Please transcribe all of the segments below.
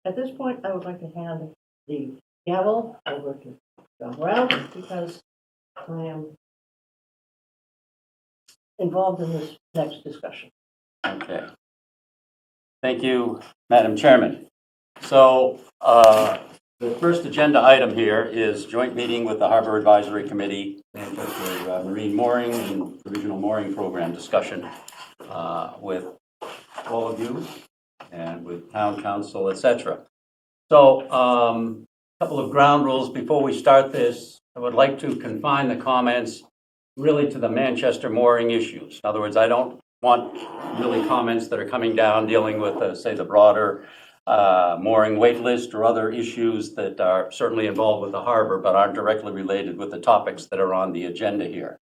At this point, I would like to hand the gavel over to John Brown because I am involved in this next discussion. Okay. Thank you, Madam Chairman. So the first agenda item here is joint meeting with the Harbor Advisory Committee and the Marine Mooring and Provisional Mooring Program discussion with all of you and with Town Council, etc. So a couple of ground rules before we start this. I would like to confine the comments really to the Manchester mooring issues. In other words, I don't want really comments that are coming down dealing with, say, the broader mooring wait list or other issues that are certainly involved with the harbor but aren't directly related with the topics that are on the agenda here.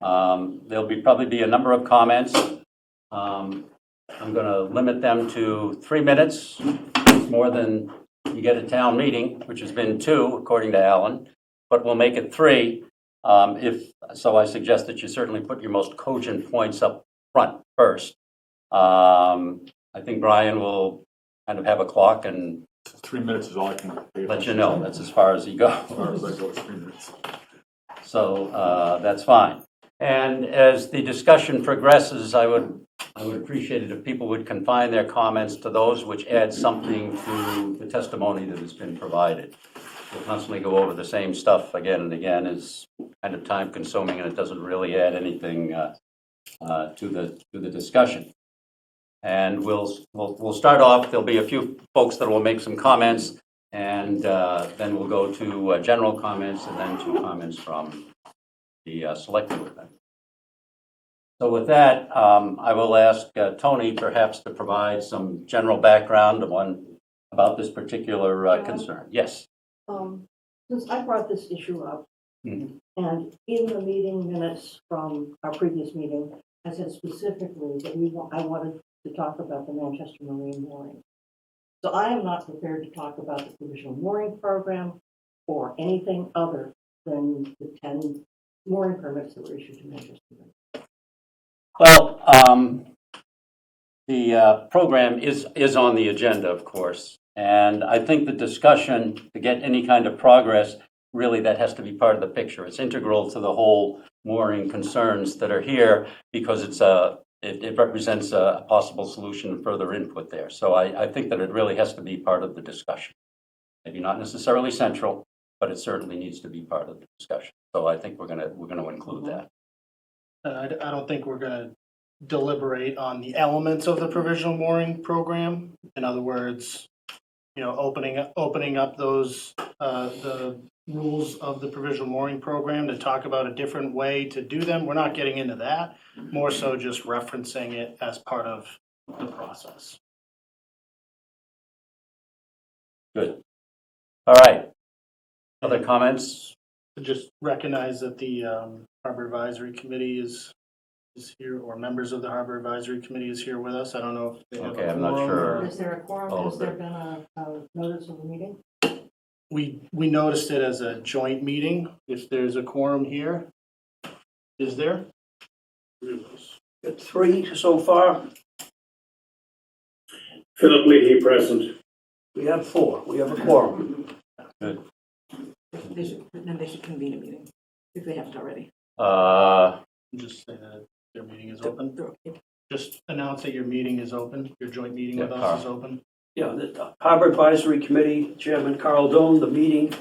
There'll probably be a number of comments. I'm going to limit them to 3 minutes. It's more than you get at town meeting, which has been 2, according to Alan, but we'll make it 3. If so, I suggest that you certainly put your most cogent points up front first. I think Brian will kind of have a clock and 3 minutes is all I can let you know. That's as far as he goes. As far as I go, it's 3 minutes. So that's fine. And as the discussion progresses, I would appreciate it if people would confine their comments to those which add something to the testimony that has been provided. To constantly go over the same stuff again and again is kind of time consuming, and it doesn't really add anything to the discussion. And we'll start off. There'll be a few folks that will make some comments, and then we'll go to general comments and then to comments from the select board. So with that, I will ask Tony perhaps to provide some general background about this particular concern. Yes. Since I brought this issue up, Mhm. and in the meeting minutes from our previous meeting, I said specifically that I wanted to talk about the Manchester Marine mooring. So I am not prepared to talk about the provisional mooring program or anything other than the 10 mooring permits that were issued to Manchester Marine. Well, the program is on the agenda, of course, and I think the discussion to get any kind of progress, really that has to be part of the picture. It's integral to the whole mooring concerns that are here because it represents a possible solution and further input there. So I think that it really has to be part of the discussion. Maybe not necessarily central, but it certainly needs to be part of the discussion. So I think we're going to include that. I don't think we're going to deliberate on the elements of the provisional mooring program. In other words, opening up those the rules of the provisional mooring program to talk about a different way to do them. We're not getting into that. More so, just referencing it as part of the process. Good. All right. Other comments? Just recognize that the Harbor Advisory Committee is here, or members of the Harbor Advisory Committee is here with us. I don't know if they have Okay, a I'm not quorum sure. or- Is there a quorum? All Has of there it. been a notice of the meeting? We noticed it as a joint meeting. If there's a quorum here, is there? Got 3 so far. Philip Leahy present. We have 4. We have a quorum. They should convene a meeting if they haven't already. Just say that their meeting is open. They're- Just announce that your meeting is open. Your joint meeting with Yeah, us is open. Yeah, the Harbor Advisory Committee, Chairman Carl Doan, the meeting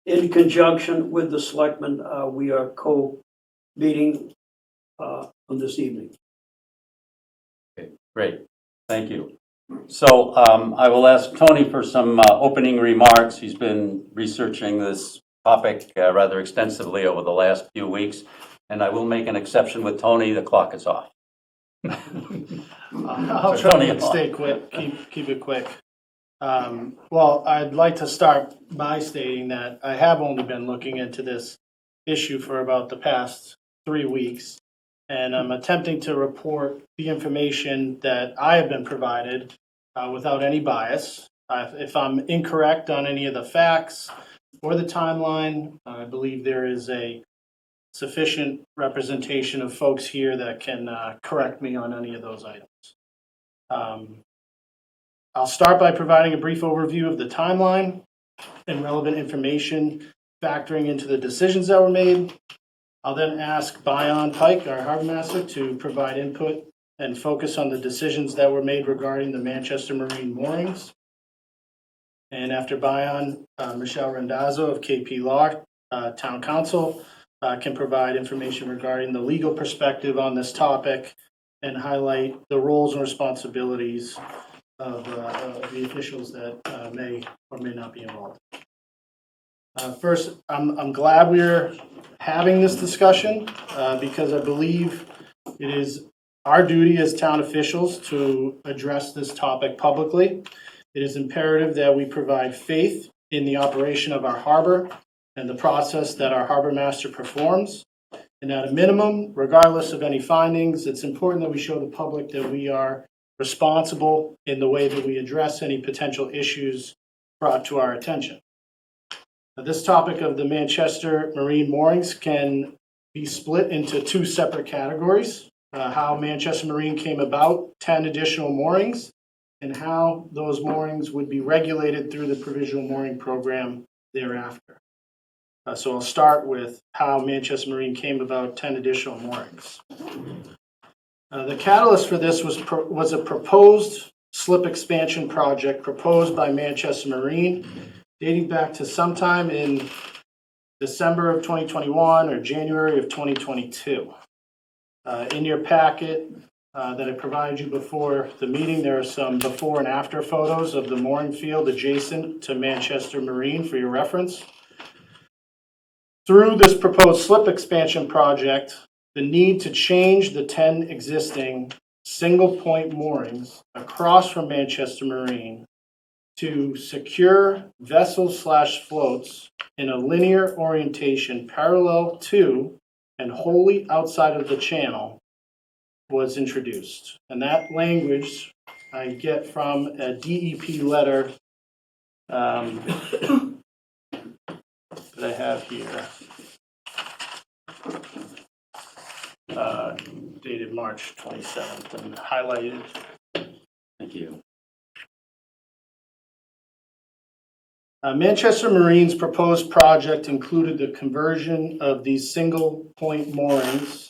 in conjunction with the selectmen, we are co-meeting on this evening. Okay, great. Thank you. So I will ask Tony for some opening remarks. He's been researching this topic rather extensively over the last few weeks, and I will make an exception with Tony. The clock is off. I'll try to stay quick, keep it quick. Well, I'd like to start by stating that I have only been looking into this issue for about the past 3 weeks, and I'm attempting to report the information that I have been provided without any bias. If I'm incorrect on any of the facts or the timeline, I believe there is a sufficient representation of folks here that can correct me on any of those items. I'll start by providing a brief overview of the timeline and relevant information factoring into the decisions that were made. I'll then ask Bion Pike, our harbor master, to provide input and focus on the decisions that were made regarding the Manchester Marine moorings. And after Bion, Michelle Randazzo of KP Law, Town Council, can provide information regarding the legal perspective on this topic and highlight the roles and responsibilities of the officials that may or may not be involved. First, I'm glad we're having this discussion because I believe it is our duty as town officials to address this topic publicly. It is imperative that we provide faith in the operation of our harbor and the process that our harbor master performs. And at a minimum, regardless of any findings, it's important that we show the public that we are responsible in the way that we address any potential issues brought to our attention. Now, this topic of the Manchester Marine moorings can be split into two separate categories. How Manchester Marine came about 10 additional moorings, and how those moorings would be regulated through the provisional mooring program thereafter. So I'll start with how Manchester Marine came about 10 additional moorings. The catalyst for this was a proposed slip expansion project proposed by Manchester Marine, dating back to sometime in December of 2021 or January of 2022. In your packet that I provided you before the meeting, there are some before and after photos of the mooring field adjacent to Manchester Marine for your reference. Through this proposed slip expansion project, the need to change the 10 existing single point moorings across from Manchester Marine to secure vessels/floats in a linear orientation parallel to and wholly outside of the channel was introduced. And that language I get from a DEP letter that I have here, dated March 27th and highlighted. Thank you. Manchester Marine's proposed project included the conversion of these single point moorings,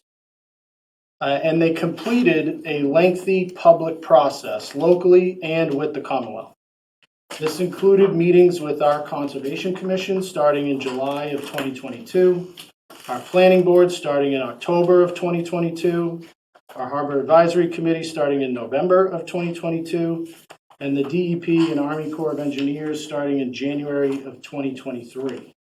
and they completed a lengthy public process locally and with the Commonwealth. This included meetings with our Conservation Commission starting in July of 2022, our Planning Board starting in October of 2022, our Harbor Advisory Committee starting in November of 2022, and the DEP and Army Corps of Engineers starting in January of 2023.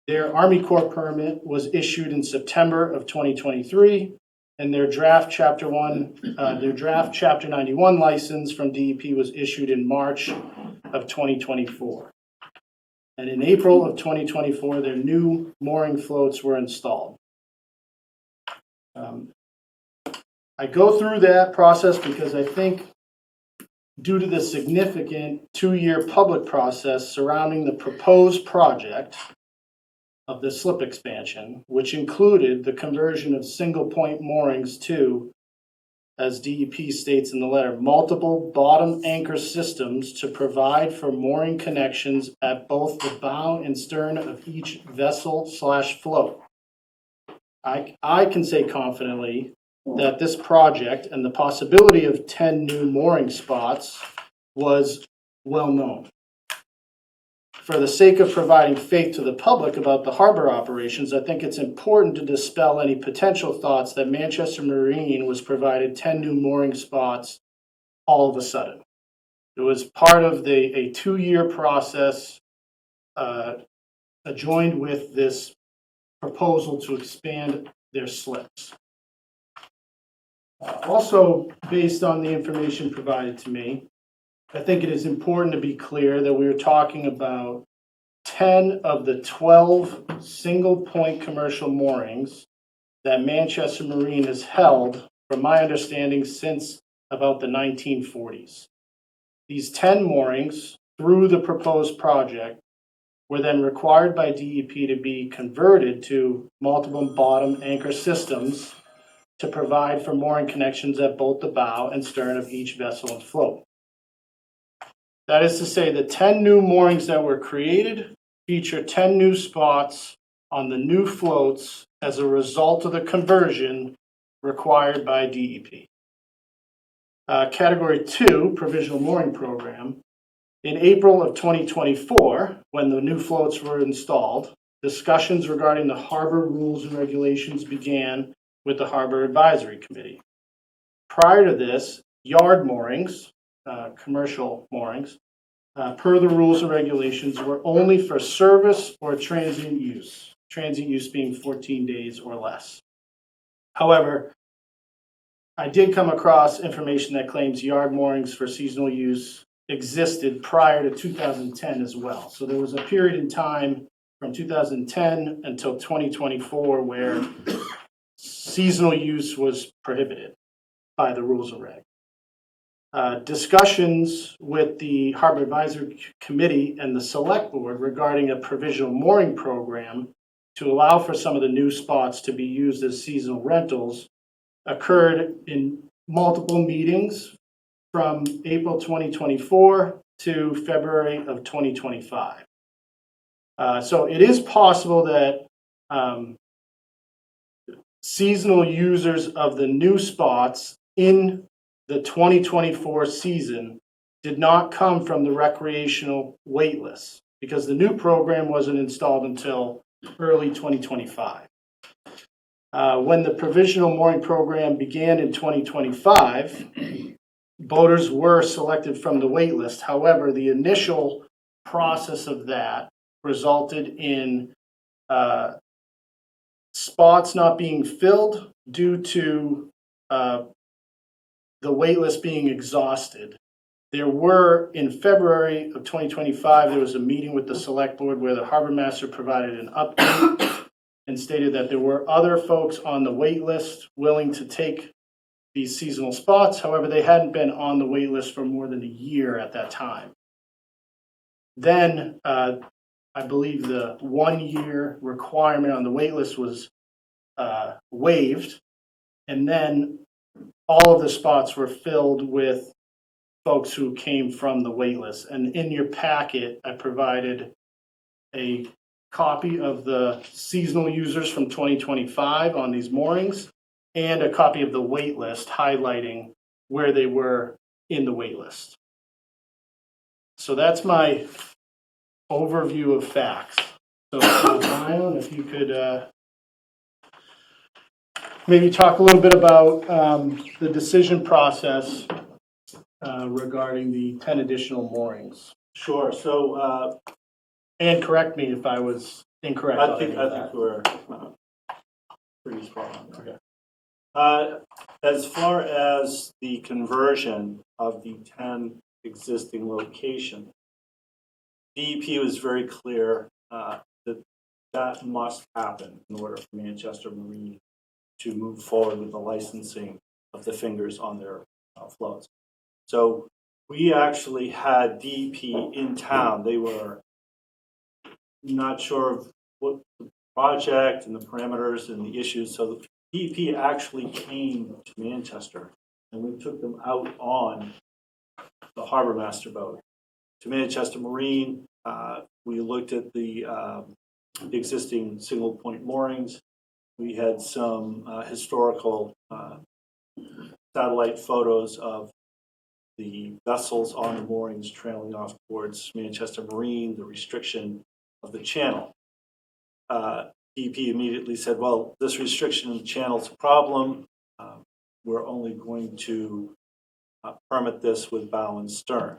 Their Army Corps permit was issued in September of 2023, and their draft Chapter 91 license from DEP was issued in March of 2024. And in April of 2024, their new mooring floats were installed. I go through that process because I think due to the significant 2-year public process surrounding the proposed project of the slip expansion, which included the conversion of single point moorings to, as DEP states in the letter, multiple bottom anchor systems to provide for mooring connections at both the bow and stern of each vessel/float. I can say confidently that this project and the possibility of 10 new mooring spots was well known. For the sake of providing faith to the public about the harbor operations, I think it's important to dispel any potential thoughts that Manchester Marine was provided 10 new mooring spots all of a sudden. It was part of a 2-year process adjoined with this proposal to expand their slips. Also, based on the information provided to me, I think it is important to be clear that we are talking about 10 of the 12 single-point commercial moorings that Manchester Marine has held, from my understanding, since about the 1940s. These 10 moorings, through the proposed project, were then required by DEP to be converted to multiple bottom anchor systems to provide for mooring connections at both the bow and stern of each vessel and float. That is to say, the 10 new moorings that were created feature 10 new spots on the new floats as a result of the conversion required by DEP. Category 2, Provisional Mooring Program. In April of 2024, when the new floats were installed, discussions regarding the harbor rules and regulations began with the Harbor Advisory Committee. Prior to this, yard moorings, commercial moorings, per the rules and regulations, were only for service or transient use being 14 days or less. However, I did come across information that claims yard moorings for seasonal use existed prior to 2010 as well. So there was a period in time from 2010 until 2024 where seasonal use was prohibited by the rules of reg. Discussions with the Harbor Advisory Committee and the Select Board regarding a provisional mooring program to allow for some of the new spots to be used as seasonal rentals occurred in multiple meetings from April 2024 to February of 2025. So it is possible that seasonal users of the new spots in the 2024 season did not come from the recreational wait list because the new program wasn't installed until early 2025. When the provisional mooring program began in 2025, boaters were selected from the wait list. However, the initial process of that resulted in spots not being filled due to the wait list being exhausted. There were, in February of 2025, there was a meeting with the Select Board where the Harbor Master provided an update and stated that there were other folks on the wait list willing to take these seasonal spots. However, they hadn't been on the wait list for more than a year at that time. Then, I believe the 1 year requirement on the wait list was waived, and then all of the spots were filled with folks who came from the wait list. And in your packet, I provided a copy of the seasonal users from 2025 on these moorings and a copy of the wait list highlighting where they were in the wait list. So that's my overview of facts. So Zion, if you could maybe talk a little bit about the decision process regarding the 10 additional moorings. Sure, so, And correct me if I was incorrect. on I think any of that. we're pretty spot on there. As far as the conversion of the 10 existing locations, DEP was very clear that must happen in order for Manchester Marine to move forward with the licensing of the fingers on their floats. So we actually had DEP in town. They were not sure of what the project and the parameters and the issues. So the DEP actually came to Manchester and we took them out on the Harbor Master boat to Manchester Marine. We looked at the existing single point moorings. We had some historical satellite photos of the vessels on the moorings trailing off towards Manchester Marine, the restriction of the channel. DEP immediately said, well, this restriction of the channel is a problem. We're only going to permit this with bow and stern.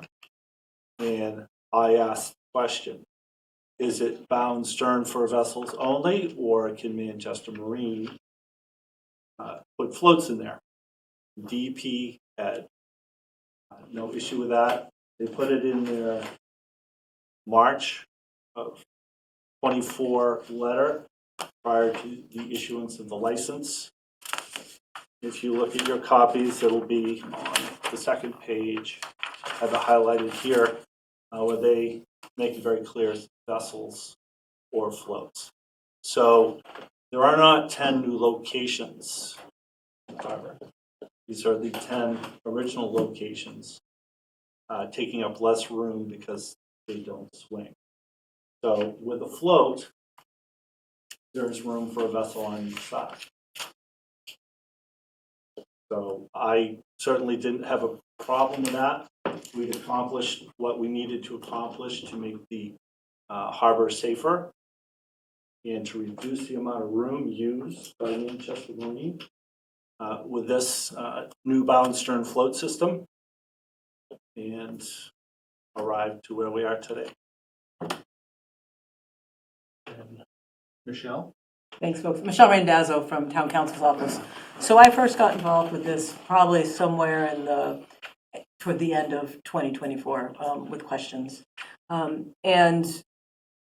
And I asked the question, is it bow and stern for vessels only, or can Manchester Marine put floats in there? DEP had no issue with that. They put it in their March of 24 letter prior to the issuance of the license. If you look at your copies, it'll be on the second page. I have it highlighted here where they make it very clear vessels or floats. So there are not 10 new locations. However, these are the 10 original locations taking up less room because they don't swing. So with a float, there's room for a vessel on each side. So I certainly didn't have a problem with that. We'd accomplished what we needed to accomplish to make the harbor safer and to reduce the amount of room used by Manchester Marine with this new bow and stern float system, and arrived to where we are today. And Michelle? Thanks, folks. Michelle Randazzo from Town Council's office. So I first got involved with this probably somewhere toward the end of 2024 with questions. And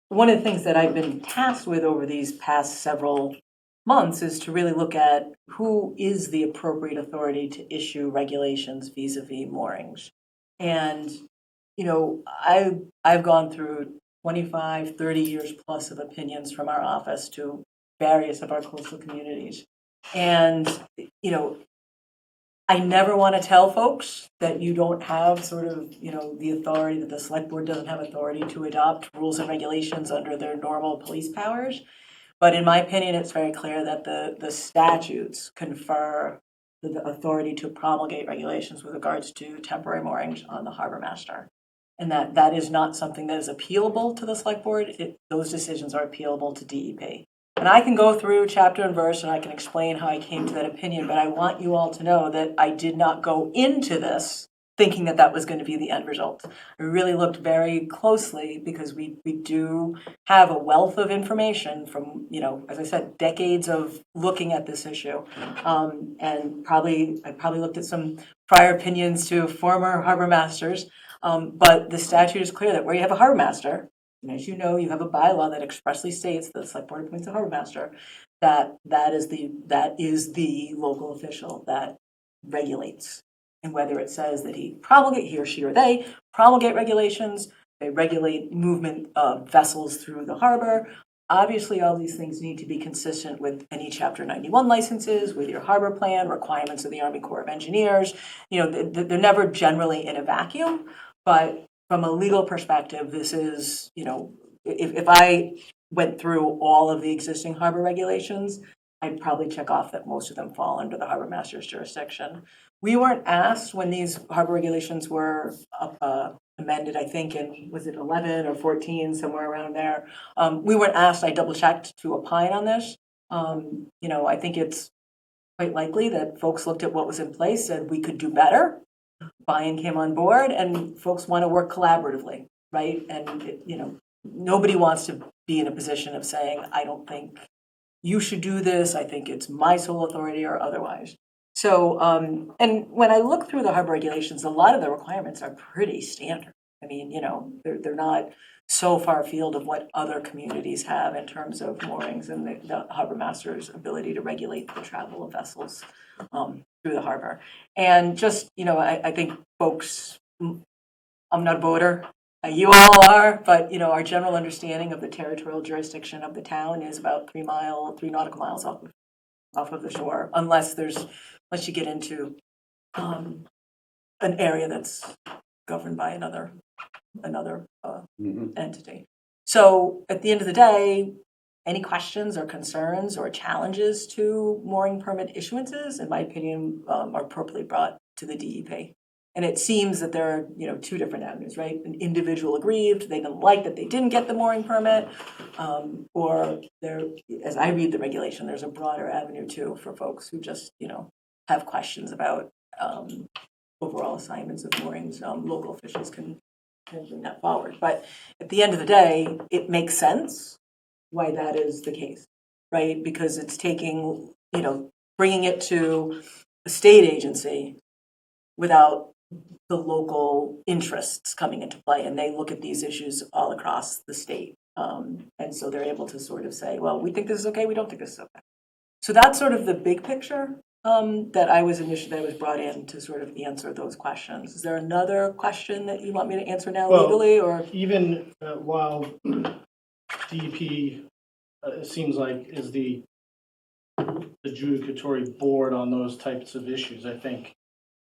one of the things that I've been tasked with over these past several months is to really look at who is the appropriate authority to issue regulations vis-a-vis moorings. And, you know, I've gone through 25, 30 years plus of opinions from our office to various of our coastal communities. And, you know, I never want to tell folks that you don't have sort of, you know, the authority, that the select board doesn't have authority to adopt rules and regulations under their normal police powers. But in my opinion, it's very clear that the statutes confer the authority to promulgate regulations with regards to temporary moorings on the harbor master. And that is not something that is appealable to the select board. Those decisions are appealable to DEP. And I can go through chapter and verse and I can explain how I came to that opinion, but I want you all to know that I did not go into this thinking that that was going to be the end result. I really looked very closely because we do have a wealth of information from, you know, as I said, decades of looking at this issue. And I probably looked at some prior opinions to former harbor masters. But the statute is clear that where you have a harbor master, and as you know, you have a bylaw that expressly states that the select board appoints a harbor master, that is the local official that regulates. And whether it says that he or she or they promulgate regulations, they regulate movement of vessels through the harbor. Obviously, all these things need to be consistent with any Chapter 91 licenses, with your harbor plan, requirements of the Army Corps of Engineers. You know, they're never generally in a vacuum, but from a legal perspective, this is, you know, if I went through all of the existing harbor regulations, I'd probably check off that most of them fall under the harbor master's jurisdiction. We weren't asked when these harbor regulations were amended, I think, in, was it 11 or 14, somewhere around there. We weren't asked, I double checked to opine on this. You know, I think it's quite likely that folks looked at what was in place, said we could do better. Buy-in came on board, and folks want to work collaboratively, right? And, you know, nobody wants to be in a position of saying, I don't think you should do this, I think it's my sole authority or otherwise. So, and when I look through the harbor regulations, a lot of the requirements are pretty standard. I mean, you know, they're not so far afield of what other communities have in terms of moorings and the harbor master's ability to regulate the travel of vessels through the harbor. And just, you know, I think folks, I'm not a boater, you all are, but, you know, our general understanding of the territorial jurisdiction of the town is about 3 nautical miles off of the shore, unless you get into an area that's governed by another entity. So at the end of the day, any questions or concerns or challenges to mooring permit issuances, in my opinion, are appropriately brought to the DEP. And it seems that there are, you know, two different avenues, right? An individual aggrieved, they didn't like that they didn't get the mooring permit, or there, as I read the regulation, there's a broader avenue too for folks who just, you know, have questions about overall assignments of moorings. Local officials can bring that forward. But at the end of the day, it makes sense why that is the case, right? Because it's taking, you know, bringing it to a state agency without the local interests coming into play, and they look at these issues all across the state. And so they're able to sort of say, well, we think this is okay, we don't think this is okay. So that's sort of the big picture that I was brought in to sort of answer those questions. Is there another question that you want me to answer now legally, or? Even while DEP, it seems like, is the adjudicatory board on those types of issues, I think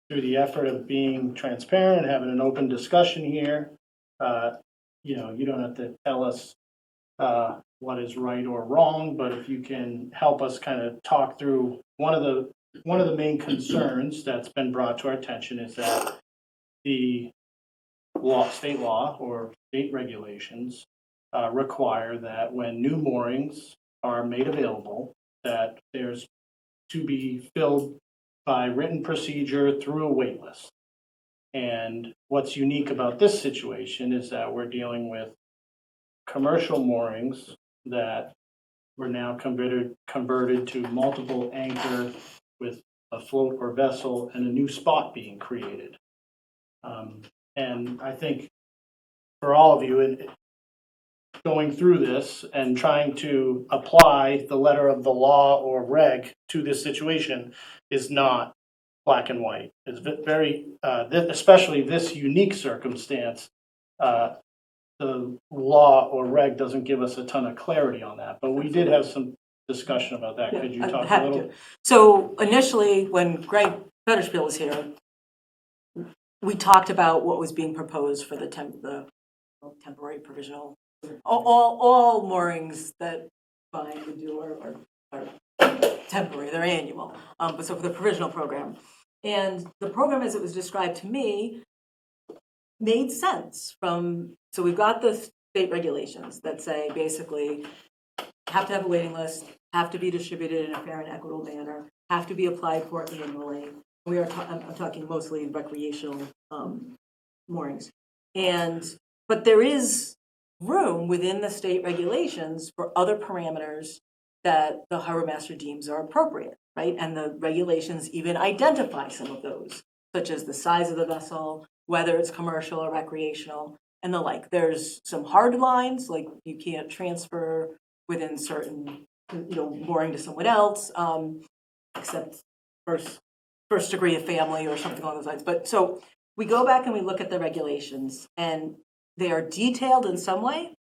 through the effort of being transparent, having an open discussion here, you know, you don't have to tell us what is right or wrong, but if you can help us kind of talk through one of the main concerns that's been brought to our attention is that the state law or state regulations require that when new moorings are made available, that there's to be filled by written procedure through a wait list. And what's unique about this situation is that we're dealing with commercial moorings that were now converted to multiple anchor with a float or vessel and a new spot being created. And I think for all of you, going through this and trying to apply the letter of the law or reg to this situation is not black and white. It's very, especially this unique circumstance, the law or reg doesn't give us a ton of clarity on that, but we did have some discussion about that. Yeah, Could you I'm talk a happy little? to. So initially, when Greg Fetterspiel was here, we talked about what was being proposed for the temporary provisional. All moorings that Vine would do are temporary, they're annual. But so for the provisional program. And the program as it was described to me made sense so we've got the state regulations that say basically have to have a waiting list, have to be distributed in a fair and equitable manner, have to be applied for annually. I'm talking mostly recreational moorings. But there is room within the state regulations for other parameters that the harbor master deems are appropriate, right? And the regulations even identify some of those, such as the size of the vessel, whether it's commercial or recreational, and the like. There's some hard lines, like you can't transfer within certain, mooring to someone else, except first degree of family or something along those lines. But so we go back and we look at the regulations, and they are detailed in some way,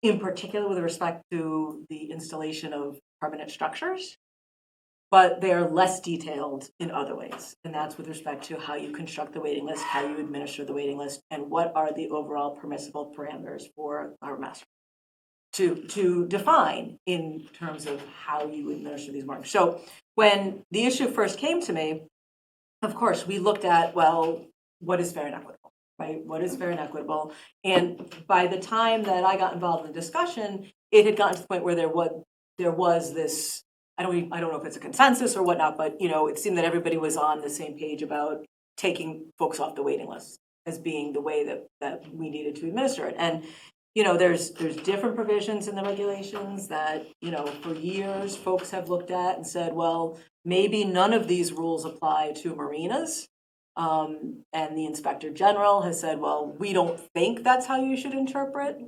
in particular with respect to the installation of permanent structures, but they are less detailed in other ways. And that's with respect to how you construct the waiting list, how you administer the waiting list, and what are the overall permissible parameters for our master to define in terms of how you administer these marks. So when the issue first came to me, of course, we looked at, well, what is fair and equitable, right? What is fair and equitable? And by the time that I got involved in the discussion, it had gotten to the point where there was this, I don't know if it's a consensus or whatnot, but it seemed that everybody was on the same page about taking folks off the waiting list as being the way that we needed to administer it. And there's different provisions in the regulations that, for years folks have looked at and said, well, maybe none of these rules apply to marinas. And the Inspector General has said, well, we don't think that's how you should interpret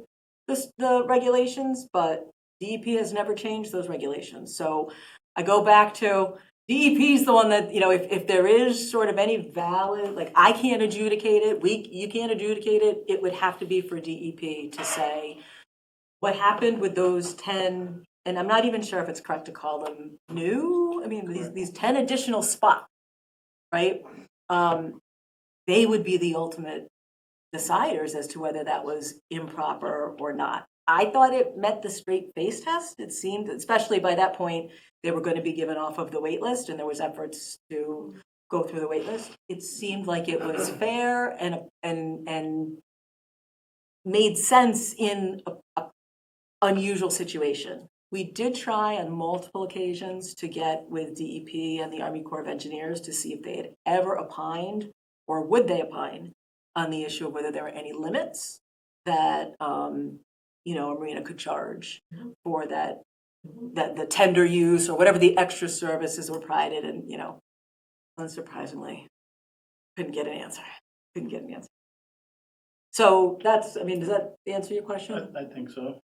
the regulations, but DEP has never changed those regulations. So I go back to DEP is the one that, if there is sort of any valid, like I can't adjudicate it, you can't adjudicate it, it would have to be for DEP to say what happened with those 10, and I'm not even sure if it's correct to call them new, these 10 additional spots, right? They would be the ultimate deciders as to whether that was improper or not. I thought it met the straight face test. It seemed, especially by that point, they were going to be given off of the wait list, and there was efforts to go through the wait list. It seemed like it was fair and made sense in a unusual situation. We did try on multiple occasions to get with DEP and the Army Corps of Engineers to see if they had ever opined, or would they opine, on the issue of whether there were any limits that a marina could charge for that the tender use or whatever the extra services were provided, and unsurprisingly couldn't get an answer. So that's, does that answer your question? I think so.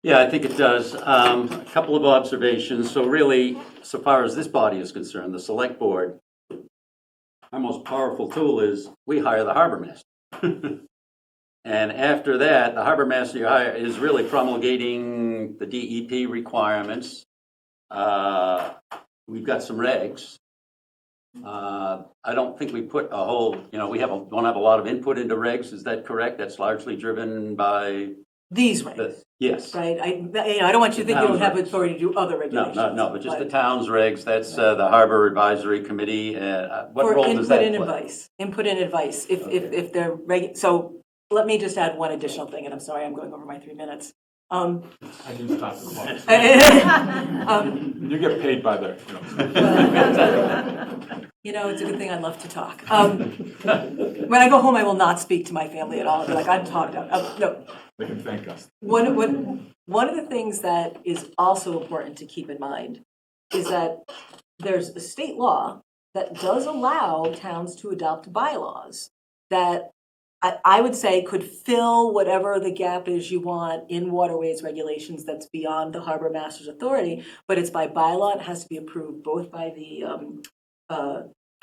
Yeah, I think it does. A couple of observations. So really, so far as this body is concerned, the select board, our most powerful tool is we hire the harbor master. And after that, the harbor master is really promulgating the DEP requirements. We've got some regs. I don't think we put a whole, we don't have a lot of input into regs, is that correct? That's largely driven by These regs, the, yes. right? I don't want you to think you don't have Town's regs. authority to do other No, regulations. no, but just the town's regs, that's the Harbor Advisory Committee. What For role does input that and play? advice, input and advice, Okay. if they're so let me just add one additional thing, and I'm sorry, I'm going over my 3 minutes. I didn't stop the clock. Um, You get paid by the, it's a good thing I love to talk. When I go home, I will not speak to my family at all. I'll be like, I'm talked out. No, They can thank us. one of the things that is also important to keep in mind is that there's a state law that does allow towns to adopt bylaws that I would say could fill whatever the gap is you want in waterways regulations that's beyond the harbor master's authority, but it's by bylaw. It has to be approved both by the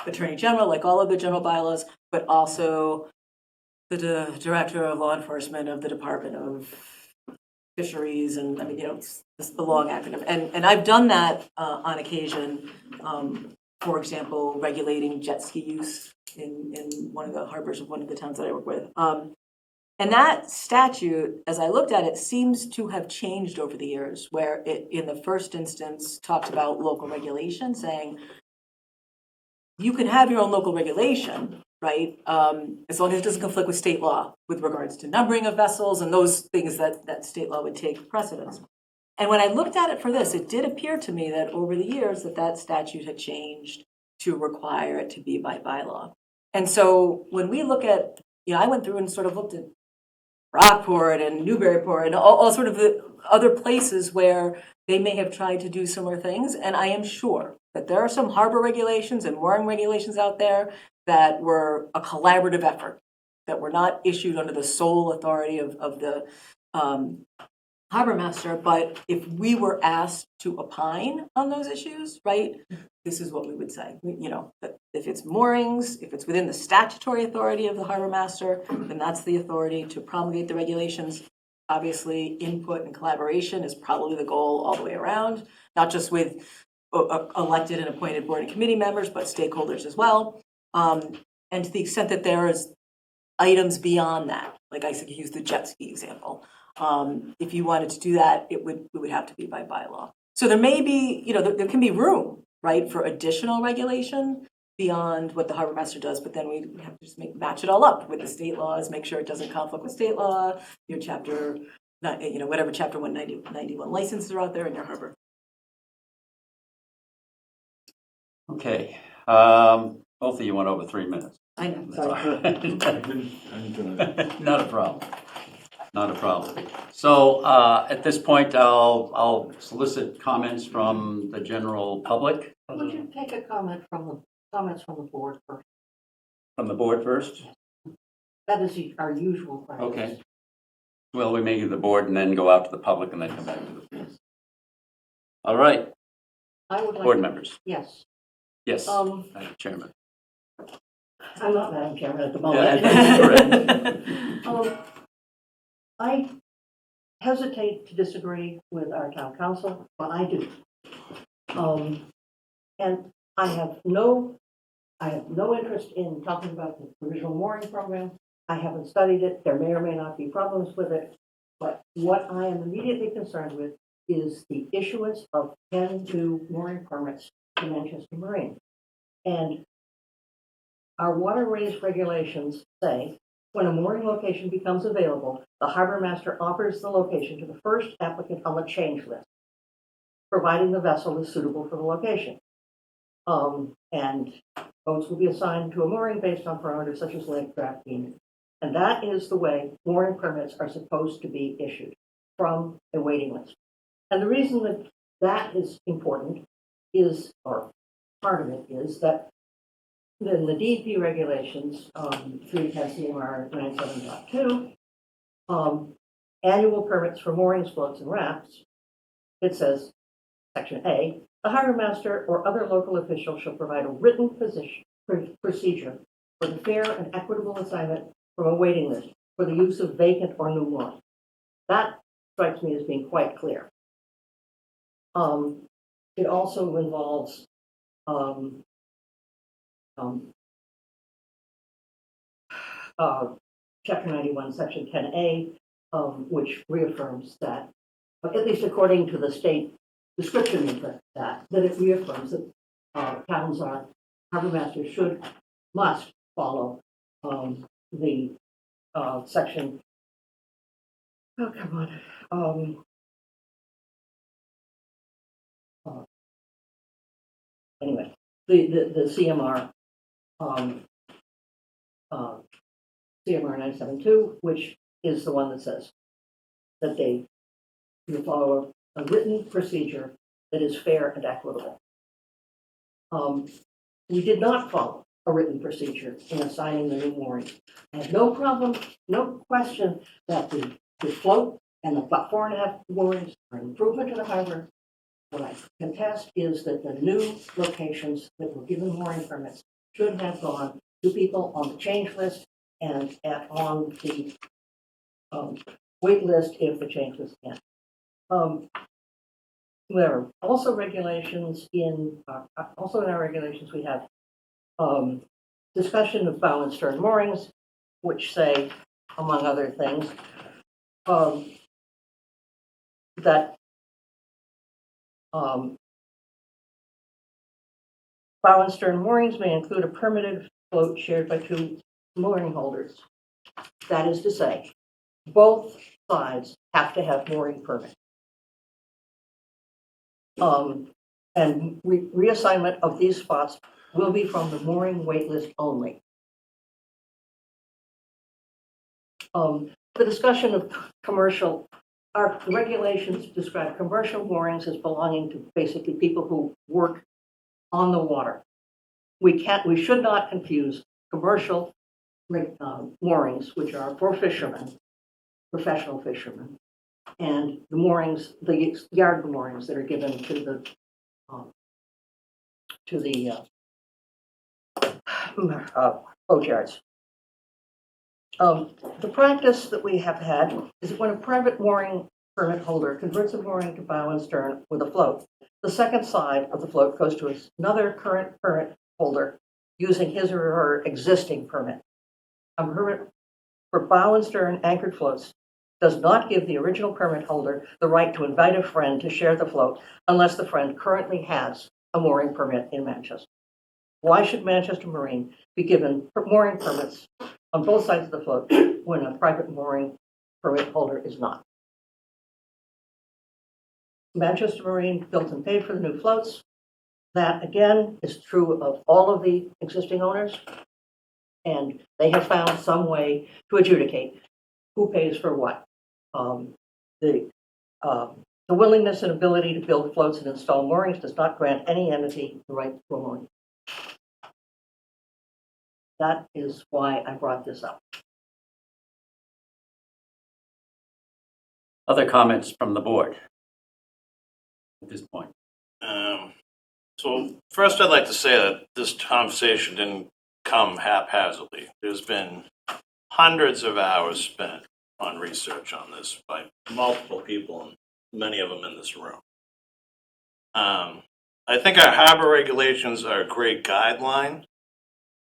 Attorney General, like all other general bylaws, but also the Director of Law Enforcement of the Department of Fisheries, and it's the long acronym. And I've done that on occasion. For example, regulating jet ski use in one of the harbors of one of the towns that I work with. And that statute, as I looked at it, seems to have changed over the years, where it, in the first instance, talked about local regulation, saying you can have your own local regulation, right? As long as it doesn't conflict with state law with regards to numbering of vessels and those things that state law would take precedence. And when I looked at it for this, it did appear to me that over the years that statute had changed to require it to be by bylaw. And so when we look at, I went through and sort of looked at Rockport and Newburyport and all sort of the other places where they may have tried to do similar things. And I am sure that there are some harbor regulations and mooring regulations out there that were a collaborative effort, that were not issued under the sole authority of the harbor master. But if we were asked to opine on those issues, right, this is what we would say. That if it's moorings, if it's within the statutory authority of the harbor master, then that's the authority to promulgate the regulations. Obviously, input and collaboration is probably the goal all the way around, not just with elected and appointed board and committee members, but stakeholders as well. And to the extent that there is items beyond that, like I said, use the jet ski example. If you wanted to do that, it would have to be by bylaw. So there may be, there can be room, right, for additional regulation beyond what the harbor master does, but then we have to just match it all up with the state laws, make sure it doesn't conflict with state law, your chapter, whatever chapter 191 licenses are out there in your harbor. Okay. Both of you went over 3 minutes. I know, That's sorry. all right. I didn't Not a problem. Not a problem. So at this point, I'll solicit comments from the general public. Would you take a comments from the board first? From the board first? That is our usual practice. Okay. Well, we may do the board and then go out to the public and then come back to the board. All right, I would like. board members. Yes. Yes, Um, Madam Chairman. I'm not Madam Chairman at the Yeah, moment. I hesitate to disagree with our town council, but I do. And I have no interest in talking about the provisional mooring program. I haven't studied it. There may or may not be problems with it. But what I am immediately concerned with is the issuance of 10 new mooring permits to Manchester Marine. And our waterways regulations say, when a mooring location becomes available, the harbor master offers the location to the first applicant on the change list, providing the vessel is suitable for the location. And boats will be assigned to a mooring based on parameters such as length, draft, beam. And that is the way mooring permits are supposed to be issued, from a waiting list. And the reason that that is important is, or part of it is, that in the DEP regulations, 310 CMR 97.2, annual permits for moorings, floats, and rafts, it says, Section A, the harbor master or other local official shall provide a written procedure for the fair and equitable assignment from a waiting list for the use of vacant or new mooring. That strikes me as being quite clear. It also involves um, Chapter 91, Section 10A, which reaffirms that, at least according to the state description of that it reaffirms that towns are, harbor masters must follow the section, oh, come on, anyway, the CMR, CMR 972, which is the one that says that you follow a written procedure that is fair and equitable. We did not follow a written procedure in assigning the new moorings. I have no problem, no question that the float and the 4.5 moorings are an improvement to the harbor. What I contest is that the new locations that were given mooring permits should have gone to people on the change list and on the wait list if the change list can. There are also regulations in our regulations we have discussion of bow and stern moorings, which say, among other things, that bow and stern moorings may include a permitted float shared by 2 mooring holders. That is to say, both sides have to have mooring permits. And reassignment of these spots will be from the mooring wait list only. The discussion of commercial, our regulations describe commercial moorings as belonging to basically people who work on the water. We should not confuse commercial moorings, which are for fishermen, professional fishermen, and the moorings, the yard moorings that are given to the boat yards. The practice that we have had is when a private mooring permit holder converts a mooring to bow and stern with a float, the second side of the float goes to another current permit holder using his or her existing permit. A permit for bow and stern anchored floats does not give the original permit holder the right to invite a friend to share the float unless the friend currently has a mooring permit in Manchester. Why should Manchester Marine be given mooring permits on both sides of the float when a private mooring permit holder is not? Manchester Marine built and paid for the new floats. That, again, is true of all of the existing owners. And they have found some way to adjudicate who pays for what. The willingness and ability to build floats and install moorings does not grant any entity the right to a mooring. That is why I brought this up. Other comments from the board at this point? So first I'd like to say that this conversation didn't come haphazardly. There's been hundreds of hours spent on research on this by multiple people, and many of them in this room. I think our harbor regulations are a great guideline,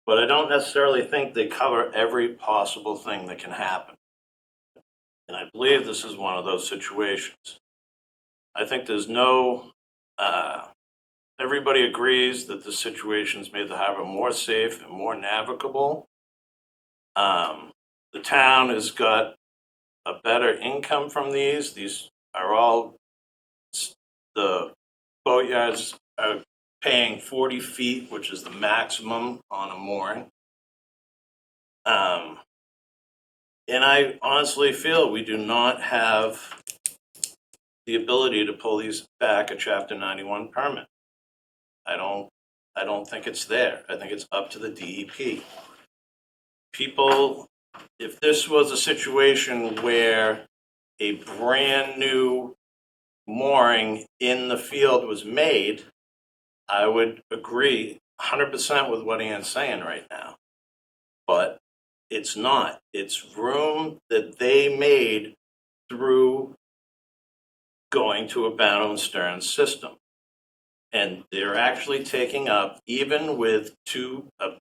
but I don't necessarily think they cover every possible thing that can happen. And I believe this is one of those situations. I think there's no, everybody agrees that the situation's made the harbor more safe and more navigable. The town has got a better income from these. These are all, the boatyards are paying 40 feet, which is the maximum on a mooring. And I honestly feel we do not have the ability to pull these back a Chapter 91 permit. I don't think it's there. I think it's up to the DEP. People, if this was a situation where a brand new mooring in the field was made, I would agree 100% with what Ann's saying right now. But it's not. It's room that they made through going to a bow and stern system. And they're actually taking up, even with a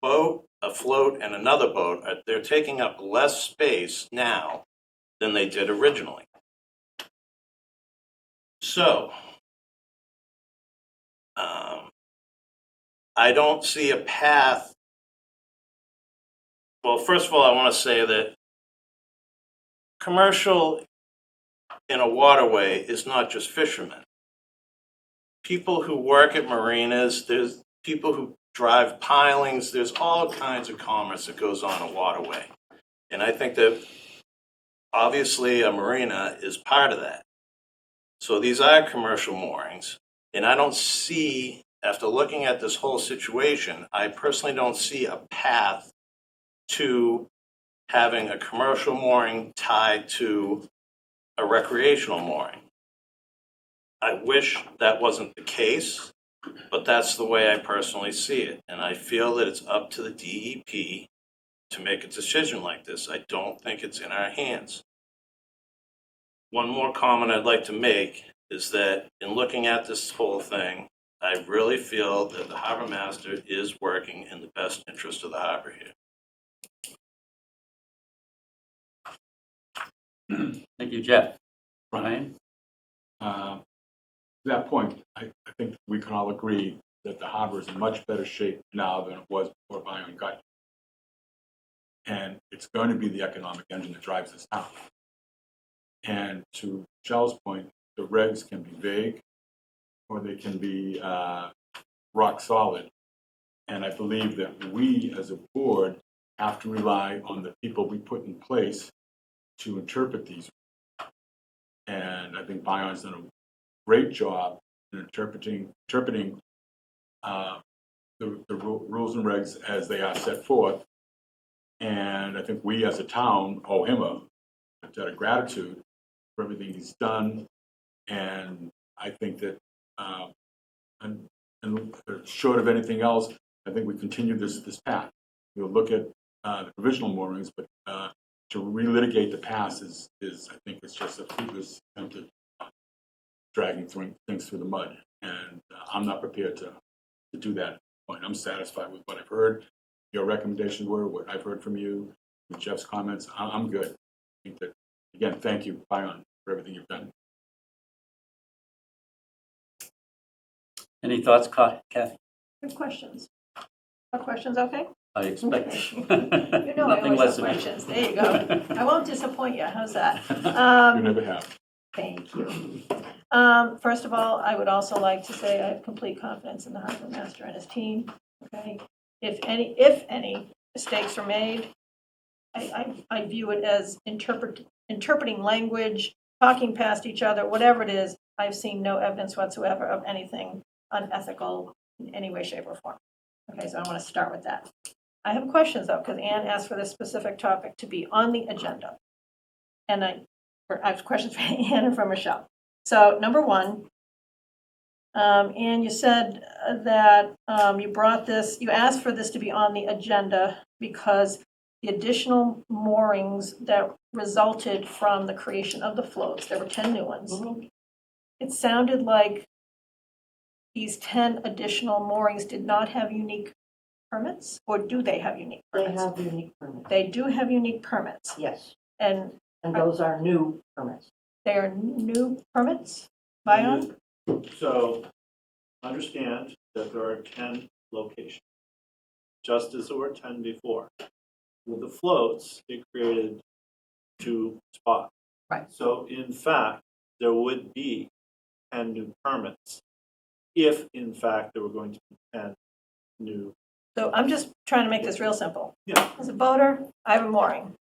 boat, a float, and another boat, they're taking up less space now than they did originally. So, I don't see a path. Well, first of all, I want to say that commercial in a waterway is not just fishermen. People who work at marinas, there's people who drive pilings, there's all kinds of commerce that goes on a waterway. And I think that obviously a marina is part of that. So these are commercial moorings, and I don't see, after looking at this whole situation, I personally don't see a path to having a commercial mooring tied to a recreational mooring. I wish that wasn't the case, but that's the way I personally see it. And I feel that it's up to the DEP to make a decision like this. I don't think it's in our hands. One more comment I'd like to make is that in looking at this whole thing, I really feel that the harbor master is working in the best interest of the harbor here. Thank you, Jeff. Brian? To that point, I think we can all agree that the harbor is in much better shape now than it was before Bion got here. And it's going to be the economic engine that drives this town. And to Michelle's point, the regs can be vague or they can be rock solid. And I believe that we as a board have to rely on the people we put in place to interpret these. And I think Bion's done a great job in interpreting the rules and regs as they are set forth. And I think we as a town owe him a debt of gratitude for everything he's done. And I think that, and short of anything else, I think we continue this path. We'll look at the provisional moorings, but to relitigate the past is I think it's just a fruitless attempt at dragging things through the mud. And I'm not prepared to do that at this point. I'm satisfied with what I've heard. Your recommendations were what I've heard from you, with Jeff's comments. I'm good. I think that, again, thank you, Bion, for everything you've done. Any thoughts, Kathy? Good questions. Are questions okay? I expect You know I nothing always less have of you. questions. There you go. I won't disappoint you. How's that? You never have. Thank you. First of all, I would also like to say I have complete confidence in the harbor master and his team. Okay, if any mistakes are made, I view it as interpreting language, talking past each other, whatever it is. I've seen no evidence whatsoever of anything unethical in any way, shape, or form. Okay, so I want to start with that. I have questions though, because Ann asked for this specific topic to be on the agenda, and I have questions for Ann and for Michelle. So number one, Ann, you said that you asked for this to be on the agenda because the additional moorings that resulted from the creation of the floats, there were 10 new ones. Mhm. It sounded like these 10 additional moorings did not have unique permits, or do they have unique They permits? have unique permits. They do have unique permits, Yes, and and those are new permits. they are new permits, Bion? So understand that there are 10 locations, just as there were 10 before. With the floats, it created 2 spots. Right. So in fact, there would be 10 new permits if in fact there were going to be 10 new. So I'm just trying to make this real simple. Yeah. As a boater, I have a mooring.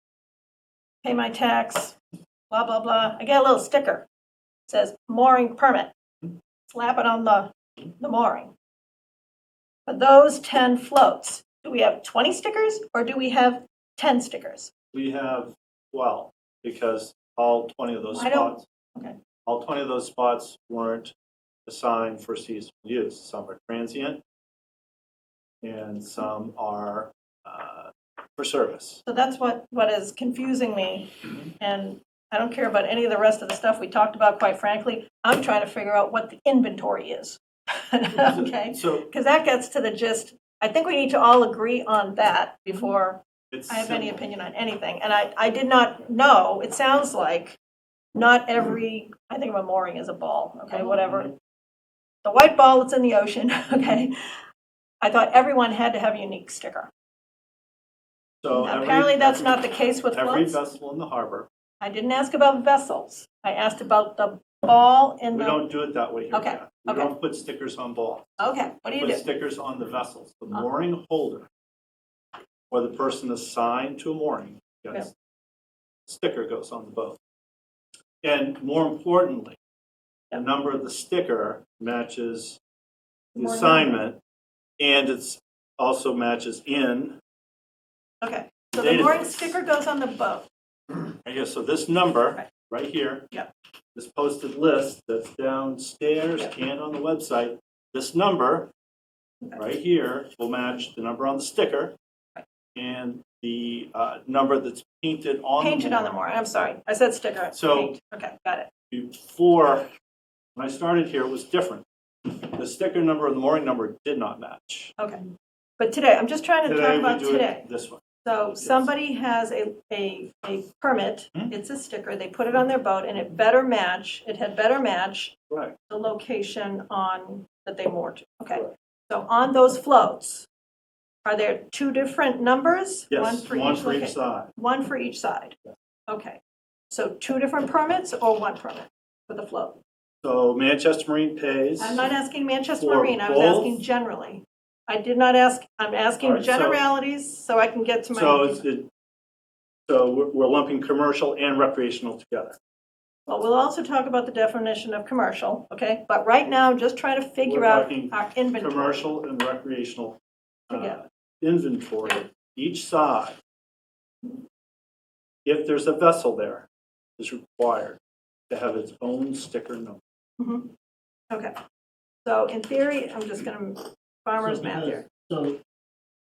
Pay my tax, blah, blah, blah. I get a little sticker. It says mooring permit. Slap it on the mooring. For those 10 floats, do we have 20 stickers or do we have 10 stickers? We have 12 because all 20 of those I don't- spots. okay. All 20 of those spots weren't assigned for seasonal use. Some are transient and some are for service. So that's what is confusing me. And I don't care about any of the rest of the stuff we talked about, quite frankly. I'm trying to figure out what the inventory is. Okay, So because that gets to the gist. I think we need to all agree on that before it's I have any simple. opinion on anything. And I did not know, it sounds like not every, I think of a mooring as a ball, okay, whatever. The white ball that's in the ocean, okay. I thought everyone had to have a unique sticker. So Apparently that's not the case with every floats. vessel in the harbor, I didn't ask about vessels. I asked about the ball in we the, don't do it that way here, Okay, Jack. We okay. don't put stickers on balls. okay, what do you Put do? stickers on the vessels. The mooring holder, or the person assigned to a mooring, gets sticker goes on the boat. And more importantly, the number of the sticker matches the Mooring assignment, and it's also matches in. Okay, so the mooring database. sticker goes on the boat. I guess, so this number, Right. right here. Yep. This posted list that's downstairs Yep. and on the website, this number, Okay. right here, will match the number on the sticker Right. and the number that's painted on the Painted on the mooring, I'm sorry. I said sticker. So- Paint. Okay, got it. Before, when I started here, it was different. The sticker number and the mooring number did not match. Okay. But today, I'm just trying to talk Today, we about do today. it this way. So somebody has a permit, Hmm. it's a sticker, they put it on their boat, and it had better match Right. the location on, that they moored to. Okay, Correct. so on those floats, are there two different numbers? Yes, one for each location? side. One for each side? Okay, so two different permits or one permit for the float? So Manchester Marine pays. I'm not asking Manchester For Marine, I was both? asking generally. I did not ask, I'm asking All right, so- generalities so I can get to my. So we're lumping commercial and recreational together. Well, we'll also talk about the definition of commercial, okay? But right now, I'm just trying to figure We're out talking our inventory. Commercial and recreational Together. inventory, each side. If there's a vessel there, is required to have its own sticker number. Mhm. Okay, so in theory, I'm just gonna, farmer's So math here. So,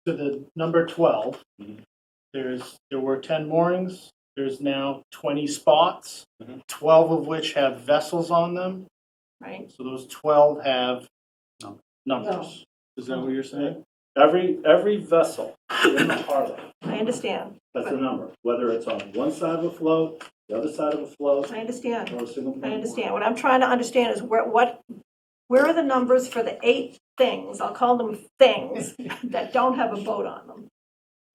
to the number 12, Mhm. there were 10 moorings, there's now 20 spots, Mhm. 12 of which have vessels on them, Right, so those 12 have No. numbers. Is that what you're saying? Every vessel in the harbor I understand, has a number, whether it's on one side of a float, the other side of a float, I understand, or a single point. I understand. What I'm trying to understand is where are the numbers for the 8 things, I'll call them things, that don't have a boat on them?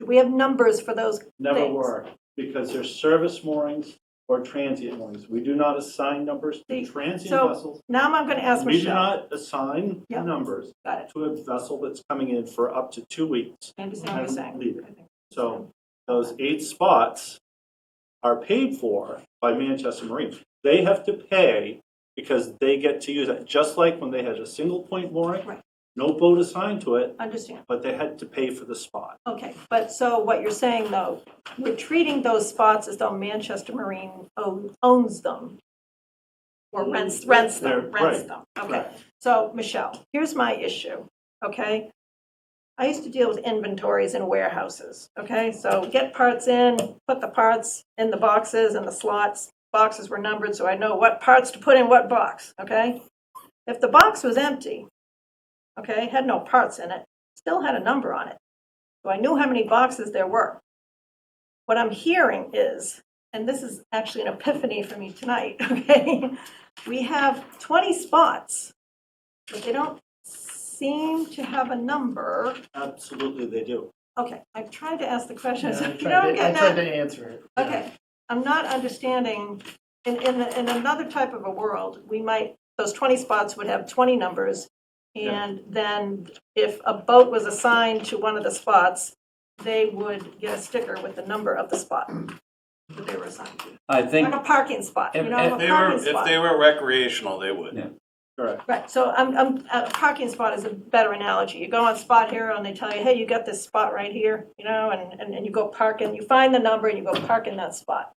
Do we have numbers for those Never things? were, because they're service moorings or transient moorings. We do not assign numbers See, to transient so vessels. Now I'm gonna ask We do Michelle. not assign Yeah. numbers Got it, to a vessel that's coming in for up to 2 weeks. I understand what you're saying. Leave it. So those 8 spots are paid for by Manchester Marine. They have to pay because they get to use it, just like when they had a single point mooring, Right. no boat assigned to it, Understand. but they had to pay for the spot. Okay, but so what you're saying though, we're treating those spots as though Manchester Marine owns them. Or rents They're- them. right, Okay, right. so Michelle, here's my issue, okay? I used to deal with inventories in warehouses, okay? So get parts in, put the parts in the boxes and the slots. Boxes were numbered, so I know what parts to put in what box, okay? If the box was empty, okay, had no parts in it, still had a number on it. So I knew how many boxes there were. What I'm hearing is, and this is actually an epiphany for me tonight, okay? We have 20 spots, but they don't seem to have a number. Absolutely, they do. Okay, I've tried to ask the question, Yeah, so I you know what I'm tried getting to at? answer it. Yeah. Okay, I'm not understanding, in another type of a world, those 20 spots would have 20 numbers. And then if a boat was assigned to one of the spots, they would get a sticker with the number of the spot that they were assigned to. I think, Like a parking spot, you know, If a If parking they spot. were recreational, they would. Yeah. Correct. Right, so a parking spot is a better analogy. You go on Spot Hero and they tell you, hey, you got this spot right here, you know, and you go park and you find the number and you go park in that spot.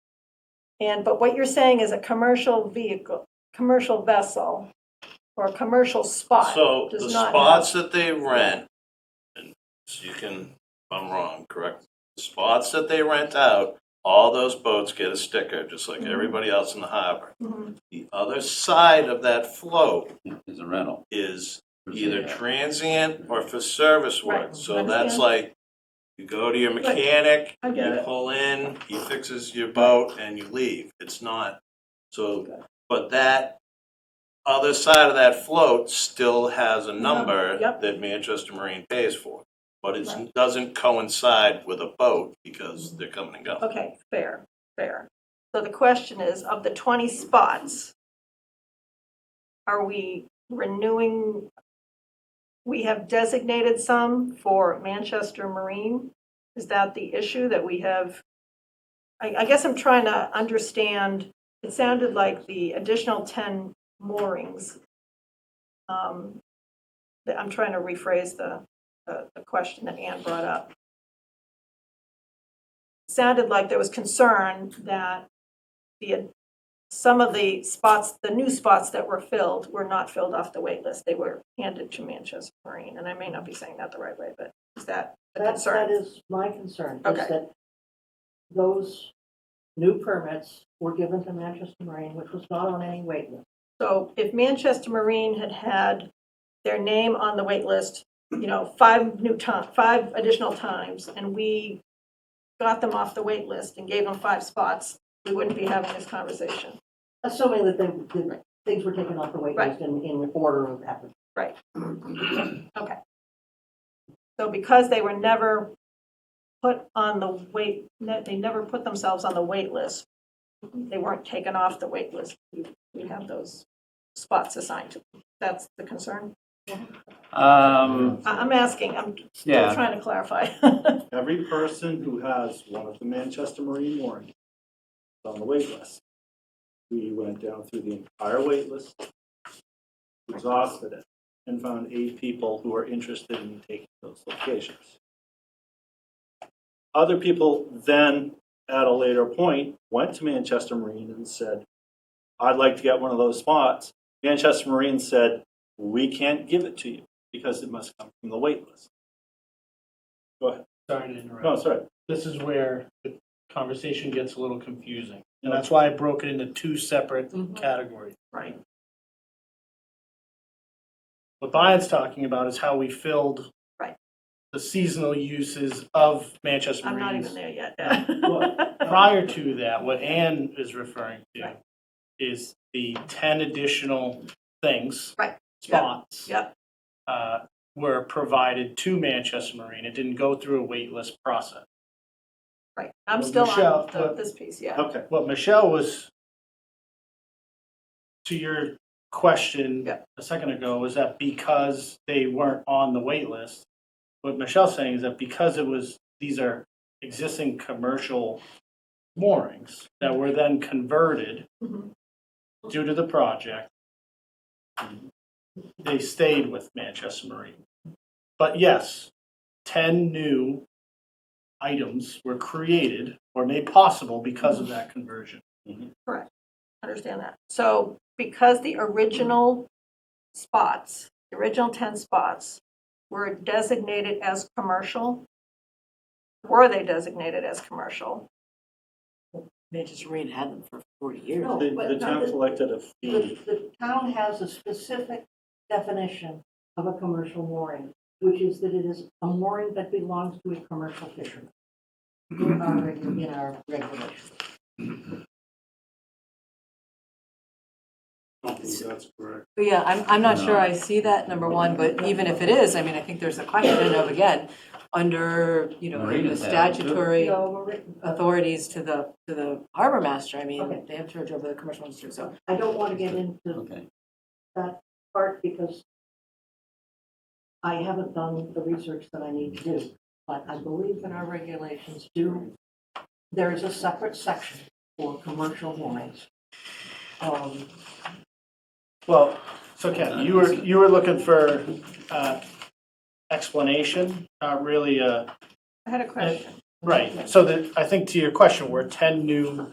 But what you're saying is a commercial vehicle, commercial vessel, or a commercial spot So does the not spots have. that they rent, and so you can, if I'm wrong, correct? The spots that they rent out, all those boats get a sticker, just like Mhm. everybody else in the harbor. Mhm. The other side of that float is a rental. is either transient or for service work. Right, So understand. that's like, you go to your mechanic, I get you it. pull in, he fixes your boat, and you leave. It's not, so, but that other side of that float still has a number Yep. that Manchester Marine pays for. But it Right. doesn't coincide with a boat because they're coming and going. Okay, fair. So the question is, of the 20 spots, are we renewing? We have designated some for Manchester Marine. Is that the issue that we have? I guess I'm trying to understand. It sounded like the additional 10 moorings. I'm trying to rephrase the question that Ann brought up. Sounded like there was concern that some of the spots, the new spots that were filled, were not filled off the wait list. They were handed to Manchester Marine, and I may not be saying that the right way, but is that a That concern? is my concern, is Okay. that those new permits were given to Manchester Marine, which was not on any wait list. So if Manchester Marine had had their name on the wait list, 5 additional times, and we got them off the wait list and gave them 5 spots, we wouldn't be having this conversation. Assuming that things were taken off the wait Right. list in order of happening. Right. Okay. So because they were never put on the wait, they never put themselves on the wait list, they weren't taken off the wait list, we have those spots assigned to them. That's the concern? I'm asking, I'm still Yeah. trying to clarify. Every person who has one of the Manchester Marine moorings is on the wait list. We went down through the entire wait list, exhausted it, and found 8 people who are interested in taking those locations. Other people then, at a later point, went to Manchester Marine and said, I'd like to get one of those spots. Manchester Marine said, we can't give it to you because it must come from the wait list. Go ahead. Sorry to interrupt. No, sorry. This is where the conversation gets a little confusing. And that's why I broke it into 2 separate categories. Right. What Brian's talking about is how we filled Right. the seasonal uses of Manchester I'm not Marine's. even there yet. Prior to that, what Ann is referring to Right. is the 10 additional things, Right. spots, Yep. were provided to Manchester Marine. It didn't go through a wait list process. Right. I'm Well, still Michelle, on this piece, yeah. Okay. What Michelle was, to your question Yep. a second ago, was that because they weren't on the wait list, what Michelle's saying is that because these are existing commercial moorings that were then converted Mhm. due to the project, they stayed with Manchester Marine. But yes, 10 new items were created or made possible because of that conversion. Understand that. So because the original spots, the original 10 spots were designated as commercial, were they designated as commercial? Manchester Marine had them for 40 years. No. The but town the- collected a fee. The town has a specific definition of a commercial mooring, which is that it is a mooring that belongs to a commercial fisherman. In our regulations. That's correct. But yeah, I'm not sure I see that, number one, but even if it is, I mean, I think there's a question of, again, under, Marine the is that, too. statutory No, we're- authorities to the harbor master, I Okay. mean, they have charge over the commercial industry, so. I don't want to get into Okay. that part because I haven't done the research that I need to do. But I believe in our regulations there is a separate section for commercial moorings. Well, so Ken, you were looking for explanation, not really I had a question. right. So that, I think to your question, were 10 new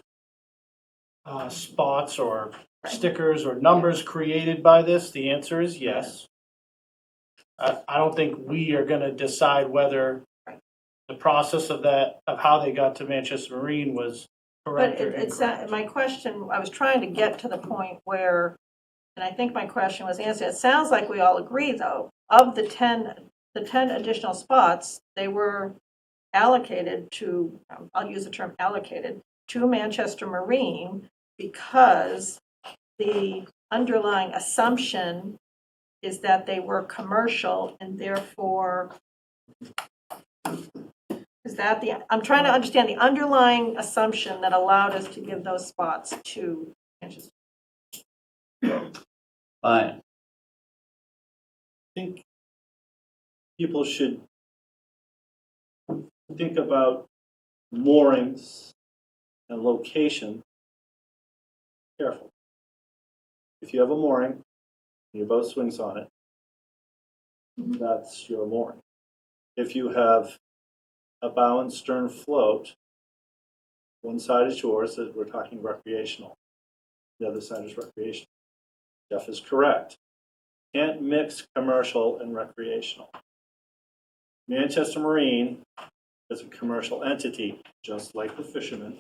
spots or stickers or numbers created by this? The answer is yes. I don't think we are going to decide whether the process of how they got to Manchester Marine was But correct or it's, incorrect. my question, I was trying to get to the point where and I think my question was answered. It sounds like we all agree, though, of the 10 additional spots, they were allocated to, I'll use the term allocated, to Manchester Marine because the underlying assumption is that they were commercial and therefore, is that I'm trying to understand the underlying assumption that allowed us to give those spots to Manchester. Fine. I think people should think about moorings and location carefully. If you have a mooring, your boat swings on it, that's your mooring. If you have a bow and stern float, one side is yours, that we're talking recreational, the other side is recreational. Jeff is correct. Can't mix commercial and recreational. Manchester Marine is a commercial entity, just like the fishermen,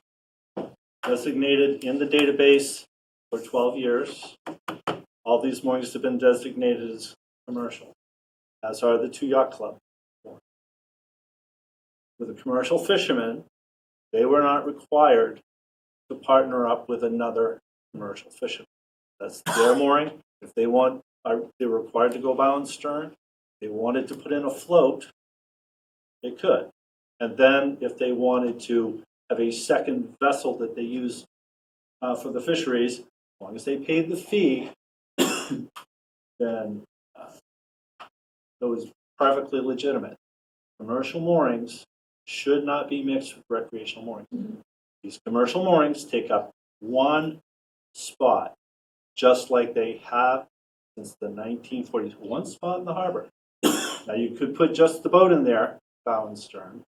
designated in the database for 12 years. All these moorings have been designated as commercial, as are the 2 yacht club. With the commercial fishermen, they were not required to partner up with another commercial fisherman. That's their mooring. If they want, they're required to go bow and stern. They wanted to put in a float, they could. And then if they wanted to have a second vessel that they use for the fisheries, as long as they paid the fee, then it was perfectly legitimate. Commercial moorings should not be mixed with recreational moorings. These commercial moorings take up one spot, just like they have since the 1940s. One spot in the harbor. Now you could put just the boat in there, bow and stern,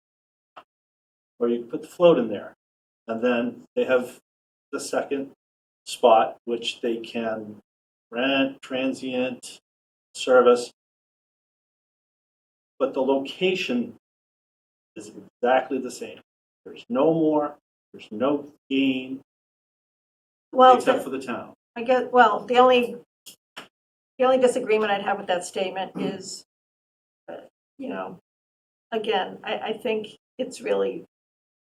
or you could put the float in there. And then they have the second spot, which they can rent, transient, service. But the location is exactly the same. There's no more, there's no gain, Well, except for the town. I guess, well, the only disagreement I'd have with that statement is, again, I think it's really,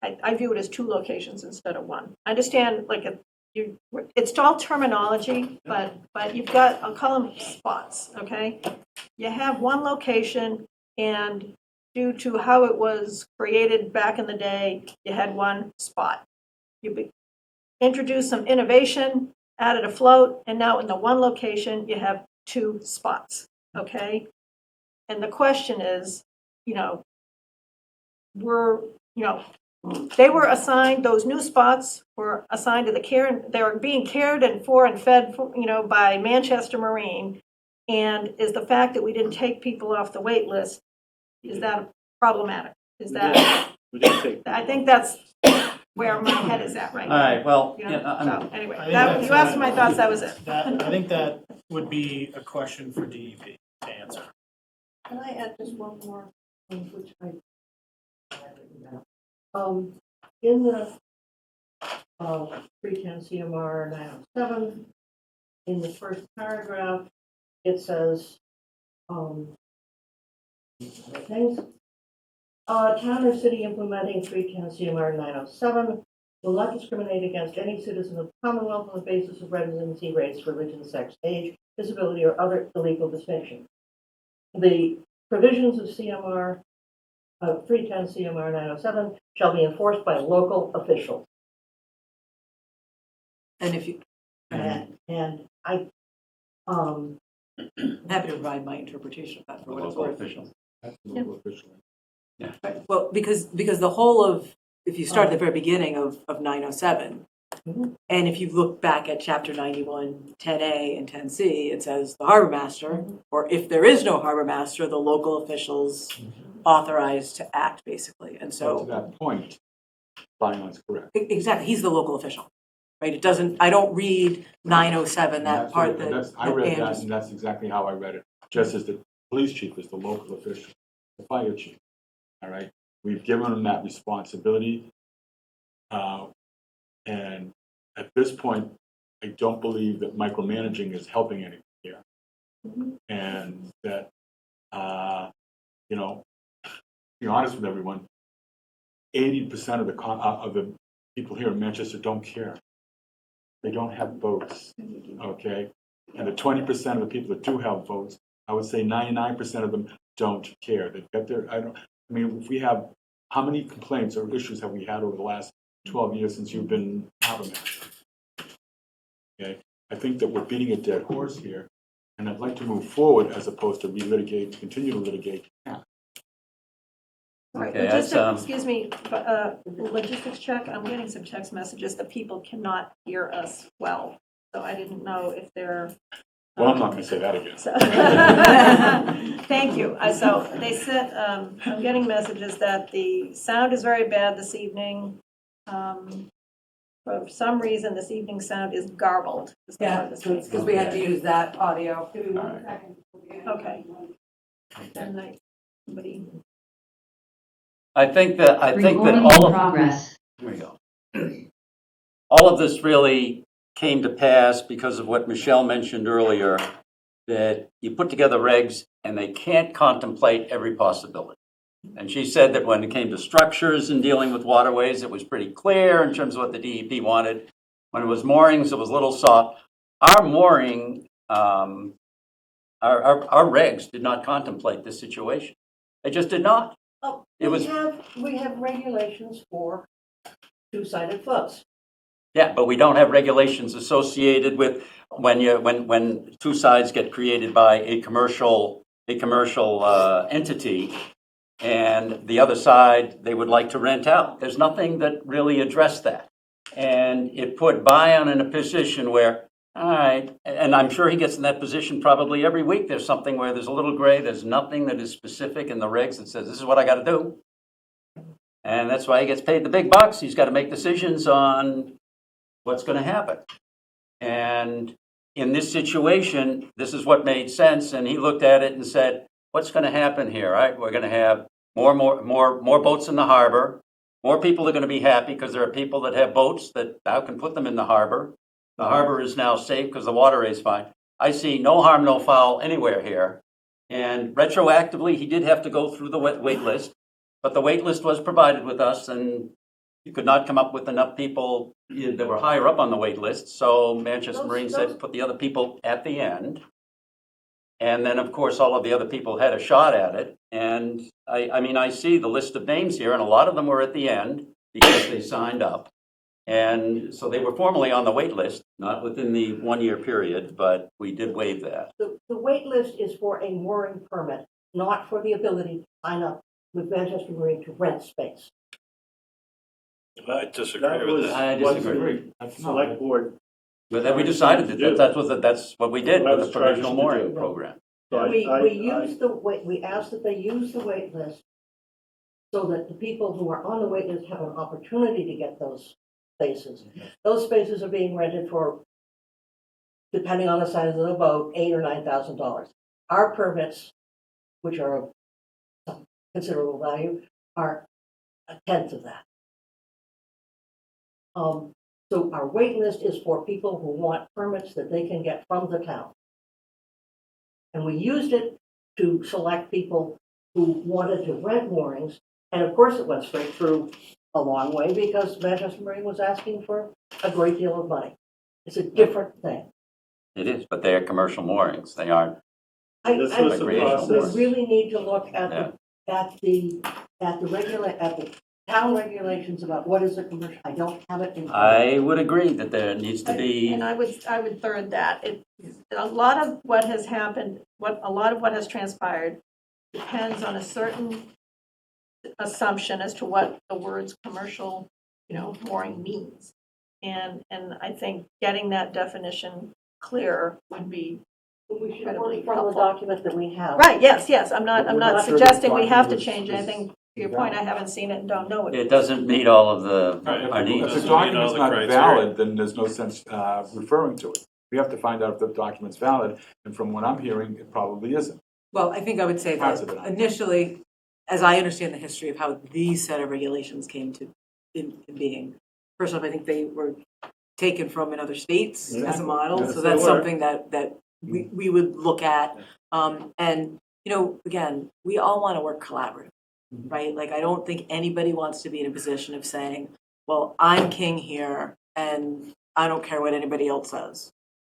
I view it as 2 locations instead of 1. I understand, it's all terminology, but you've got, I'll call them spots, okay? You have one location, and due to how it was created back in the day, you had one spot. You introduced some innovation, added a float, and now in the one location, you have 2 spots, okay? And the question is, they were assigned, those new spots were assigned to the care, they were being cared for and fed, by Manchester Marine. And is the fact that we didn't take people off the wait list, is that problematic? Is that, We didn't take. I think that's where my head is at right All now. right, well, So anyway, I think that's you asked my thoughts, that was it. I think that would be a question for DEP to answer. Can I add just one more, which in the 310 CMR 907, in the first paragraph, it says, things, town or city implementing 310 CMR 907 will not discriminate against any citizen of the Commonwealth on the basis of residency, race, religion, sex, age, disability, or other illegal distinction. The provisions of CMR 310 CMR 907 shall be enforced by local officials. And if you, And I, I'm happy to provide my interpretation of that for what it's Local worth. officials. That's the local official. Right. Well, because the whole of, if you start at the very beginning of 907, Mhm. and if you look back at chapter 91, 10A and 10C, it says the harbor master, or if there is no harbor master, the local officials authorized to act, basically. And So to so, that point, Byron's correct. exactly, he's the local official, right? It doesn't, I don't read 907, And that that's part what- that. that's- I read Ann that, just- and that's exactly how I read it. Just as the police chief is the local official, the fire chief. All right, we've given them that responsibility, and at this point, I don't believe that micromanaging is helping anything here. And that, you know, to be honest with everyone, 80% of the people here in Manchester don't care. They don't have votes, okay? And the 20% of the people that do have votes, I would say 99% of them don't care. They've got their, I mean, if we have, how many complaints or issues have we had over the last 12 years since you've been harbor master? Okay, I think that we're beating a dead horse here, and I'd like to move forward as opposed to continue to litigate. All right, Okay, that's, excuse me, logistics check, I'm getting some text messages that people cannot hear us well. So I didn't know if they're. Well, I'm not going to say that again. So- Thank you. So they said, I'm getting messages that the sound is very bad this evening. For some reason, this evening's sound is garbled. is the Yeah, word that's being because we had to use that audio. Okay. And somebody. I think that Recording all in of, progress. here we go. All of this really came to pass because of what Michelle mentioned earlier, that you put together regs and they can't contemplate every possibility. And she said that when it came to structures and dealing with waterways, it was pretty clear in terms of what the DEP wanted. When it was moorings, it was a little soft. Our mooring, our regs did not contemplate this situation. They just did not. Oh, It was- we have regulations for two-sided floats. Yeah, but we don't have regulations associated with when two sides get created by a commercial entity, and the other side they would like to rent out. There's nothing that really addressed that, and it put Bion in a position where, all right, and I'm sure he gets in that position probably every week. There's something where there's a little gray. There's nothing that is specific in the regs that says this is what I got to do, and that's why he gets paid the big bucks. He's got to make decisions on what's going to happen. And in this situation, this is what made sense. And he looked at it and said, what's going to happen here, right? We're going to have more boats in the harbor. More people are going to be happy because there are people that have boats that now can put them in the harbor. The harbor is now safe because the water is fine. I see no harm, no foul anywhere here. And retroactively, he did have to go through the wait list, but the wait list was provided with us, and you could not come up with enough people that were higher up on the wait list. So Manchester Marine said, put the other people at the end. And then, of course, all of the other people had a shot at it. And I mean, I see the list of names here, and a lot of them were at the end because they signed up. And so they were formally on the wait list, not within the 1 year period, but we did waive that. The wait list is for a mooring permit, not for the ability to sign up with Manchester Marine to rent space. I disagree That with was that. I what disagree. the select board. But then we decided that that's what we did What I with the was trying provisional to mooring do. program. So I- We asked that they use the wait list so that the people who are on the wait list have an opportunity to get those spaces. Those spaces are being rented for, depending on the size of the boat, $8,000 or $9,000. Our permits, which are of some considerable value, are a tenth of that. So our wait list is for people who want permits that they can get from the town. And we used it to select people who wanted to rent moorings. And of course, it went straight through a long way because Manchester Marine was asking for a great deal of money. It's a different thing. It is, but they are commercial moorings. They aren't. This was the Recreational We process. really need to look at the town regulations about what is a commercial. I don't have it in. I would agree that there needs to be, And I would third that. A lot of what has happened, a lot of what has transpired depends on a certain assumption as to what the words commercial, mooring means. And I think getting that definition clear would be We should incredibly work from the helpful. document that we have. Right, yes, I'm not We're not sure suggesting we the have to document change is- anything. To your point, I haven't seen it and don't know it. it doesn't meet all of our If needs. the Doesn't meet all document's the not criteria. valid, then there's no sense referring to it. We have to find out if the document's valid, and from what I'm hearing, it probably isn't. Well, I think I would say Parts that of it. initially, as I understand the history of how these set of regulations came to in being, first off, I think they were taken from in other states as a model. Yes, So they that's were. something that we would look at. And, again, we all want to work collaboratively, right? Like, I don't think anybody wants to be in a position of saying, well, I'm king here and I don't care what anybody else says.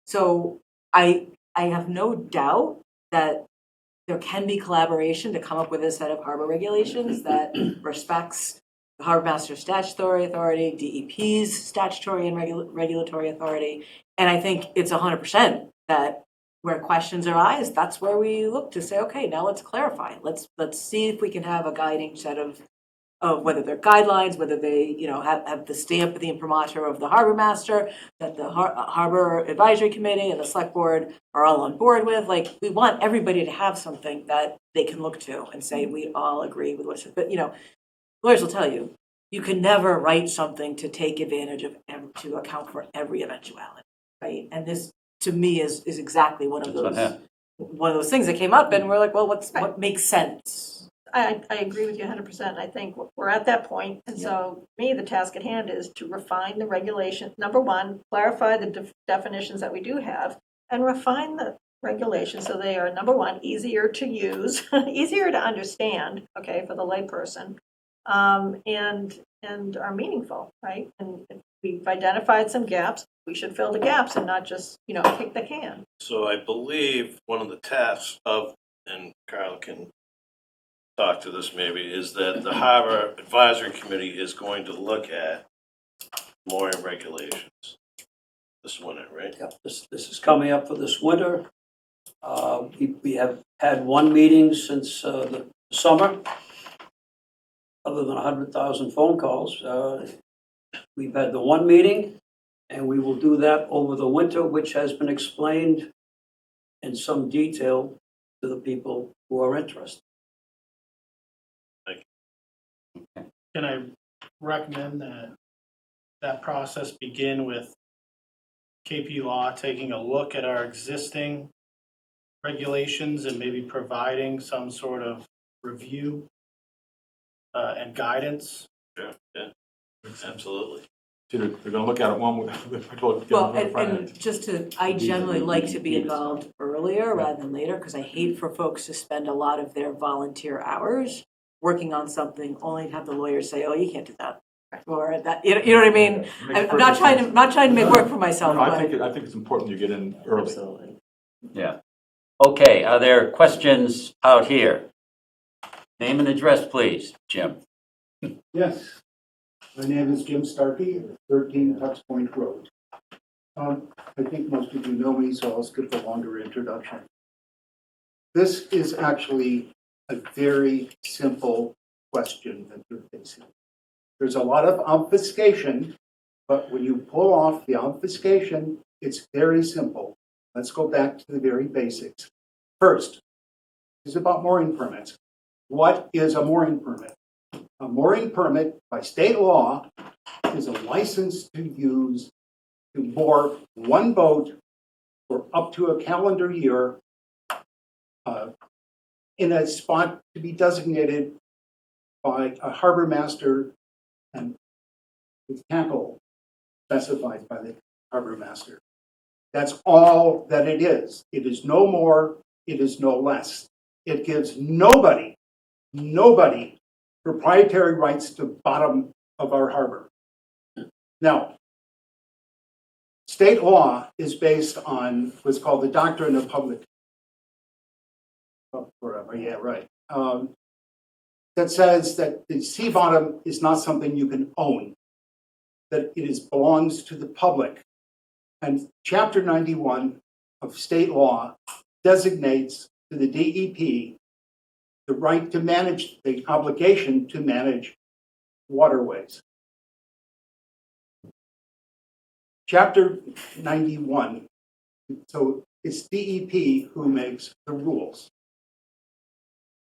So I have no doubt that there can be collaboration to come up with a set of harbor regulations that respects the harbor master's statutory authority, DEP's statutory and regulatory authority. And I think it's 100% that where questions arise, that's where we look to say, okay, now let's clarify. Let's see if we can have a guiding set of whether they're guidelines, whether they, have the stamp of the imprimatur of the harbor master, that the harbor advisory committee and the select board are all on board with. Like, we want everybody to have something that they can look to and say, we all agree with what's, but, lawyers will tell you, you can never write something to take advantage of, to account for every eventuality, right? And this, to me, is exactly one of That's what those, happened. things that came up, and we're like, well, what makes sense? I agree with you 100%. I think we're at that point. And so, to me, the task at hand is to refine the regulation. Number one, clarify the definitions that we do have and refine the regulations so they are, number one, easier to use, easier to understand, okay, for the layperson, and are meaningful, right? And we've identified some gaps. We should fill the gaps and not just, kick the can. So I believe one of the tasks and Carl can talk to this maybe, is that the Harbor Advisory Committee is going to look at mooring regulations this winter, right? Yep, this is coming up for this winter. We have had one meeting since the summer, other than 100,000 phone calls. We've had the one meeting, and we will do that over the winter, which has been explained in some detail to the people who are interested. Can I recommend that process begin with KP Law taking a look at our existing regulations and maybe providing some sort of review and guidance? Sure, yeah, absolutely. See, they're gonna look at it one, Well, and I generally like to be involved earlier rather than later, because I hate for folks to spend a lot of their volunteer hours working on something only to have the lawyers say, oh, you can't do that. Or that, you know what I mean? I'm not trying to make work for myself. No, I but- think it's important you get in early. Absolutely. Yeah. Okay, are there questions out here? Name and address, please, Jim. Yes, my name is Jim Starkey, 13 Tux Point Road. I think most of you know me, so I'll skip the longer introduction. This is actually a very simple question that you're facing. There's a lot of obfuscation, but when you pull off the obfuscation, it's very simple. Let's go back to the very basics. First, this is about mooring permits. What is a mooring permit? A mooring permit by state law is a license to moor one boat for up to a calendar year in a spot to be designated by a harbor master and with tackle specified by the harbor master. That's all that it is. It is no more, it is no less. It gives nobody proprietary rights to bottom of our harbor. Now, state law is based on what's called the doctrine of public. That says that the sea bottom is not something you can own, that it belongs to the public. And Chapter 91 of state law designates to the DEP the right to manage, the obligation to manage waterways. Chapter 91, so it's DEP who makes the rules.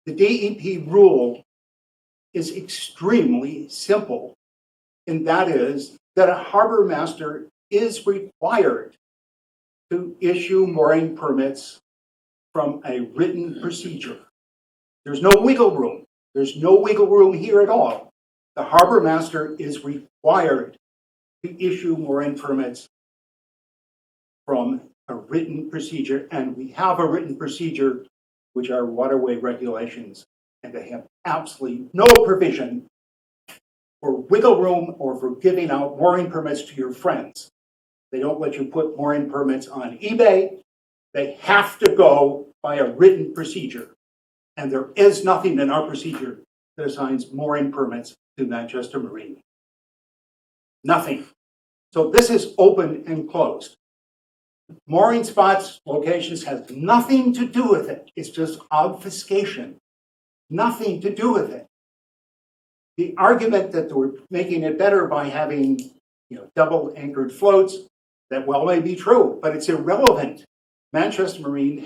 The DEP rule is extremely simple, and that is that a harbor master is required to issue mooring permits from a written procedure. There's no wiggle room. There's no wiggle room here at all. The harbor master is required to issue mooring permits from a written procedure, and we have a written procedure, which are waterway regulations, and they have absolutely no provision for wiggle room or for giving out mooring permits to your friends. They don't let you put mooring permits on eBay. They have to go by a written procedure. And there is nothing in our procedure that assigns mooring permits to Manchester Marine. Nothing. So this is open and closed. Mooring spots, locations has nothing to do with it. It's just obfuscation. Nothing to do with it. The argument that we're making it better by having, double anchored floats, that well may be true, but it's irrelevant. Manchester Marine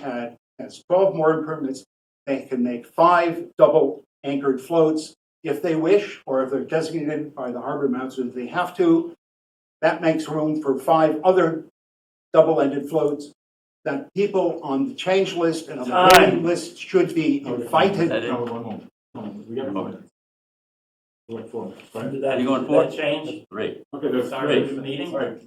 has 12 mooring permits. They can make 5 double anchored floats if they wish, or if they're designated by the harbor master if they have to. That makes room for 5 other double-ended floats that people on the change list and on the waiting list should be invited. No, one moment. We got a moment. We're at 4 minutes, right? Are you going Did that 4? change? 3. Okay, there's Sorry, three. the meeting? All right.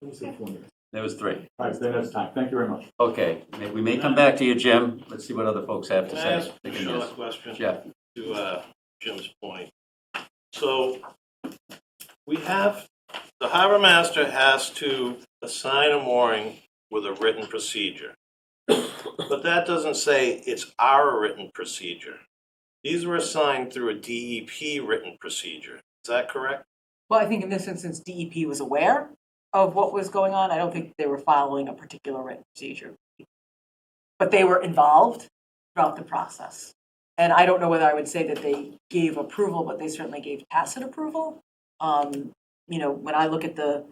Let me say 4 minutes. There was 3. All right, so then that's time. Thank you very much. Okay, we may come back to you, Jim. Let's see what other folks have to Can I say. ask They a can short just- question Jeff, to Jim's point? So the harbor master has to assign a mooring with a written procedure. But that doesn't say it's our written procedure. These were assigned through a DEP written procedure. Is that correct? Well, I think in this instance, DEP was aware of what was going on. I don't think they were following a particular written procedure. But they were involved throughout the process. And I don't know whether I would say that they gave approval, but they certainly gave tacit approval. When I look at the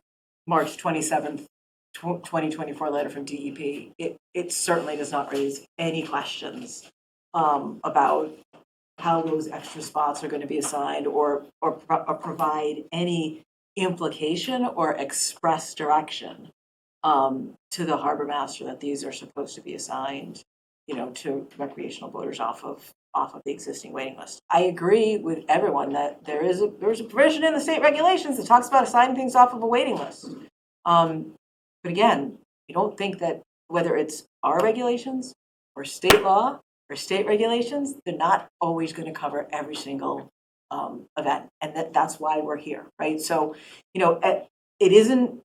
March 27th, 2024 letter from DEP, it certainly does not raise any questions about how those extra spots are going to be assigned or provide any implication or express direction to the harbor master that these are supposed to be assigned, to recreational boaters off of the existing waiting list. I agree with everyone that there's a provision in the state regulations that talks about assigning things off of a waiting list. But again, I don't think that whether it's our regulations or state law or state regulations, they're not always going to cover every single event. And that's why we're here, right? So, it isn't,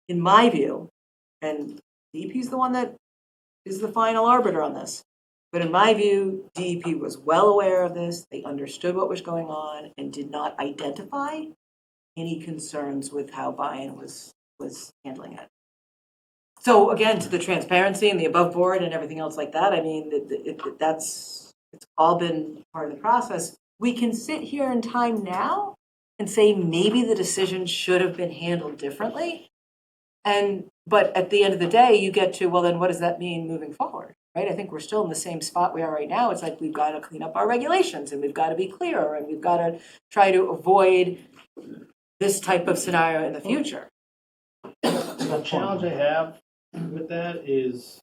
in my view, and DEP is the one that is the final arbiter on this, but in my view, DEP was well aware of this. They understood what was going on and did not identify any concerns with how Bayern was handling it. So again, to the transparency and the above board and everything else like that, I mean, it's all been part of the process. We can sit here in time now and say maybe the decision should have been handled differently. But at the end of the day, you get to, well, then what does that mean moving forward, right? I think we're still in the same spot we are right now. It's like we've got to clean up our regulations and we've got to be clearer and we've got to try to avoid this type of scenario in the future. The challenge I have with that is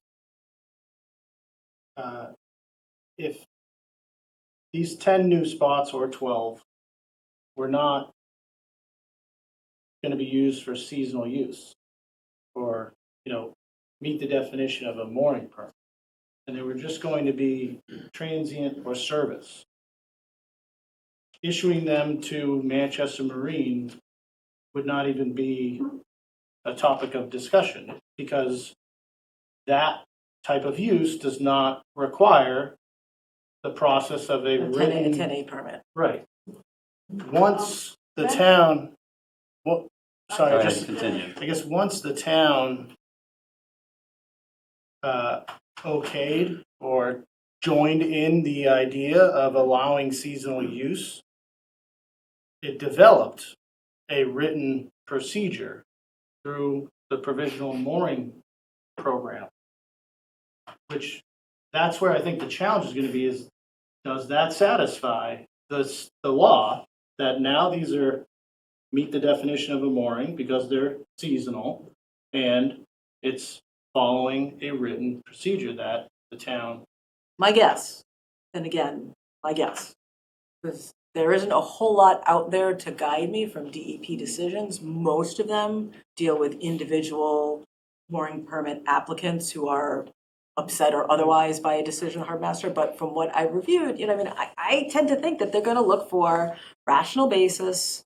if these 10 new spots or 12 were not going to be used for seasonal use or, meet the definition of a mooring permit, and they were just going to be transient or service, issuing them to Manchester Marine would not even be a topic of discussion because that type of use does not require the process of a A written 10A permit. right. Once the town, well, go sorry, ahead, just continue. I guess once the town okayed or joined in the idea of allowing seasonal use, it developed a written procedure through the provisional mooring program, which that's where I think the challenge is going to be is, does that satisfy the law that now these meet the definition of a mooring because they're seasonal and it's following a written procedure that the town. My guess, and again, my guess, because there isn't a whole lot out there to guide me from DEP decisions. Most of them deal with individual mooring permit applicants who are upset or otherwise by a decision of harbor master. But from what I reviewed, I mean, I tend to think that they're going to look for rational basis,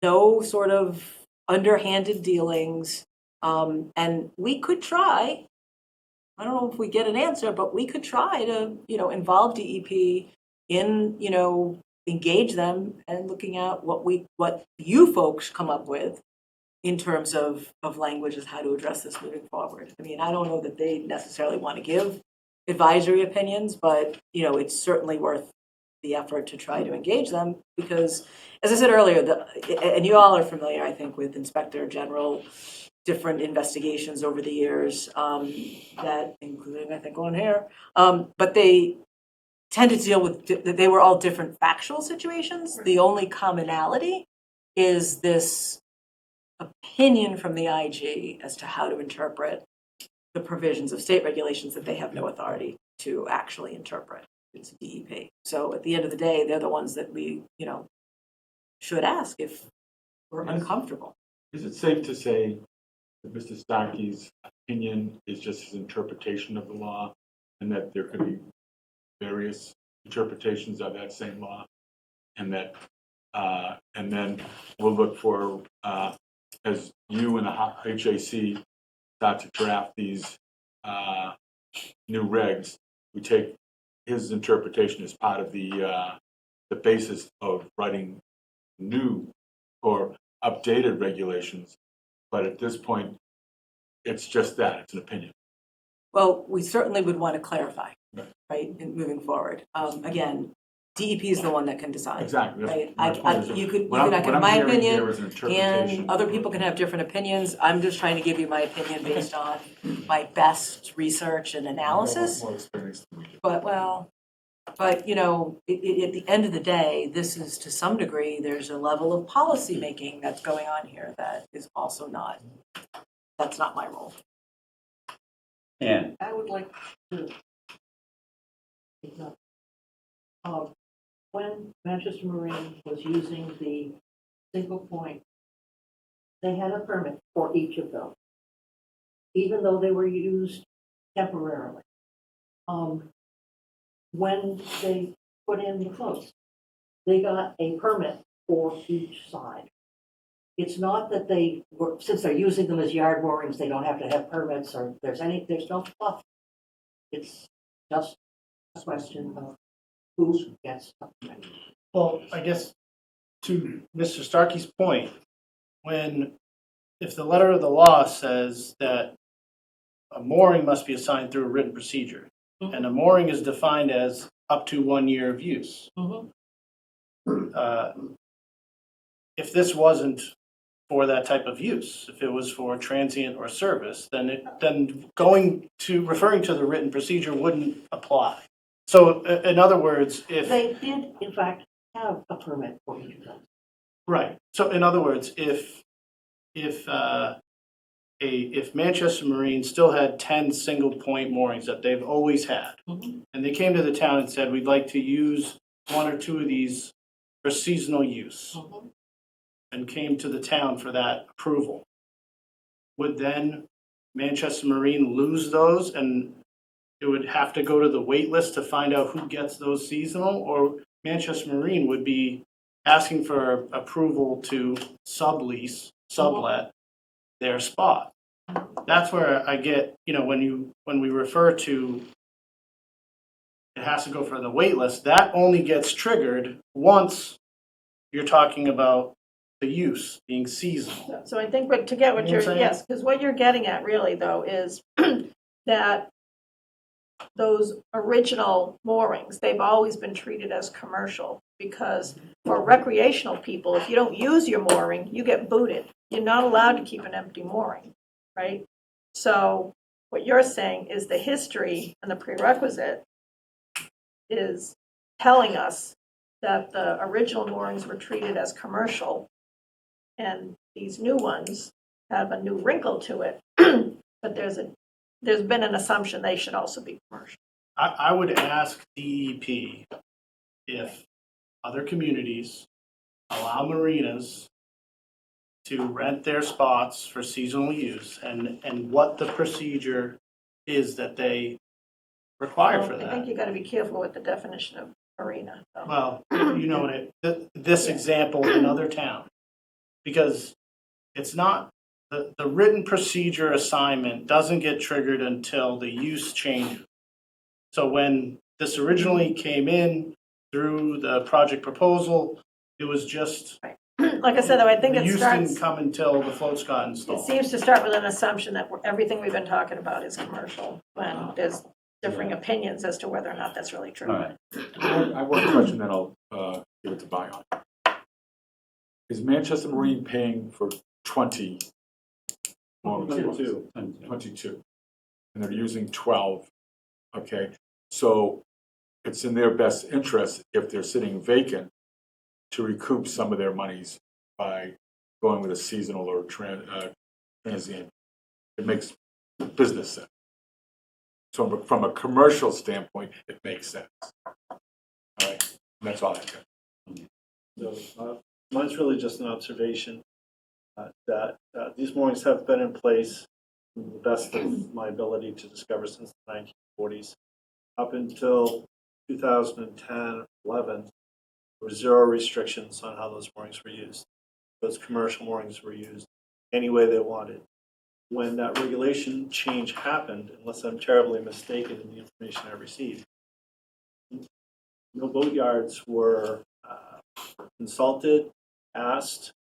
no sort of underhanded dealings. And we could try, I don't know if we get an answer, but we could try to, involve DEP in, engage them and looking at what you folks come up with in terms of language as how to address this moving forward. I mean, I don't know that they necessarily want to give advisory opinions, but, it's certainly worth the effort to try to engage them because, as I said earlier, and you all are familiar, I think, with Inspector General, different investigations over the years, that including, I think, on here, but they tended to deal with, they were all different factual situations. The only commonality is this opinion from the IG as to how to interpret the provisions of state regulations that they have no authority to actually interpret. It's DEP. So at the end of the day, they're the ones that we, should ask if we're uncomfortable. Is it safe to say that Mr. Starkey's opinion is just his interpretation of the law and that there could be various interpretations of that same law? And that, and then we'll look for, as you and the HAC start to draft these new regs, we take his interpretation as part of the basis of writing new or updated regulations. But at this point, it's just that, it's an opinion. Well, we certainly would want to clarify, right, in moving forward. Again, DEP is the one that can decide. Exactly. Right? My point is, You could what I'm have my hearing opinion, here is an interpretation. and other people can have different opinions. I'm just trying to give you my opinion based on my best research and analysis. More experience than we do. But at the end of the day, this is, to some degree, there's a level of policy making that's going on here that is also that's not my role. And I would like to, when Manchester Marine was using the single point, they had a permit for each of them, even though they were used temporarily. When they put in the floats, they got a permit for each side. It's not that they were, since they're using them as yard moorings, they don't have to have permits or there's no fluff. It's just a question of who gets a permit. Well, I guess to Mr. Starkey's point, if the letter of the law says that a mooring must be assigned through a written procedure, and a mooring is defined as up to 1 year of use. If this wasn't for that type of use, if it was for transient or service, then referring to the written procedure wouldn't apply. So in other words, if They did, in fact, have a permit for each of them. right, so in other words, if Manchester Marine still had 10 single point moorings that they've always had, and they came to the town and said, we'd like to use 1 or 2 of these for seasonal use, and came to the town for that approval, would then Manchester Marine lose those and it would have to go to the wait list to find out who gets those seasonal, or Manchester Marine would be asking for approval to sublet their spot? That's where I get, when we refer to it has to go for the wait list, that only gets triggered once you're talking about the use being seasonal. So I think to get what You know what I'm saying? yes, because what you're getting at really though is that those original moorings, they've always been treated as commercial, because for recreational people, if you don't use your mooring, you get booted. You're not allowed to keep an empty mooring, right? So what you're saying is the history and the prerequisite is telling us that the original moorings were treated as commercial, and these new ones have a new wrinkle to it, but there's been an assumption they should also be commercial. I would ask DEP if other communities allow marinas to rent their spots for seasonal use and what the procedure is that they require for I think that. you gotta be careful with the definition of marina, though. Well, you know what this example in other towns, because it's not, the written procedure assignment doesn't get triggered until the use changes. So when this originally came in through the project proposal, it was just, Like I said, though, I think the it use didn't starts, come until the floats got it installed. seems to start with an assumption that everything we've been talking about is commercial, when there's differing opinions as to whether or not that's really true. All right. I have one question, then I'll give it to Bion. Is Manchester Marine paying for 20? 22. 22. And they're using 12. Okay, so it's in their best interest, if they're sitting vacant, to recoup some of their monies by going with a seasonal or transient. It makes business sense. So from a commercial standpoint, it makes sense. All right, and that's all I've got. So, mine's really just an observation that these moorings have been in place, to the best of my ability to discover, since the 1940s. Up until 2010, 11, there were zero restrictions on how those moorings were used. Those commercial moorings were used any way they wanted. When that regulation change happened, unless I'm terribly mistaken in the information I received, no boat yards were consulted, asked,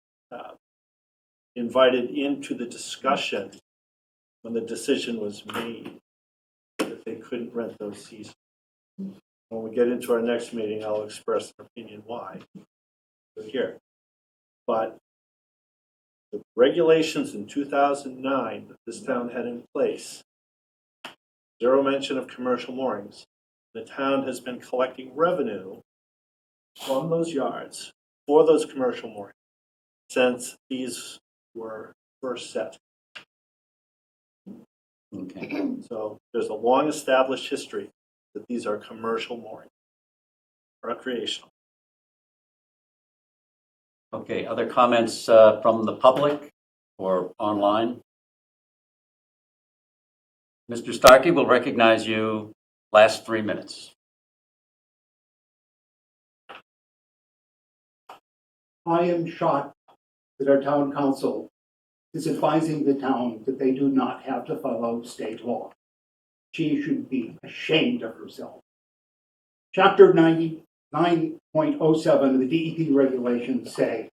invited into the discussion when the decision was made that they couldn't rent those seasons. When we get into our next meeting, I'll express an opinion why we're here. But the regulations in 2009 that this town had in place, zero mention of commercial moorings. The town has been collecting revenue from those yards for those commercial moorings since these were first set. Okay. So there's a long established history that these are commercial moorings, recreational. Okay, other comments from the public or online? Mr. Starkey, will recognize you last 3 minutes. I am shocked that our town council is advising the town that they do not have to follow state law. She should be ashamed of herself. Chapter 99.07 of the DEP regulations say,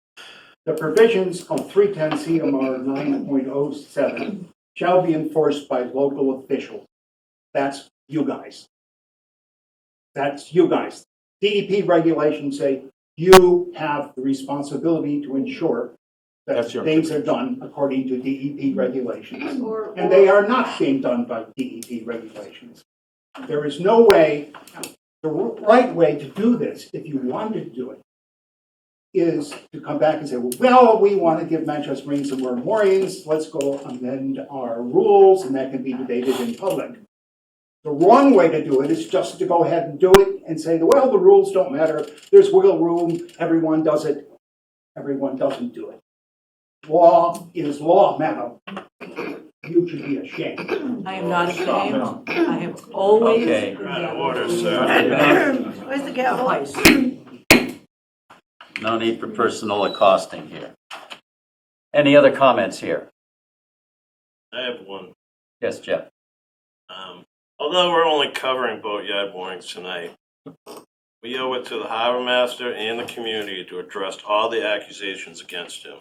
the provisions of 310 CMR 9.07 shall be enforced by local officials. That's you guys. That's you guys. DEP regulations say you have the responsibility to ensure that That's your things are done according to DEP regulations. Or- And they are not being done by DEP regulations. There is no way, the right way to do this, if you wanted to do it, is to come back and say, well, we want to give Manchester Marine some more moorings, let's go amend our rules, and that can be debated in public. The wrong way to do it is just to go ahead and do it and say, well, the rules don't matter, there's wiggle room, everyone does it. Everyone doesn't do it. Law is law, madam. You should be ashamed. I am not ashamed. I have always. Okay. been Out of the order, other sir. Where's the gavel? Twice. No need for personal accosting here. Any other comments here? I have one. Yes, Jeff? Although we're only covering boatyard moorings tonight, we owe it to the harbor master and the community to address all the accusations against him.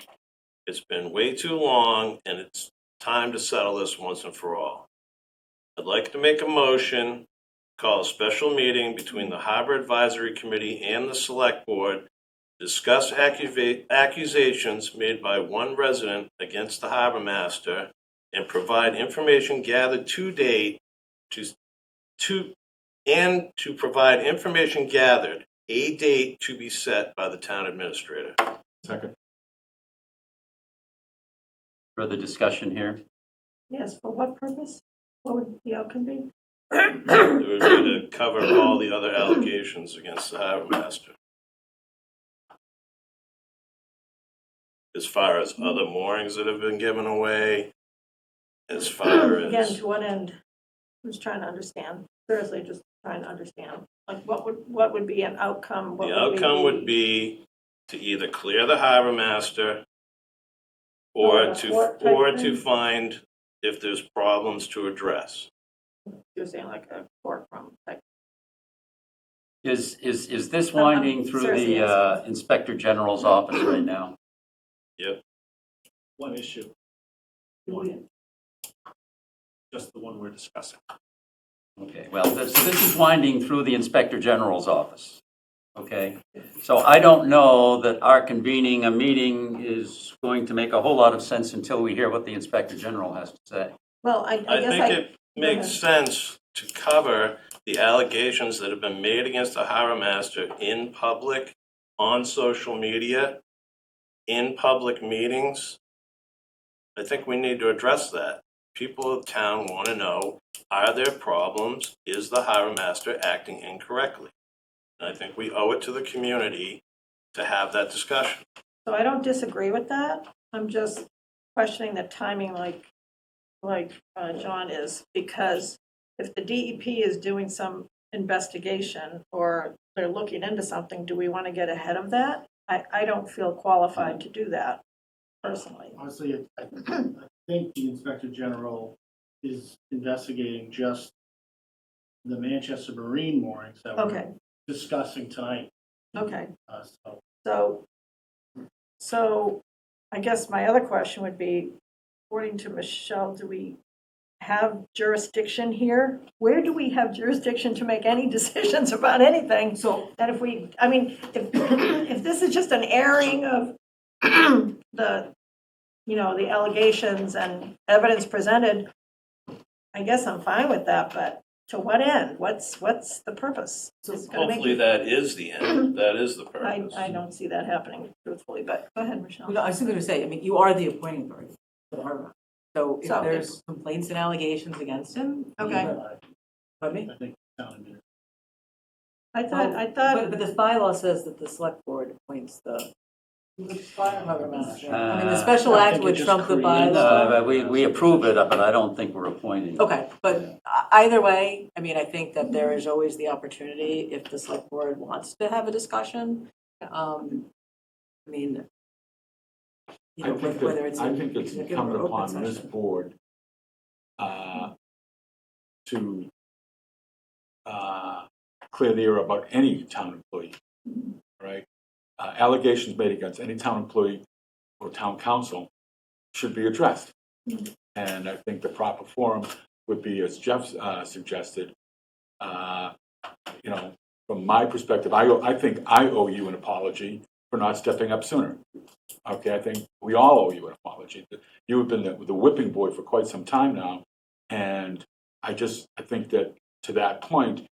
It's been way too long, and it's time to settle this once and for all. I'd like to make a motion, call a special meeting between the Harbor Advisory Committee and the Select Board, discuss accusations made by one resident against the harbor master, and provide information gathered to date to provide information gathered, a date to be set by the town administrator. Second. Further discussion here? Yes, for what purpose? What would the outcome be? It would be to cover all the other allegations against the harbor master. as far as other moorings that have been given away, as far Again, as, to what end? I'm just trying to understand, seriously, just trying to understand. Like, what would be an outcome? What the would outcome the- would be to either clear the harbor master or a court type or to thing? find if there's problems to address. You're saying like a court from, like, Is this winding through seriously the Inspector General's office right now? One issue, one, just the one we're discussing. Okay, well, this is winding through the Inspector General's office, okay? So I don't know that our convening a meeting is going to make a whole lot of sense until we hear what the Inspector General has to say. well, I I guess think it makes ahead. sense to cover the allegations that have been made against the harbor master in public, on social media, in public meetings. I think we need to address that. People of town want to know, are there problems? Is the harbor master acting incorrectly? And I think we owe it to the community to have that discussion. So I don't disagree with that. I'm just questioning the timing like John is, because if the DEP is doing some investigation or they're looking into something, do we want to get ahead of that? I don't feel qualified to do that personally. Honestly, I think the Inspector General is investigating just the Manchester Marine moorings that we're Okay, discussing tonight. okay. So So I guess my other question would be, according to Michelle, do we have jurisdiction here? Where do we have jurisdiction to make any decisions about anything? So, That if we, I mean, if this is just an airing of the, the allegations and evidence presented, I guess I'm fine with that, but to what end? What's the purpose? It's gonna make- Hopefully that is the end. That is the purpose. I don't see that happening truthfully, but go ahead, Michelle. no, I was going to say, I mean, you are the appointing authority for the harbor. So if So- there's complaints and allegations against him. Okay. Pardon me? I think town administrator. I thought, But this bylaw says that the select board appoints the harbor master. I mean, the special I act think would it just trump the creates- bylaw. We approve it, but I don't think we're appointing. Okay, but either way, I mean, I think that there is always the opportunity if the select board wants to have a discussion. I mean, you know, whether it's. I think it's executive incumbent or open upon this session. board to clear the air about any town employee, right? Allegations made against any town employee or town council should be addressed. And I think the proper forum would be, as Jeff suggested, from my perspective, I think I owe you an apology for not stepping up sooner. Okay, I think we all owe you an apology. You have been the whipping boy for quite some time now, and I think that to that point,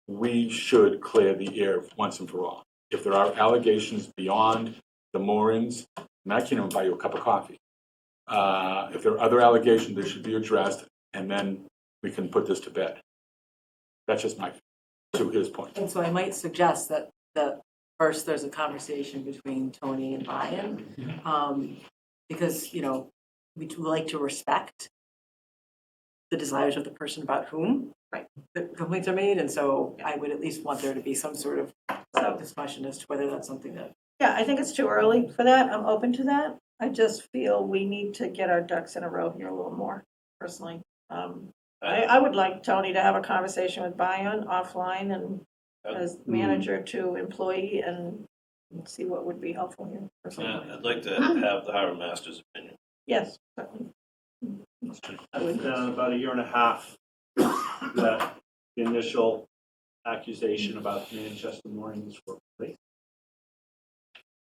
we should clear the air once and for all. If there are allegations beyond the moorings, and I can't even buy you a cup of coffee. If there are other allegations, they should be addressed, and then we can put this to bed. That's just to his point. And so I might suggest that first there's a conversation between Tony and Brian. Because, you know, we do like to respect the desires of the person about whom the complaints are made. And so I would at least want there to be some sort of discussion as to whether that's something that. yeah, I think it's too early for that. I'm open to that. I just feel we need to get our ducks in a row here a little more, personally. I would like Tony to have a conversation with Brian offline and as manager to employee and see what would be helpful here. personally. I'd like to have the harbor master's opinion. Yes, certainly. It's been about a year and a half that the initial accusation about Manchester moorings were placed.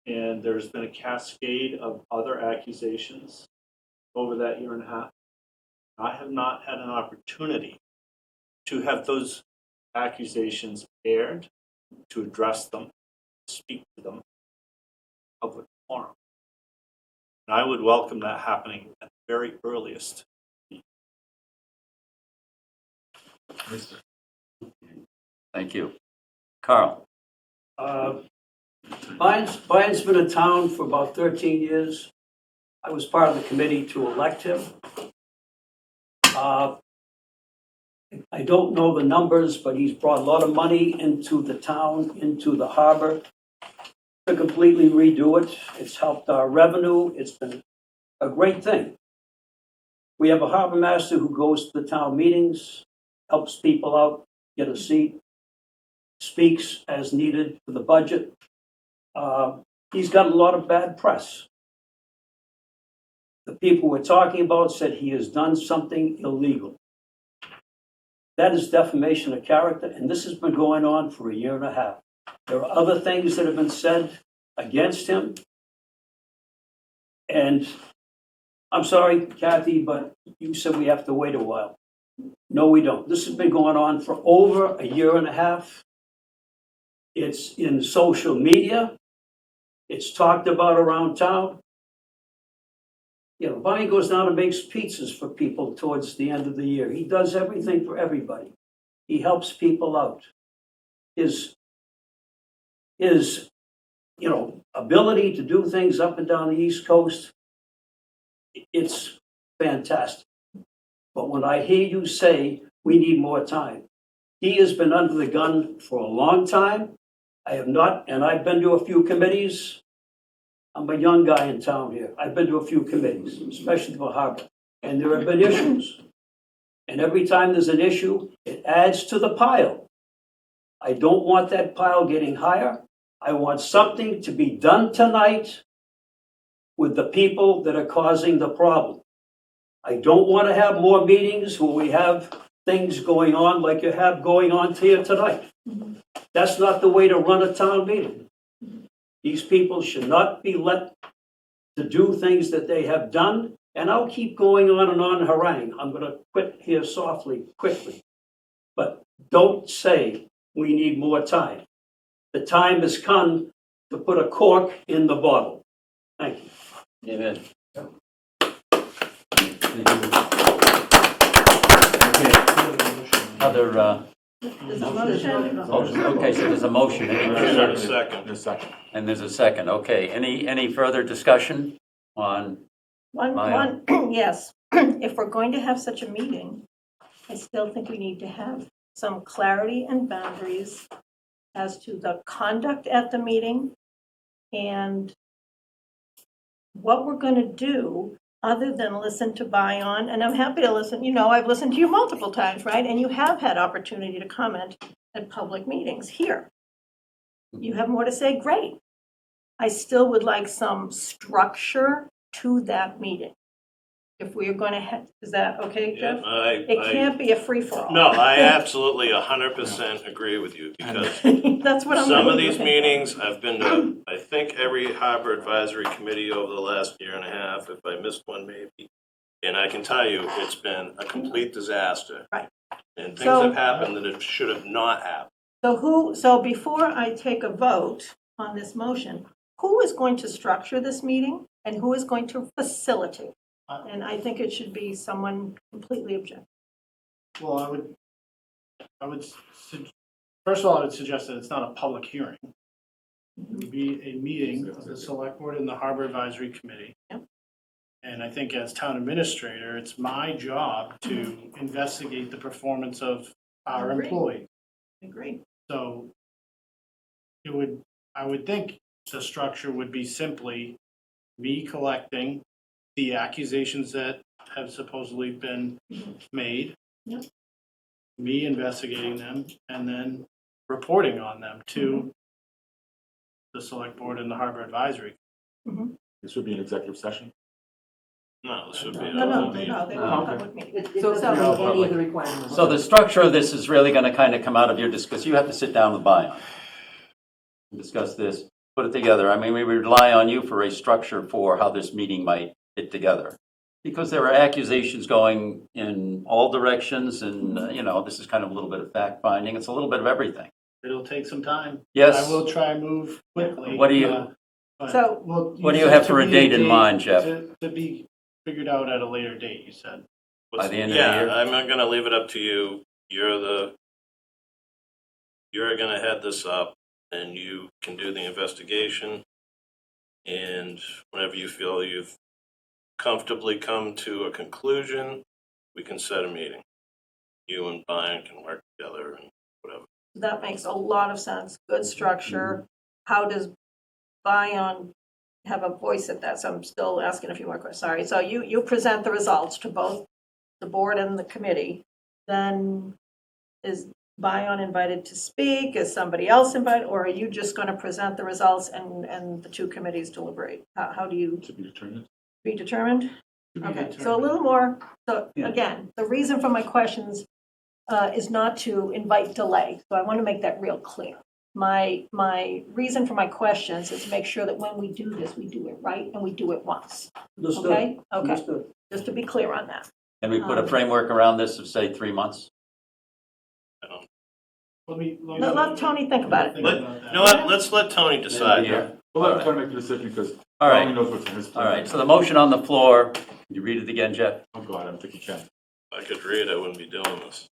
And there's been a cascade of other accusations over that year and a half. I have not had an opportunity to have those accusations aired, to address them, speak to them, in public forum. And I would welcome that happening at the very earliest. Thank you. Carl? Bayon's been in town for about 13 years. I was part of the committee to elect him. I don't know the numbers, but he's brought a lot of money into the town, into the harbor to completely redo it. It's helped our revenue. It's been a great thing. We have a harbor master who goes to the town meetings, helps people out, get a seat, speaks as needed for the budget. He's got a lot of bad press. The people we're talking about said he has done something illegal. That is defamation of character, and this has been going on for a year and a half. There are other things that have been said against him. And I'm sorry, Kathy, but you said we have to wait a while. No, we don't. This has been going on for over a year and a half. It's in social media. It's talked about around town. You know, Bonnie goes down and makes pizzas for people towards the end of the year. He does everything for everybody. He helps people out. His ability to do things up and down the East Coast, it's fantastic. But when I hear you say we need more time, he has been under the gun for a long time. I have not, and I've been to a few committees. I'm a young guy in town here. I've been to a few committees, especially for Harbor, and there have been issues. And every time there's an issue, it adds to the pile. I don't want that pile getting higher. I want something to be done tonight with the people that are causing the problem. I don't want to have more meetings where we have things going on like you have going on here tonight. That's not the way to run a town meeting. These people should not be let to do things that they have done, and I'll keep going on and on harangue. I'm going to quit here softly, quickly. But don't say we need more time. The time has come to put a cork in the bottle. Thank you. Amen. Other, There's a motion. okay, so there's a motion. There's a second. In a second. And there's a second. Okay, any further discussion on, Yes, if we're going to have such a meeting, I still think we need to have some clarity and boundaries as to the conduct at the meeting and what we're going to do other than listen to Bion. And I'm happy to listen. You know, I've listened to you multiple times, right? And you have had opportunity to comment at public meetings here. You have more to say, great. I still would like some structure to that meeting. If we are going to have, is that okay, Jeff? It can't be a free-for-all. No, I absolutely 100% agree with you, because That's what I'm. some of really these looking for. meetings, I've been to, I think, every harbor advisory committee over the last year and a half, if I missed one maybe. And I can tell you, it's been a complete disaster. Right. And things So- have happened that it should have not happened. So before I take a vote on this motion, who is going to structure this meeting and who is going to facilitate? And I think it should be someone completely objective. Well, first of all, I would suggest that it's not a public hearing. It would be a meeting of the select board and the harbor advisory committee. Yep. And I think as town administrator, it's my job to investigate the performance of our Agreed. employees. Agree. So I would think the structure would be simply me collecting the accusations that have supposedly been made, Yep. me investigating them, and then reporting on them to the select board and the harbor advisory. This would be an executive session. No, this would be. No, they want a public meeting. It So- doesn't meet any of the requirements. so the structure of this is really going to kind of come out of your discuss. You have to sit down with Bion and discuss this, put it together. I mean, we rely on you for a structure for how this meeting might fit together. Because there are accusations going in all directions and, this is kind of a little bit of fact finding. It's a little bit of everything. It'll take some time. Yes. I will try and move quickly. What do you- but So- we'll What do use you it have to for a be date in mind, Jeff? To be figured out at a later date, you said. By the end of the year? Yeah, I'm going to leave it up to you. You're going to head this up, and you can do the investigation. And whenever you feel you've comfortably come to a conclusion, we can set a meeting. You and Brian can work together and whatever. That makes a lot of sense. Good structure. How does Bion have a voice at that? So I'm still asking a few more questions. Sorry. So you present the results to both the board and the committee. Then is Bion invited to speak? Is somebody else invited? Or are you just going to present the results and the two committees deliberate? How do you To be determined. be determined? To be Okay, so a determined. little more. So Yeah. again, the reason for my questions is not to invite delay. So I want to make that real clear. My reason for my questions is to make sure that when we do this, we do it right and we do it once. Understood. Okay? Okay, Understood. just to be clear on that. Can we put a framework around this of, say, 3 months? Let Tony think about it. Think about that. You know what, let's let Tony decide. Yeah. We'll let Tony make the decision because All right. Tony knows what's in his All plan. right, so the motion on the floor, can you read it again, Jeff? Oh, God, I don't think he can. If I could read, I wouldn't be doing this.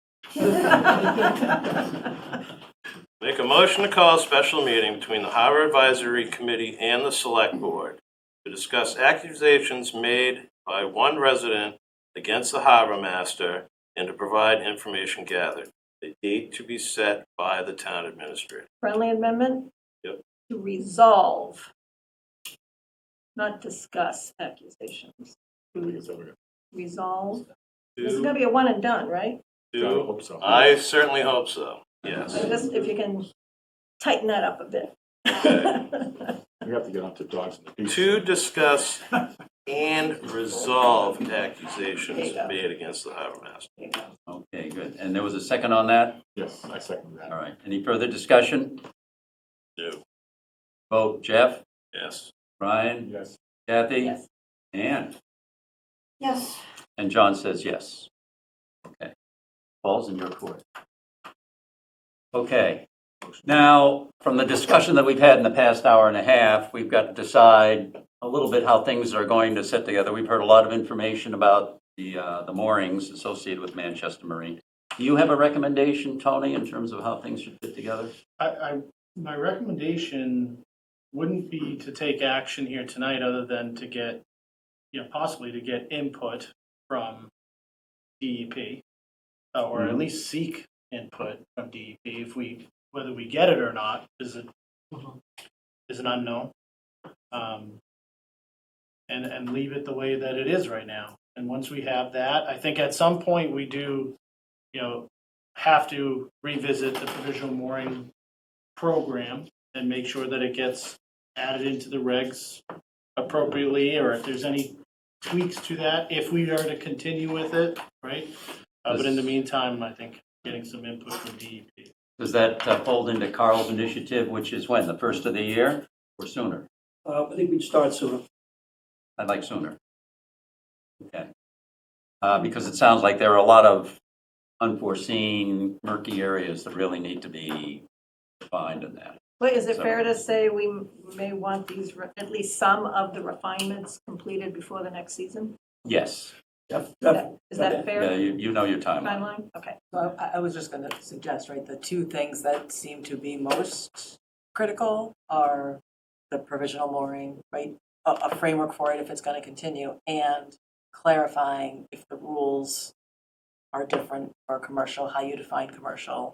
Make a motion to call a special meeting between the Harbor Advisory Committee and the Select Board to discuss accusations made by one resident against the harbor master and to provide information gathered. The date to be set by the town administrator. Friendly amendment? Yep. To resolve, not discuss accusations. I think it's over. Resolve. This is To- going to be a one and done, right? Yeah, I hope so. I certainly hope so, yes. So just if you can tighten that up a bit. We have to get onto dogs and the beach. To discuss and resolve accusations There you go. made against the harbor master. Okay, good. And there was a second on that? Yes, I second All that. right, any further discussion? No, Vote, Jeff, yes. Brian, Yes. Kathy? Yes. Ann? Yes. And John says yes. Okay. Ball's in your court. Okay. Now, from the discussion that we've had in the past hour and a half, we've got to decide a little bit how things are going to sit together. We've heard a lot of information about the moorings associated with Manchester Marine. Do you have a recommendation, Tony, in terms of how things should fit together? My recommendation wouldn't be to take action here tonight other than to get, possibly to get input from DEP, or at least seek input from DEP. Whether we get it or not is an unknown. And leave it the way that it is right now. And once we have that, I think at some point we do, have to revisit the provisional mooring program and make sure that it gets added into the regs appropriately, or if there's any tweaks to that, if we are to continue with it, right? But in the meantime, I think getting some input from DEP. Does that fold into Carl's initiative, which is when, the first of the year or sooner? I think we'd start sooner. I'd like sooner. Okay. Because it sounds like there are a lot of unforeseen murky areas that really need to be defined in that. Wait, is it fair to say we may want these, at least some of the refinements completed before the next season? Yes. Is that Yeah, fair you know your timeline. timeline? Okay. So I was just going to suggest, right, the two things that seem to be most critical are the provisional mooring, right? A framework for it if it's going to continue, and clarifying if the rules are different for commercial, how you define commercial.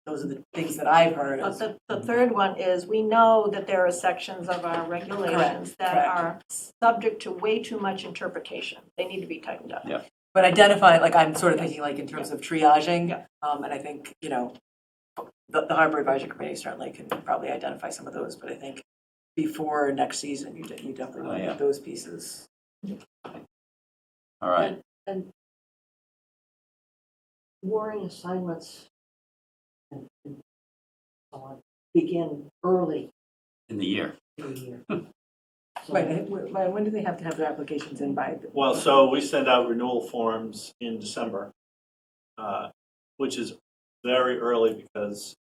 Those are the things that I've heard. But the third one is, we know that there are sections of our regulations that correct. are subject to way too much interpretation. They need to be tightened up. Yeah. But identify, like, I'm sort of thinking like in terms of triaging. Yeah. And I think, the Harbor Advisory Committee certainly can probably identify some of those, but I think before next season, you definitely want to yeah. get those pieces. All right. And mooring assignments and so on begin early In the year. in the year. So- Right, when do they have to have their applications in by? Well, so we send out renewal forms in December, which is very early because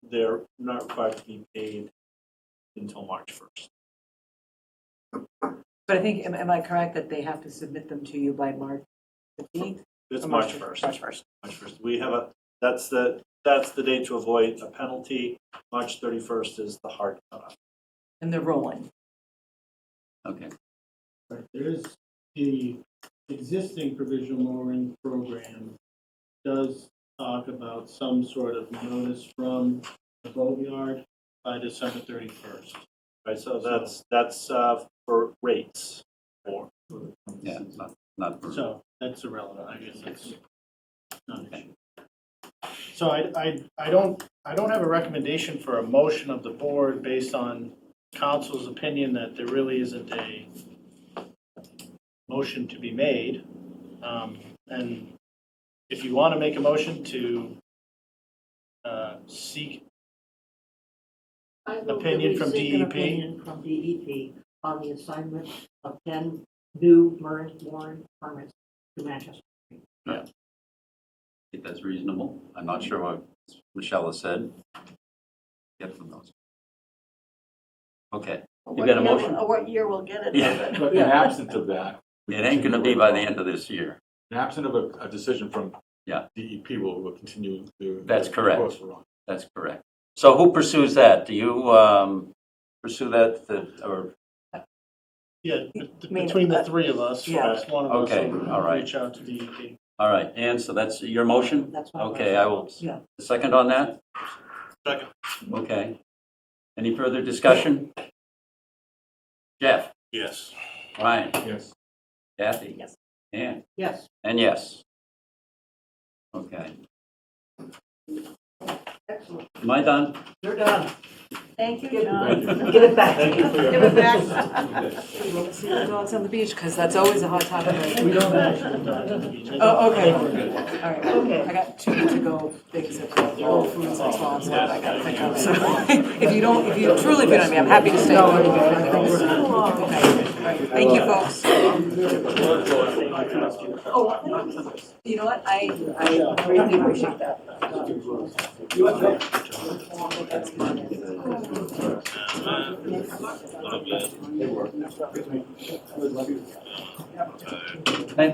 they're not required to be paid until March 1st. But I think, am I correct that they have to submit them to you by March 15th? It's Or March 1st. March 1st. March 1st. We have that's the date to avoid a penalty. March 31st is the hard cutoff. And they're rolling. Okay. Right, there is the existing provisional mooring program does talk about some sort of notice from the boatyard by December 31st. Right, so that's for rates. Yeah, not for. So that's irrelevant, I guess that's not an issue. So I don't have a recommendation for a motion of the board based on council's opinion that there really isn't a motion to be made. And if you want to make a motion to seek I move that Opinion we from seek an DEP? opinion from DEP on the assignment of 10 new mooring permits to Manchester. I think that's reasonable. I'm not sure what Michelle has said. Get from those. Okay, you got a motion? What year we'll get it. Yeah. But in absence of that. we It ain't gonna continue be by the with- end of this year. In absence of a decision from Yeah. DEP, we'll continue the. That's the correct. course we're on. That's correct. So who pursues that? Do you pursue that, or, Yeah, mean, between the three of us, yeah. one of us Okay, will all right. reach out to DEP. all right, Ann, so that's your motion? That's my Okay, I will, Yeah. second on that? Second. Okay. Any further discussion? Jeff? Yes. Ryan? Yes. Kathy? Yes. Ann? Yes. And yes. Okay. Excellent. Am I done? You're done. Thank you, Give John. Give it back. Thank you for your. Give it back. You want to see the dogs on the beach? Because that's always a hot topic. We don't actually talk to the beach. Oh, okay. I think we're good. All right, Okay. I got 2 to-go things at Whole Foods as well, so I gotta pick up. So if you truly depend on me, I'm happy to stay. Okay, all right, thank you, folks. Oh, you know what, I greatly appreciate that.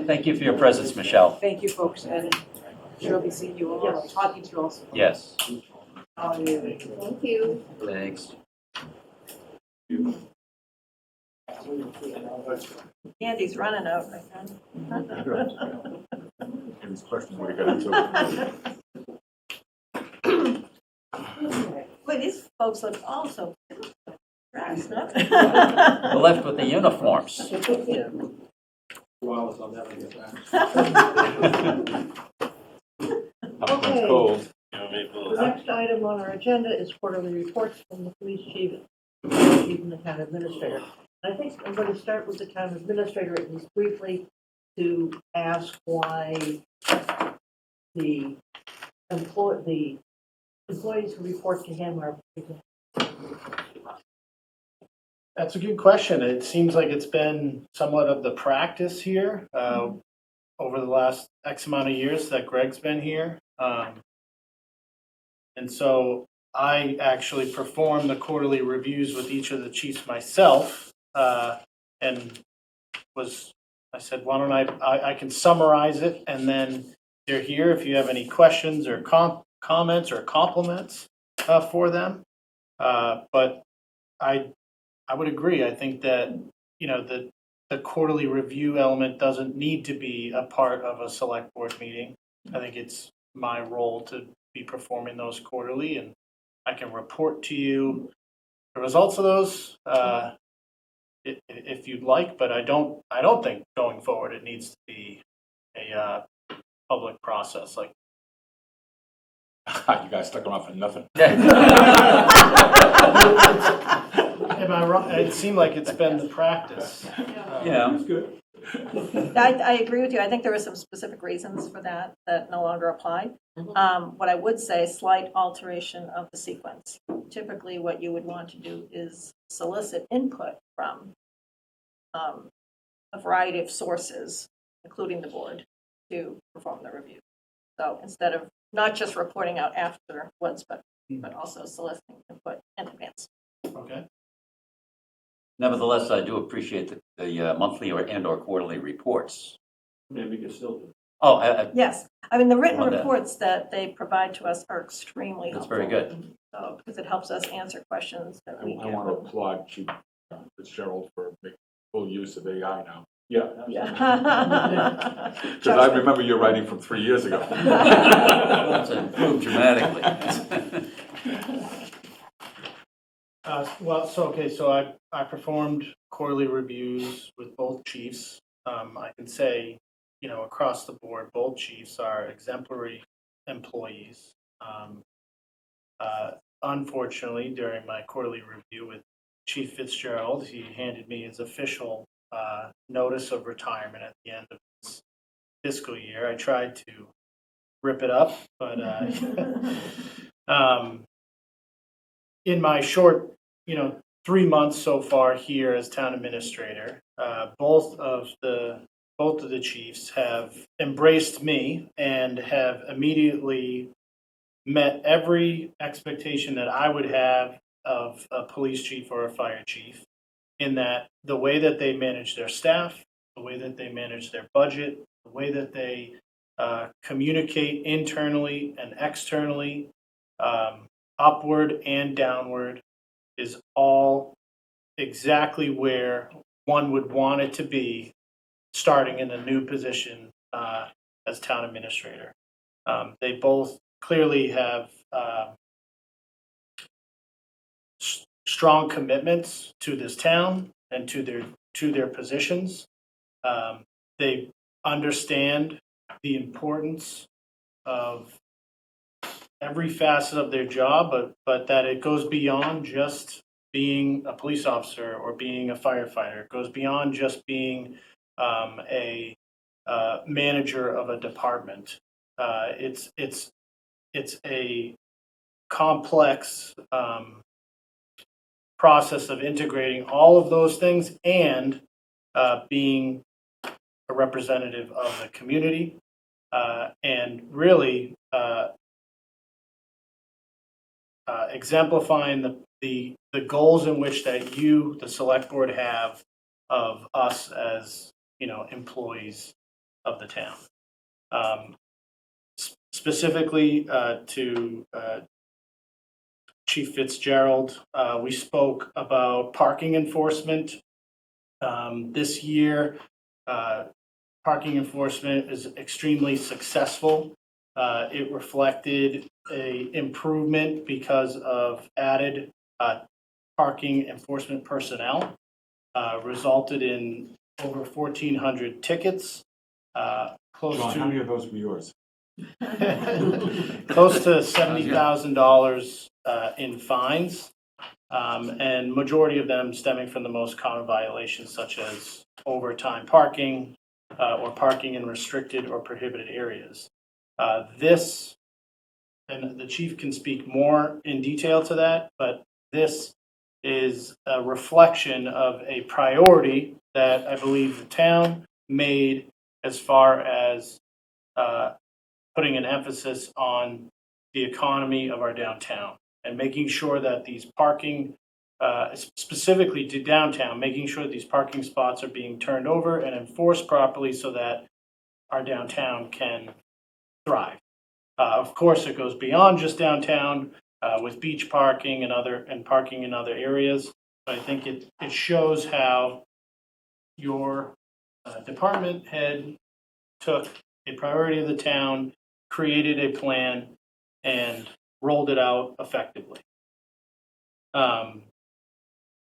Thank you for your presence, Michelle. Thank you, folks, and sure I'll be seeing you all, Yes. talking to you also. Yes, Thank you. thanks. Andy's running out, my friend. And this question we got into. Boy, these folks look all so dressed up. We're left with the uniforms. Well, I'll never get back. Okay. Cold. The next item on our agenda is quarterly reports from the police chief and the town administrator. I think I'm going to start with the town administrator, at least briefly, to ask why the employees who report to him are. That's a good question. It seems like it's been somewhat of the practice here over the last X amount of years that Greg's been here. And so I actually perform the quarterly reviews with each of the chiefs myself. And I said, why don't I can summarize it, and then they're here if you have any questions or comments or compliments for them. But I would agree. I think that, the quarterly review element doesn't need to be a part of a select board meeting. I think it's my role to be performing those quarterly, and I can report to you the results of those if you'd like, but I don't think going forward it needs to be a public process like. You guys stuck around for nothing. Am I wrong? It seemed like it's been the practice. Yeah. That's good. I agree with you. I think there were some specific reasons for that no longer apply. What I would say, slight alteration of the sequence. Typically, what you would want to do is solicit input from a variety of sources, including the board, to perform the review. So instead of not just reporting out afterwards, but also soliciting input in advance. Okay. Nevertheless, I do appreciate the monthly or quarterly reports. Maybe you can still do. Oh, Yes, I mean, the written Love that. reports that they provide to us are extremely that's helpful. very good. So, because it helps us answer questions that I we want get. to applaud Chief Fitzgerald for making full use of AI now. Yeah. Yeah. Because I remember your writing from 3 years ago. It's improved dramatically. So I performed quarterly reviews with both chiefs. I can say, across the board, both chiefs are exemplary employees. Unfortunately, during my quarterly review with Chief Fitzgerald, he handed me his official notice of retirement at the end of his fiscal year. I tried to rip it up, but in my short, 3 months so far here as town administrator, both of the chiefs have embraced me and have immediately met every expectation that I would have of a police chief or a fire chief, in that the way that they manage their staff, the way that they manage their budget, the way that they communicate internally and externally, upward and downward, is all exactly where one would want it to be starting in a new position as town administrator. They both clearly have strong commitments to this town and to their positions. They understand the importance of every facet of their job, but that it goes beyond just being a police officer or being a firefighter. It goes beyond just being a manager of a department. It's a complex process of integrating all of those things and being a representative of the community, and really exemplifying the goals in which that you, the select board, have of us as, employees of the town. Specifically to Chief Fitzgerald, we spoke about parking enforcement. This year, parking enforcement is extremely successful. It reflected a improvement because of added parking enforcement personnel, resulted in over 1,400 tickets, close John, to how many of those were yours? close to $70,000 in fines, and majority of them stemming from the most common violations, such as overtime parking or parking in restricted or prohibited areas. This, and the chief can speak more in detail to that, but this is a reflection of a priority that I believe the town made as far as putting an emphasis on the economy of our downtown and making sure that these parking, specifically to downtown, making sure that these parking spots are being turned over and enforced properly so that our downtown can thrive. Of course, it goes beyond just downtown with beach parking and parking in other areas. But I think it shows how your department head took a priority of the town, created a plan, and rolled it out effectively.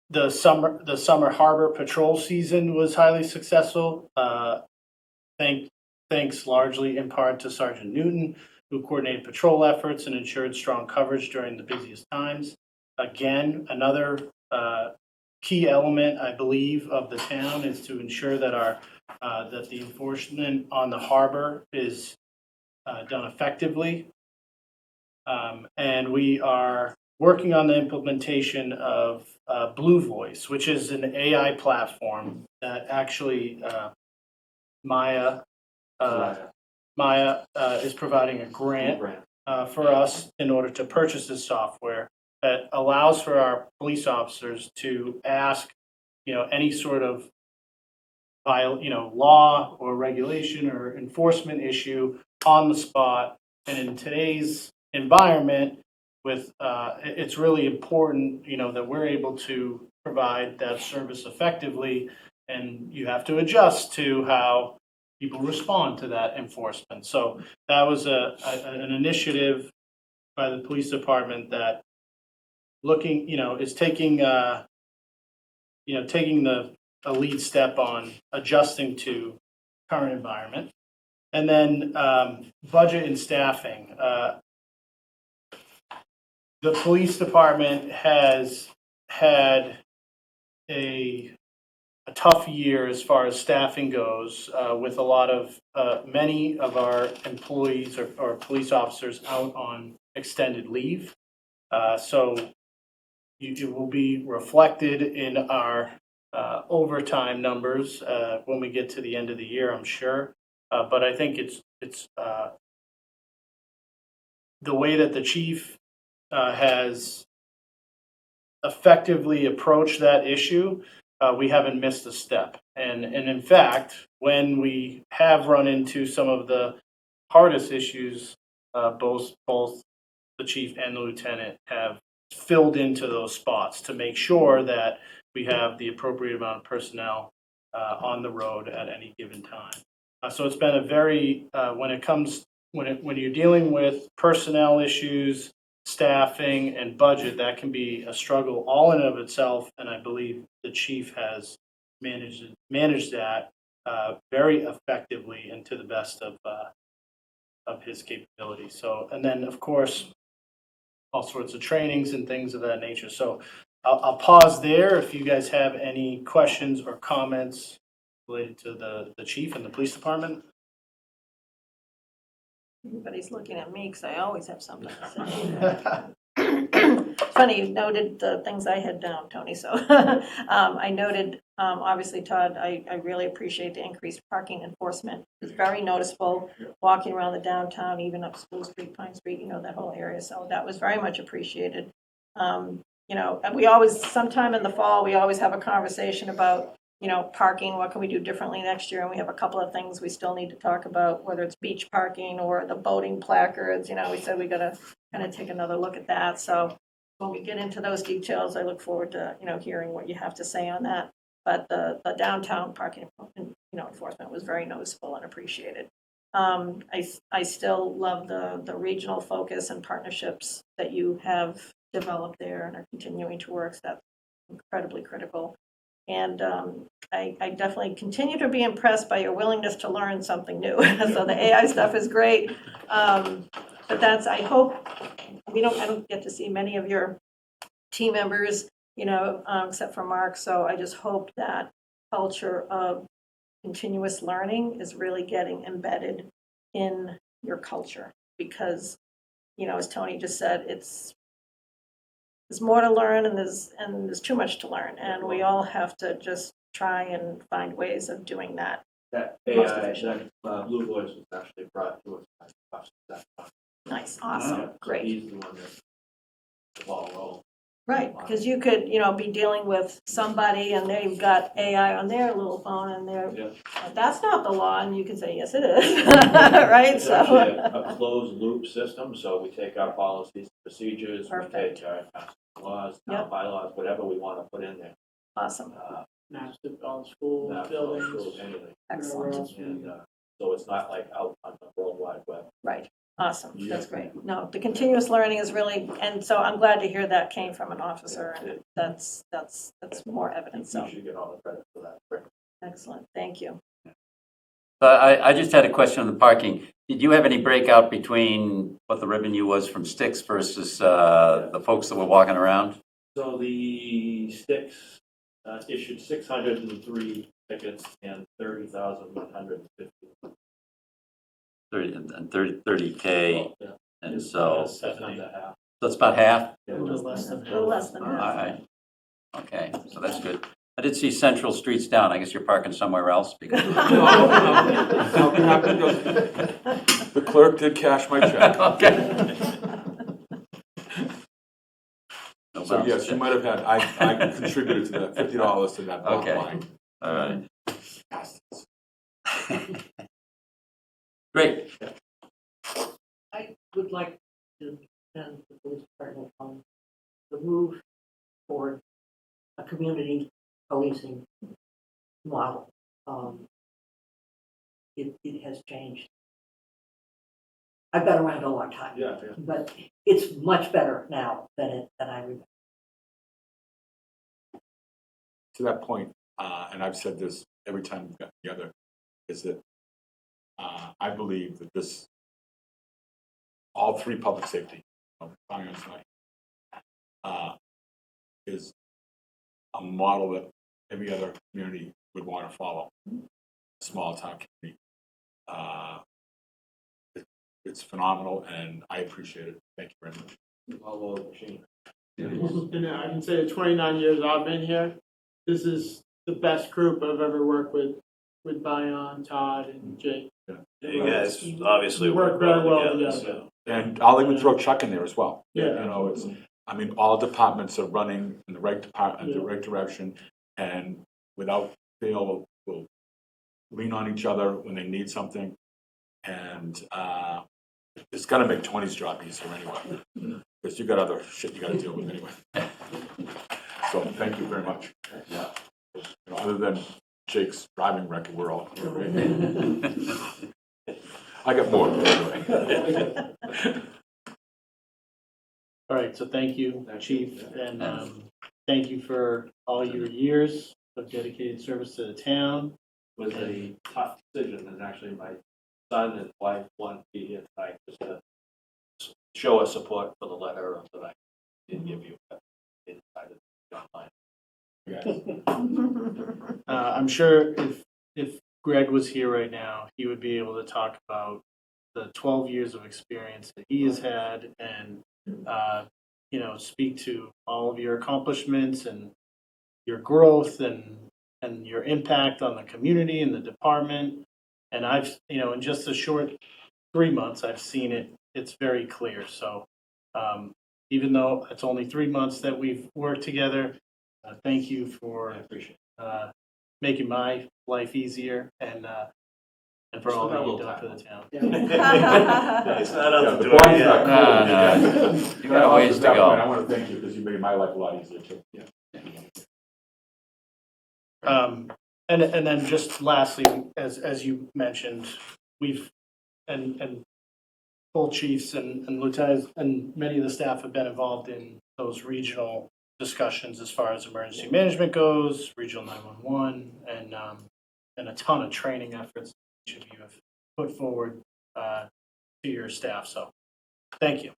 The summer harbor patrol season was highly successful. Thanks largely in part to Sergeant Newton, who coordinated patrol efforts and ensured strong coverage during the busiest times. Again, another key element, I believe, of the town is to ensure that that the enforcement on the harbor is done effectively. And we are working on the implementation of Blue Voice, which is an AI platform that actually Maya is providing a grant for us in order to purchase this software that allows for our police officers to ask, any sort of law or regulation or enforcement issue on the spot. And in today's environment, it's really important, that we're able to provide that service effectively And you have to adjust to how people respond to that enforcement. So that was an initiative by the police department that looking, is taking, taking a lead step on adjusting to current environment. And then budget and staffing. The police department has had a tough year as far as staffing goes, with a lot of, many of our employees or police officers out on extended leave. So it will be reflected in our overtime numbers when we get to the end of the year, I'm sure. But I think it's the way that the chief has effectively approached that issue. We haven't missed a step. And in fact, when we have run into some of the hardest issues, both the chief and the lieutenant have filled into those spots to make sure that we have the appropriate amount of personnel on the road at any given time. So it's been a very, when you're dealing with personnel issues, staffing and budget, that can be a struggle all in and of itself, and I believe the chief has managed that very effectively and to the best of his capability. So, and then of course, all sorts of trainings and things of that nature. So I'll pause there if you guys have any questions or comments related to the chief and the police department. Everybody's looking at me because I always have something to say. Funny, you noted the things I had down, Tony, so I noted, obviously, Todd, I really appreciate the increased parking enforcement. It's very noticeable, walking around the downtown, even up School Street, Pine Street, that whole area, so that was very much appreciated. And we always, sometime in the fall, we always have a conversation about parking, what can we do differently next year? And we have a couple of things we still need to talk about, whether it's beach parking or the boating placards. We said we got to kind of take another look at that. So when we get into those details, I look forward to, hearing what you have to say on that. But the downtown parking, enforcement was very noticeable and appreciated. I still love the regional focus and partnerships that you have developed there and are continuing to work. So that's incredibly critical. And I definitely continue to be impressed by your willingness to learn something new. So the AI stuff is great. But I hope, I don't get to see many of your team members, except for Mark. So I just hope that culture of continuous learning is really getting embedded in your culture. Because, as Tony just said, there's more to learn and there's too much to learn, and we all have to just try and find ways of doing that. That Most AI, efficient. that Blue Voice was actually brought to us. Nice, awesome, So great. he's the one that the ball rolled. Right, because you could, be dealing with somebody and they've got AI on their little phone and Yeah. that's not the law, and you can say, yes, it is, right? It's So actually a closed loop system, so we take our policies, procedures, we Perfect. take our laws, Yep. bylaws, whatever we want to put in there. Awesome, Maps to all schools, Schools, buildings. anything. excellent, And so it's not like out on the World Wide Web. right, awesome, that's great. No, the continuous learning is really, and so I'm glad to hear that came from an officer, and that's more evidence, so You should get all the credit for that. excellent, thank you. So I just had a question on the parking. Did you have any breakout between what the revenue was from Styx versus the folks that were walking around? So the Sticks issued 603 tickets and 30,150. 30K, Yeah. and so That's not that half. that's about half? Yeah. A little less than A little less than All that. right. Okay, so that's good. I did see Central Street's down. I guess you're parking somewhere else because. I'll be happy to go. The clerk did cash my check. Okay. No So bounce yes, you check. might have had, I contributed to that, $50 to that bottom Okay. line. All right. Great. I would like to send the police department on the move for a community policing model. It has changed. I've been around a long time. Yeah. But it's much better now than I remember. To that point, and I've said this every time we've got together, is that I believe that this, all three public safety, is a model that every other community would want to follow. A small town community. It's phenomenal, and I appreciate it. Thank you very much. Although, Gene, And I can say the 29 years I've been here, this is the best group I've ever worked with Bayan, Todd, and Jake. You guys obviously We work very well together. so. And I'll even throw Chuck in there as well. Yeah. You know, it's, I mean, all departments are running in the right department, the right direction, and without fail, will lean on each other when they need something. And it's gonna make 20's job easier anyway, because you got other shit you gotta deal with anyway. So thank you very much. yeah, You know, other than Jake's driving record, we're all. I got more. Anyway. All right, so thank you, Chief, and thank you for all your years of dedicated service to the town. it was a tough decision, and actually my son and wife wanted to be here tonight just to show us support for the letter that I didn't give you, but they decided to online. I'm sure if Greg was here right now, he would be able to talk about the 12 years of experience that he has had and, speak to all of your accomplishments and your growth and your impact on the community and the department. And I've, in just a short 3 months, I've seen it. It's very clear. So even though it's only 3 months that we've worked together, thank you for making my life easier and for all that you've done for the town. It's not out the The door body's yet. not cool. You got a ways to go. I want to thank you because you made my life a lot easier too. And then just lastly, as you mentioned, we've and both chiefs and lieutenants and many of the staff have been involved in those regional discussions as far as emergency management goes, regional 911, and a ton of training efforts each of you have put forward to your staff. So thank you.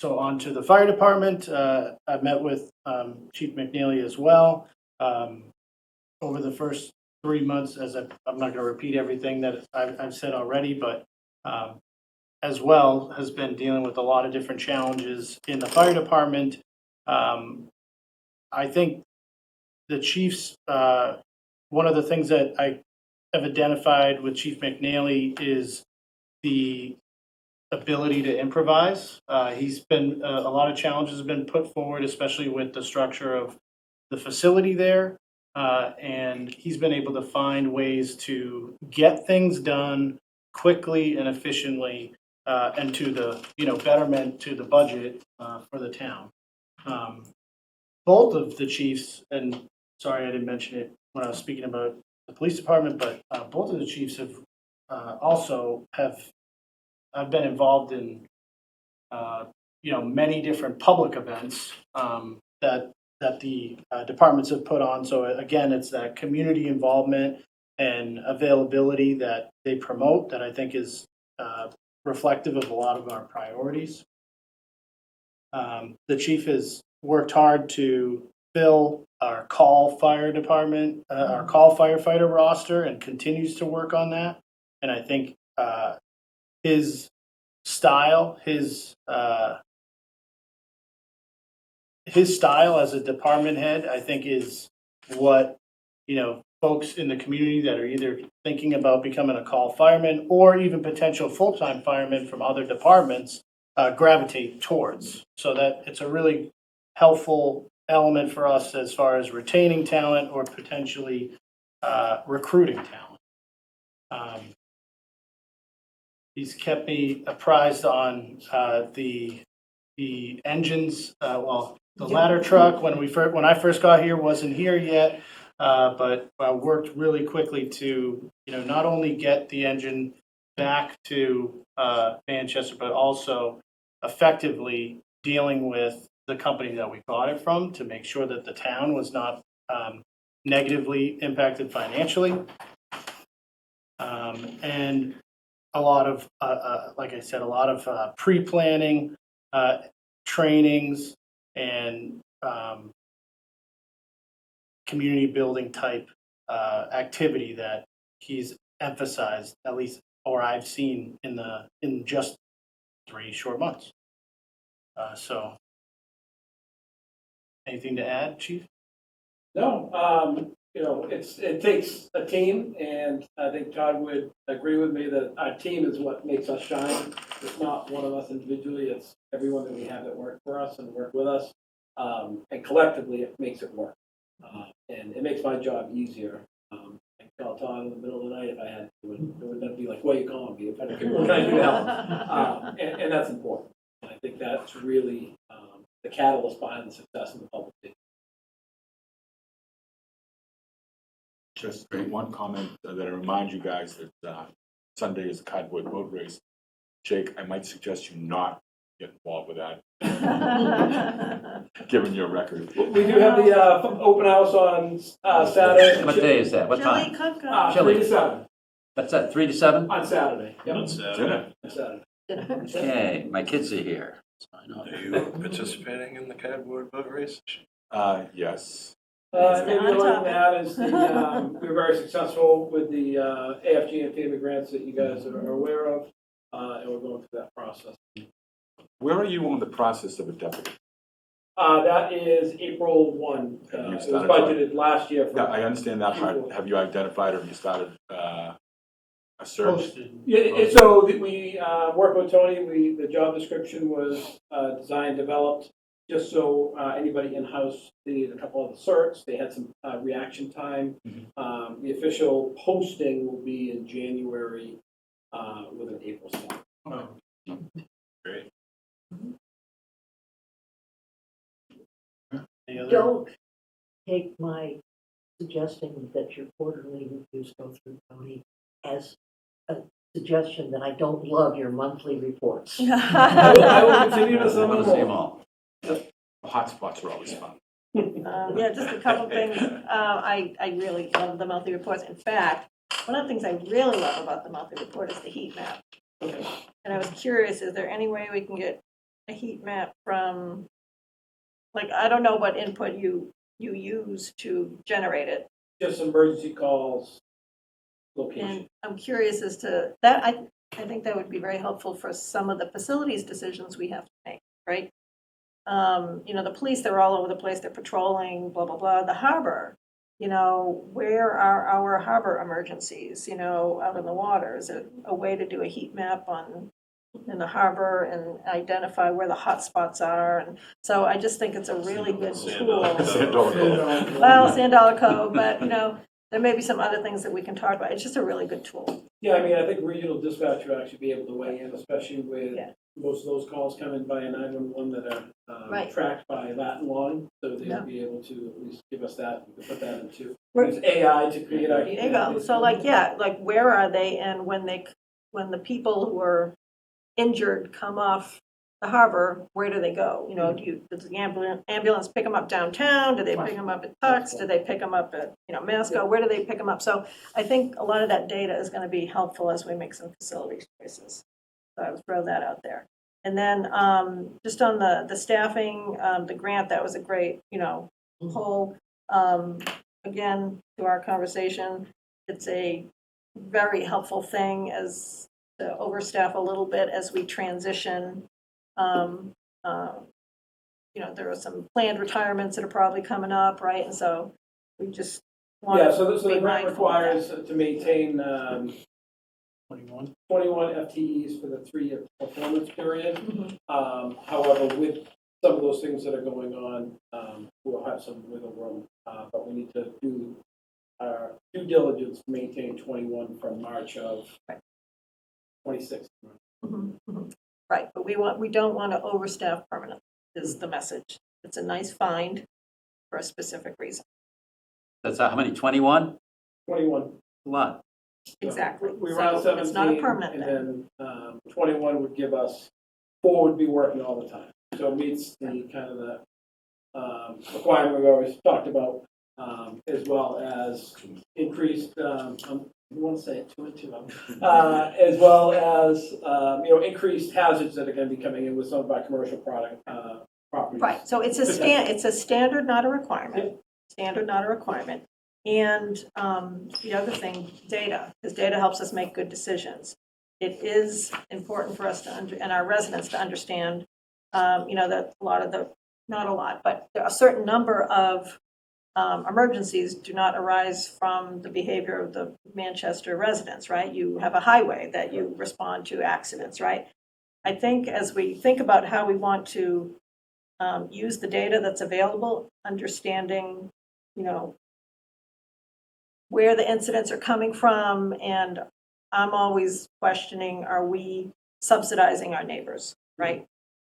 So on to the fire department. I've met with Chief McNeely as well. Over the first 3 months, I'm not going to repeat everything that I've said already, but as well has been dealing with a lot of different challenges in the fire department. I think the chiefs, one of the things that I have identified with Chief McNeely is the ability to improvise. He's been, a lot of challenges have been put forward, especially with the structure of the facility there. And he's been able to find ways to get things done quickly and efficiently, and to the, betterment to the budget for the town. Both of the chiefs, and sorry I didn't mention it when I was speaking about the police department, but both of the chiefs have I've been involved in many different public events that the departments have put on. So again, it's that community involvement and availability that they promote that I think is reflective of a lot of our priorities. The chief has worked hard to fill our call fire department, our call firefighter roster, and continues to work on that. And I think his style, his style as a department head, I think is what, folks in the community that are either thinking about becoming a call fireman or even potential full-time firemen from other departments gravitate towards. So that it's a really helpful element for us as far as retaining talent or potentially recruiting talent. He's kept me apprised on the engines, The ladder truck, when I first got here, wasn't here yet, but worked really quickly to, not only get the engine back to Manchester, but also effectively dealing with the company that we got it from to make sure that the town was not negatively impacted financially. And a lot of, like I said, a lot of pre-planning, trainings, and community building type activity that he's emphasized, at least, or I've seen in just 3 short months. So, anything to add, Chief? No, it takes a team, and I think Todd would agree with me that our team is what makes us shine. It's not one of us individually, it's everyone that we have that work for us and work with us. And collectively, it makes it work. And it makes my job easier. I can call Todd in the middle of the night if I had to. It would be like, "Why are you calling me? What can I do to help?" And that's important. And I think that's really the catalyst behind the success of the public safety. Just one comment that I remind you guys that Sunday is a cardboard boat race. Jake, I might suggest you not get involved with that, given your record. We do have the open house on Saturday. What day is that? What Chili time? cook-up. 3 to 7 That's at 3 to 7? on Saturday. Yep. On Saturday. Dinner. On Saturday. Okay, my kids are here. So I know. Are you participating in the cardboard boat race? Yes. Maybe the only thing to add is we were very successful with the AFG and FEMA grants that you guys are aware of, and we're going through that process. Where are you on the process of a deputy? That is April 1. Have you It was started budgeted last year. For Yeah, I understand that part. Have you identified or have you started a search? Posted. Yeah, so we worked with Tony. The job description was designed, developed, just so anybody in-house, they needed a couple of the certs. They had some reaction time. The official posting will be in January with an April start. Oh, great. Any other? Don't take my suggestion that your quarterly reviews go through Tony as a suggestion that I don't love your monthly reports. I will continue to I send want them to see them all. all. The hotspots are always fun. Yeah, just a couple things. I really love the monthly reports. In fact, one of the things I really love about the monthly report is the heat map. And I was curious, is there any way we can get a heat map from, like, I don't know what input you use to generate it. Just emergency calls, location. And I'm curious as to that. I think that would be very helpful for some of the facilities decisions we have to make, right? The police, they're all over the place, they're patrolling, blah, blah, blah. The harbor, where are our harbor emergencies, out in the water? Is it a way to do a heat map in the harbor and identify where the hot spots are? And so I just think it's a really good tool. Well, Sand Dollar Cove, but, there may be some other things that we can talk about. It's just a really good tool. Yeah, I think regional dispatch would actually be able to weigh in, especially with most of those calls coming by a 911 that are Right. tracked by that and line, so they Yeah. would be able to at least give us that. We could put that into Right. use AI to create our. There you go. So where are they? And when the people who are injured come off the harbor, where do they go? Does the ambulance pick them up downtown? Do they pick them up at Tux? Do they pick them up at, Masco? Where do they pick them up? So I think a lot of that data is going to be helpful as we make some facility choices. So I would throw that out there. And then just on the staffing, the grant, that was a great, whole, again, to our conversation, it's a very helpful thing as to overstaff a little bit as we transition. There are some planned retirements that are probably coming up, right? And so we just want Yeah, to so the be grant mindful of that. requires to maintain 21. 21 FTEs for the 3-year performance period. Mhm. However, with some of those things that are going on, we'll have some wiggle room, but we need to do our due diligence to maintain 21 from March of 26. Mhm, mhm. Right, but we don't want to overstaff permanently, is the message. It's a nice find for a specific reason. That's how many, 21? 21. A lot. Exactly. We run So it's not a 17, permanent and thing. then 21 would give us, 4 would be working all the time. So it meets the kind of the requirement we always talked about, as well as increased, I want to say it 2 and 2, as well as, increased hazards that are going to be coming in with some of our commercial properties. Right, so it's a standard, not a requirement. Standard, not a requirement. And the other thing, data, because data helps us make good decisions. It is important for us and our residents to understand, that not a lot, but a certain number of emergencies do not arise from the behavior of the Manchester residents, right? You have a highway that you respond to accidents, right? I think as we think about how we want to use the data that's available, understanding, where the incidents are coming from, and I'm always questioning, are we subsidizing our neighbors, right?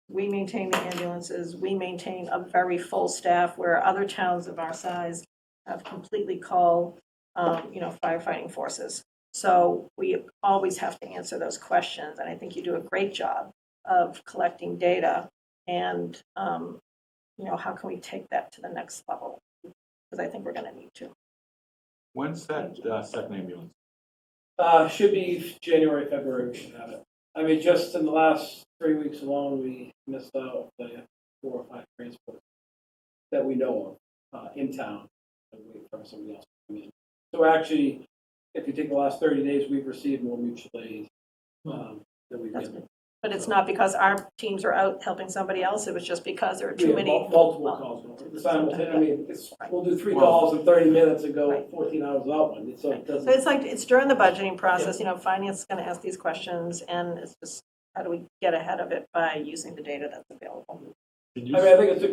We maintain the ambulances, we maintain a very full staff, where other towns of our size have completely call, firefighting forces. So we always have to answer those questions, and I think you do a great job of collecting data, and, how can we take that to the next level? Because I think we're going to need to. When's that second ambulance? Should be January, February, we should have it. I mean, just in the last 3 weeks alone, we missed out the 4 or 5 transports that we know of in town, and wait for somebody else to come in. So actually, if you take the last 30 days, we've received more mutual aid than we've That's given. good. But it's not because our teams are out helping somebody else, it was just because there are too We have many. multiple calls. I mean, we'll do 3 calls in 30 minutes and go 14 hours without one. So it doesn't. So it's during the budgeting process, finance is going to ask these questions, and it's just, how do we get ahead of it by using the data that's available? I mean, I think it's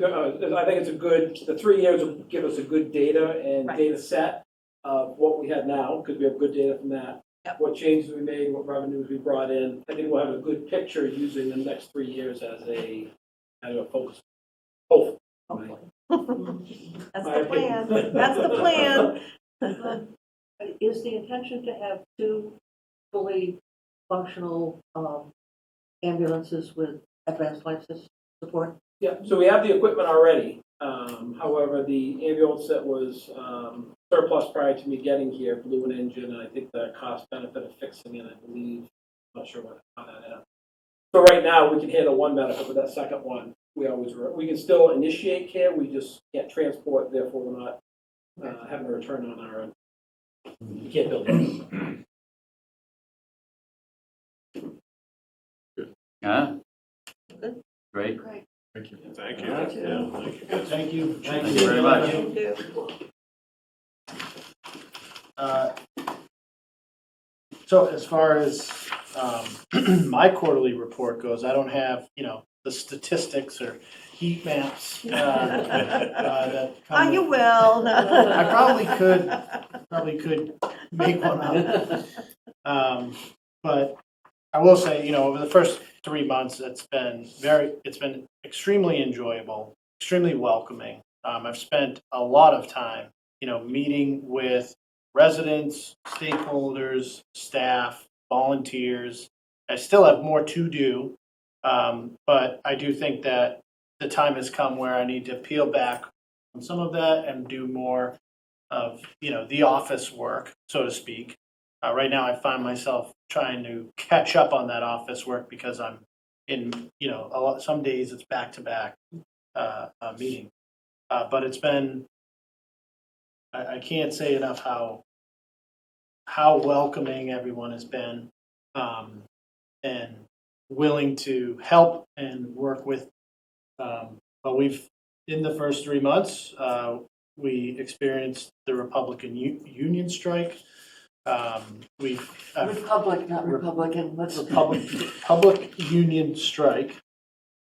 a good, the 3 years will give us a good data and data set of what we had now, because we have good data from that. Yep. What changes we made, what revenues we brought in. I think we'll have a good picture using the next 3 years as a kind of a focus. Hopefully. That's the plan. That's the plan. Is the intention to have 2 fully functional ambulances with advanced life support? Yeah, so we have the equipment already. However, the ambulance that was surplus prior to me getting here blew an engine, and I think the cost benefit of fixing it, I believe, I'm not sure how that happened. So right now, we can handle one benefit, but that second one, we can still initiate care, we just can't transport, therefore we're not having a return on our own. We can't build it. Yeah? Good. Great. Thank you. Thank you. Thank Yeah, Thank you. Thank you very much. Thank you. So as far as my quarterly report goes, I don't have, the statistics or heat maps that come. You will. I probably could make one up. But I will say, over the first 3 months, it's been extremely enjoyable, extremely welcoming. I've spent a lot of time, meeting with residents, stakeholders, staff, volunteers. I still have more to do, but I do think that the time has come where I need to peel back on some of that and do more of, the office work, so to speak. Right now, I find myself trying to catch up on that office work because I'm in, some days it's back-to-back meeting. But it's been, I can't say enough how welcoming everyone has been, and willing to help and work with. But in the first 3 months, we experienced the Republican union strike. Republic, not Republican. Public union strike.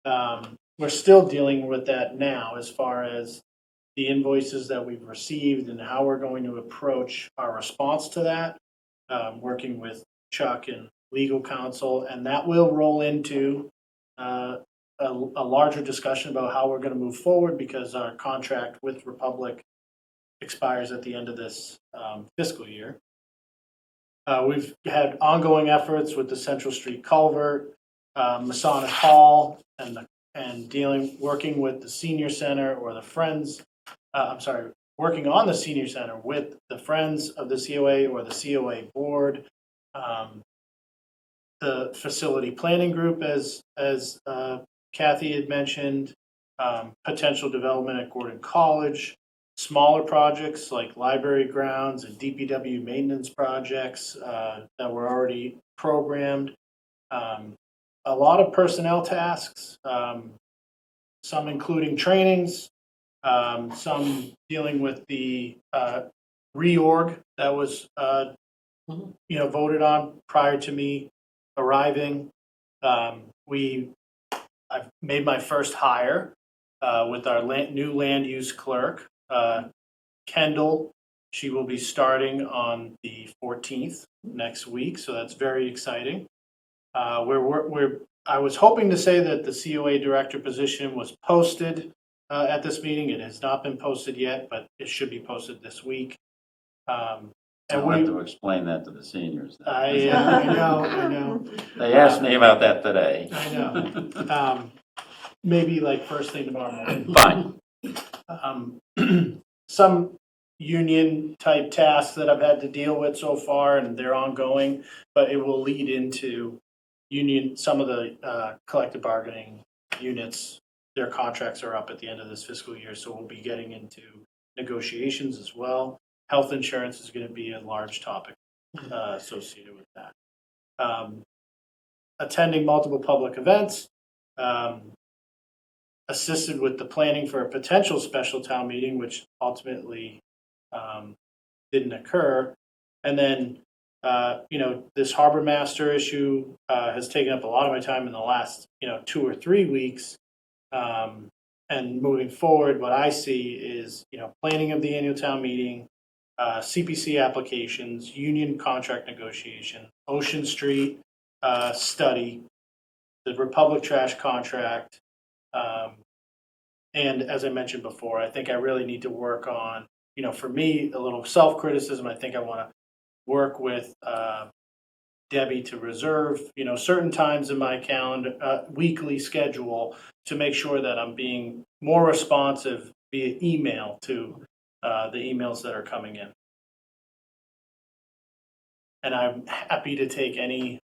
We're still dealing with that now as far as the invoices that we've received and how we're going to approach our response to that, working with Chuck and legal counsel, and that will roll into a larger discussion about how we're going to move forward because our contract with Republic expires at the end of this fiscal year. We've had ongoing efforts with the Central Street culvert, Masonic Hall, and working with the senior center or the Friends. Working on the senior center with the Friends of the COA or the COA board. The facility planning group, as Kathy had mentioned, potential development at Gordon College, smaller projects like library grounds and DPW maintenance projects that were already programmed. A lot of personnel tasks, some including trainings, some dealing with the reorg that was voted on prior to me arriving. I've made my first hire with our new land use clerk, Kendall. She will be starting on the 14th next week, so that's very exciting. I was hoping to say that the COA director position was posted at this meeting. It has not been posted yet, but it should be posted this week. I'll have to explain that to the seniors. I know. They asked me about that today. I know. Maybe like first thing tomorrow morning. Fine. Some union type tasks that I've had to deal with so far, and they're ongoing, but it will lead into some of the collective bargaining units. Their contracts are up at the end of this fiscal year, so we'll be getting into negotiations as well. Health insurance is going to be a large topic associated with that. Attending multiple public events, assisted with the planning for a potential special town meeting, which ultimately didn't occur. And then, this harbor master issue has taken up a lot of my time in the last, 2 or 3 weeks. And moving forward, what I see is, planning of the annual town meeting, CPC applications, union contract negotiation, Ocean Street study, the Republic trash contract, and as I mentioned before, I think I really need to work on, for me, a little self-criticism. I think I want to work with Debbie to reserve, certain times in my calendar, weekly schedule to make sure that I'm being more responsive via email to the emails that are coming in. And I'm happy to take any,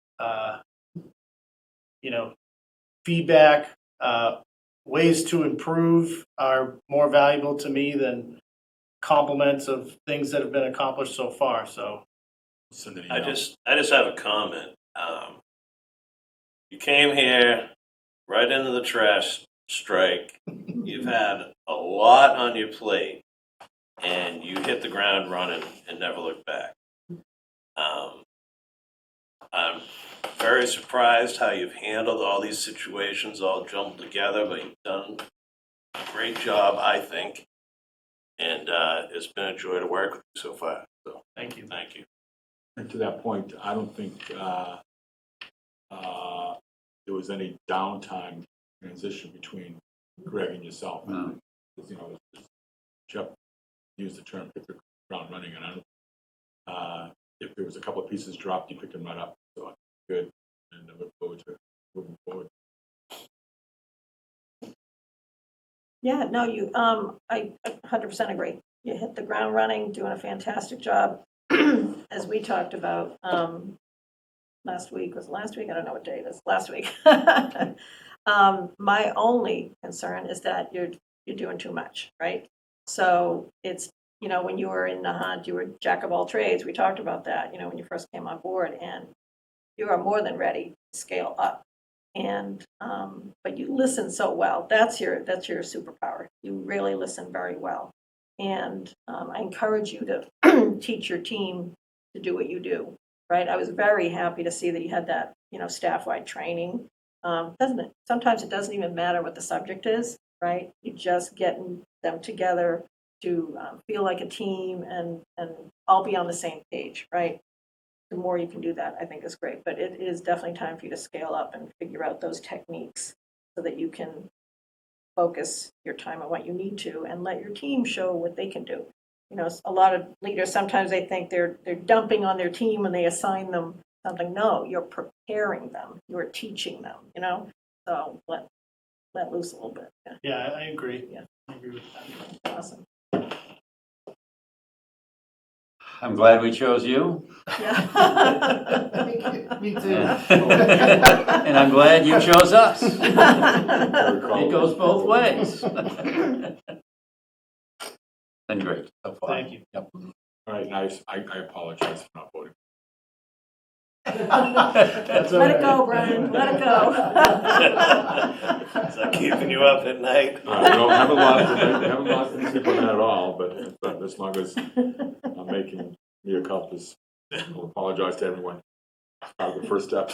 feedback. Ways to improve are more valuable to me than compliments of things that have been accomplished so far. So, I just have a comment. You came here right into the trash strike. You've had a lot on your plate, and you hit the ground running and never looked back. I'm very surprised how you've handled all these situations all jumbled together, but you've done a great job, I think. And it's been a joy to work with you so far. So thank you. Thank you. And to that point, I don't think there was any downtime transition between Greg and yourself. No. Because, Jeff used the term hit the ground running, and I don't, if there was a couple of pieces dropped, you picked them right up. So good, and I look forward to moving forward. Yeah, no, I 100% agree. You hit the ground running, doing a fantastic job. As we talked about last week, I don't know what day it is, last week. My only concern is that you're doing too much, right? So it's, when you were in the hunt, you were jack of all trades. We talked about that, when you first came on board, and you are more than ready to scale up. And but you listen so well. That's your superpower. You really listen very well. And I encourage you to teach your team to do what you do. Right? I was very happy to see that you had that, staff-wide training. Sometimes it doesn't even matter what the subject is, right? You just getting them together to feel like a team and all be on the same page, right? The more you can do that, I think is great. But it is definitely time for you to scale up and figure out those techniques so that you can focus your time on what you need to and let your team show what they can do. You know, a lot of leaders, sometimes they think they're dumping on their team when they assign them something. No, you're preparing them, you're teaching them, you know? So let loose a little bit. Yeah, Yeah, I agree. Yeah. I agree with that. awesome. I'm glad we chose you. Yeah. Me too. And I'm glad you chose us. It It goes both ways. Been great so far. Thank you. Yep. All right, nice. I apologize for not voting. That's all Let it right. go, Brian, let it go. Is that keeping you up at night? I haven't lost any sleep on that at all, but as long as I'm making mea culpas, I'll apologize to everyone. The first step.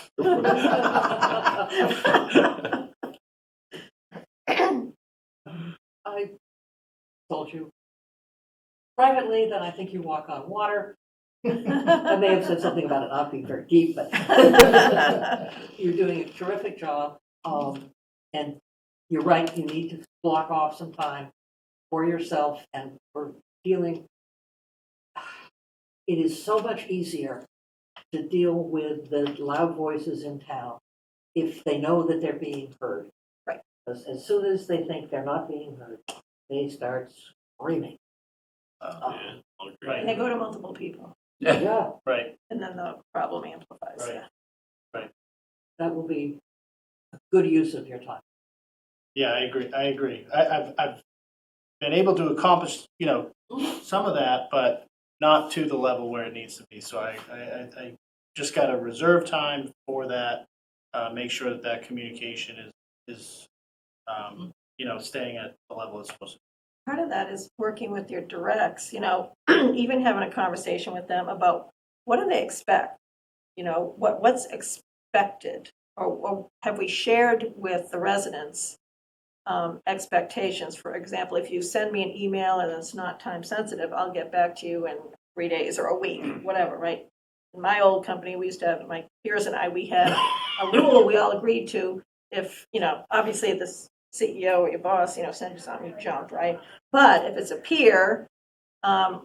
I told you privately that I think you walk on water. I may have said something about it not being very deep, but you're doing a terrific job. And you're right, you need to block off some time for yourself and for feeling. It is so much easier to deal with the loud voices in town if they know that they're being heard. Right. Because as soon as they think they're not being heard, they start screaming. Right. And they go to multiple people, Yeah, Right. and then the problem amplifies, Right. yeah. that will be a good use of your time. Yeah, I agree. I've been able to accomplish, some of that, but not to the level where it needs to be. So I just got to reserve time for that, make sure that communication is staying at the level it's supposed to Part of that is working with your directs, even having a conversation with them about what do they expect? What's expected? Or have we shared with the residents expectations? For example, if you send me an email and it's not time sensitive, I'll get back to you in 3 days or a week, whatever, right? In my old company, we used to have, my peers and I, we had a rule we all agreed to. If, obviously this CEO or your boss, send you something, you jump, right? But if it's a peer,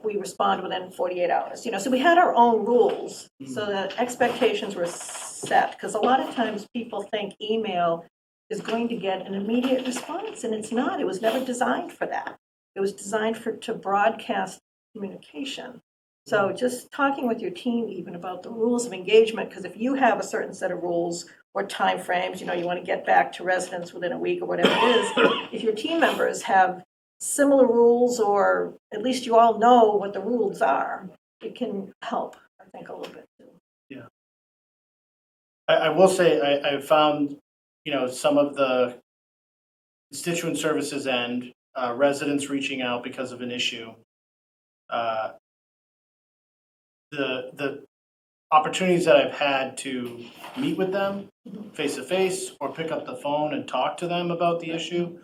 we respond within 48 hours. So we had our own rules so that expectations were set. Because a lot of times people think email is going to get an immediate response, and it's not. It was never designed for that. It was designed to broadcast communication. So just talking with your team even about the rules of engagement, because if you have a certain set of rules or timeframes, you want to get back to residents within a week or whatever it is, if your team members have similar rules, or at least you all know what the rules are, it can help, I think, a little bit too. Yeah. I will say I found, some of the constituent services end, residents reaching out because of an issue. The opportunities that I've had to meet with them face to face or pick up the phone and talk to them about the issue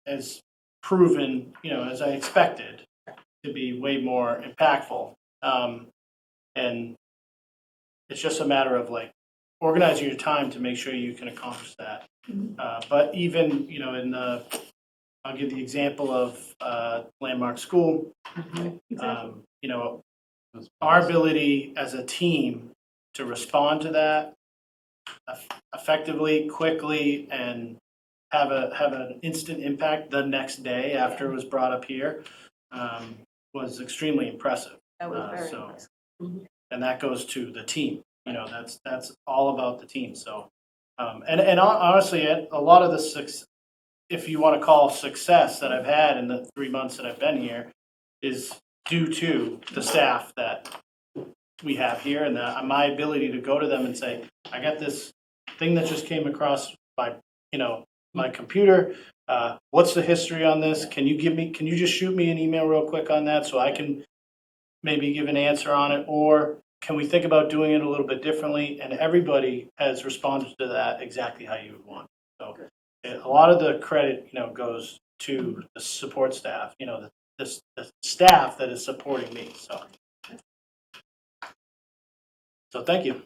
has proven, as I expected, to be way more impactful. And it's just a matter of organizing your time to make sure you can accomplish that. But even, I'll give the example of Landmark School. Our ability as a team to respond to that effectively, quickly, and have an instant impact the next day after it was brought up here was extremely impressive. That was very So- nice. And that goes to the team. That's all about the team. So, and honestly, a lot of the if you want to call success that I've had in the 3 months that I've been here, is due to the staff that we have here and my ability to go to them and say, I got this thing that just came across my computer. What's the history on this? Can you just shoot me an email real quick on that so I can maybe give an answer on it? Or can we think about doing it a little bit differently? And everybody has responded to that exactly how you would want. So a lot of the credit, goes to the support staff, the staff that is supporting me. So thank you.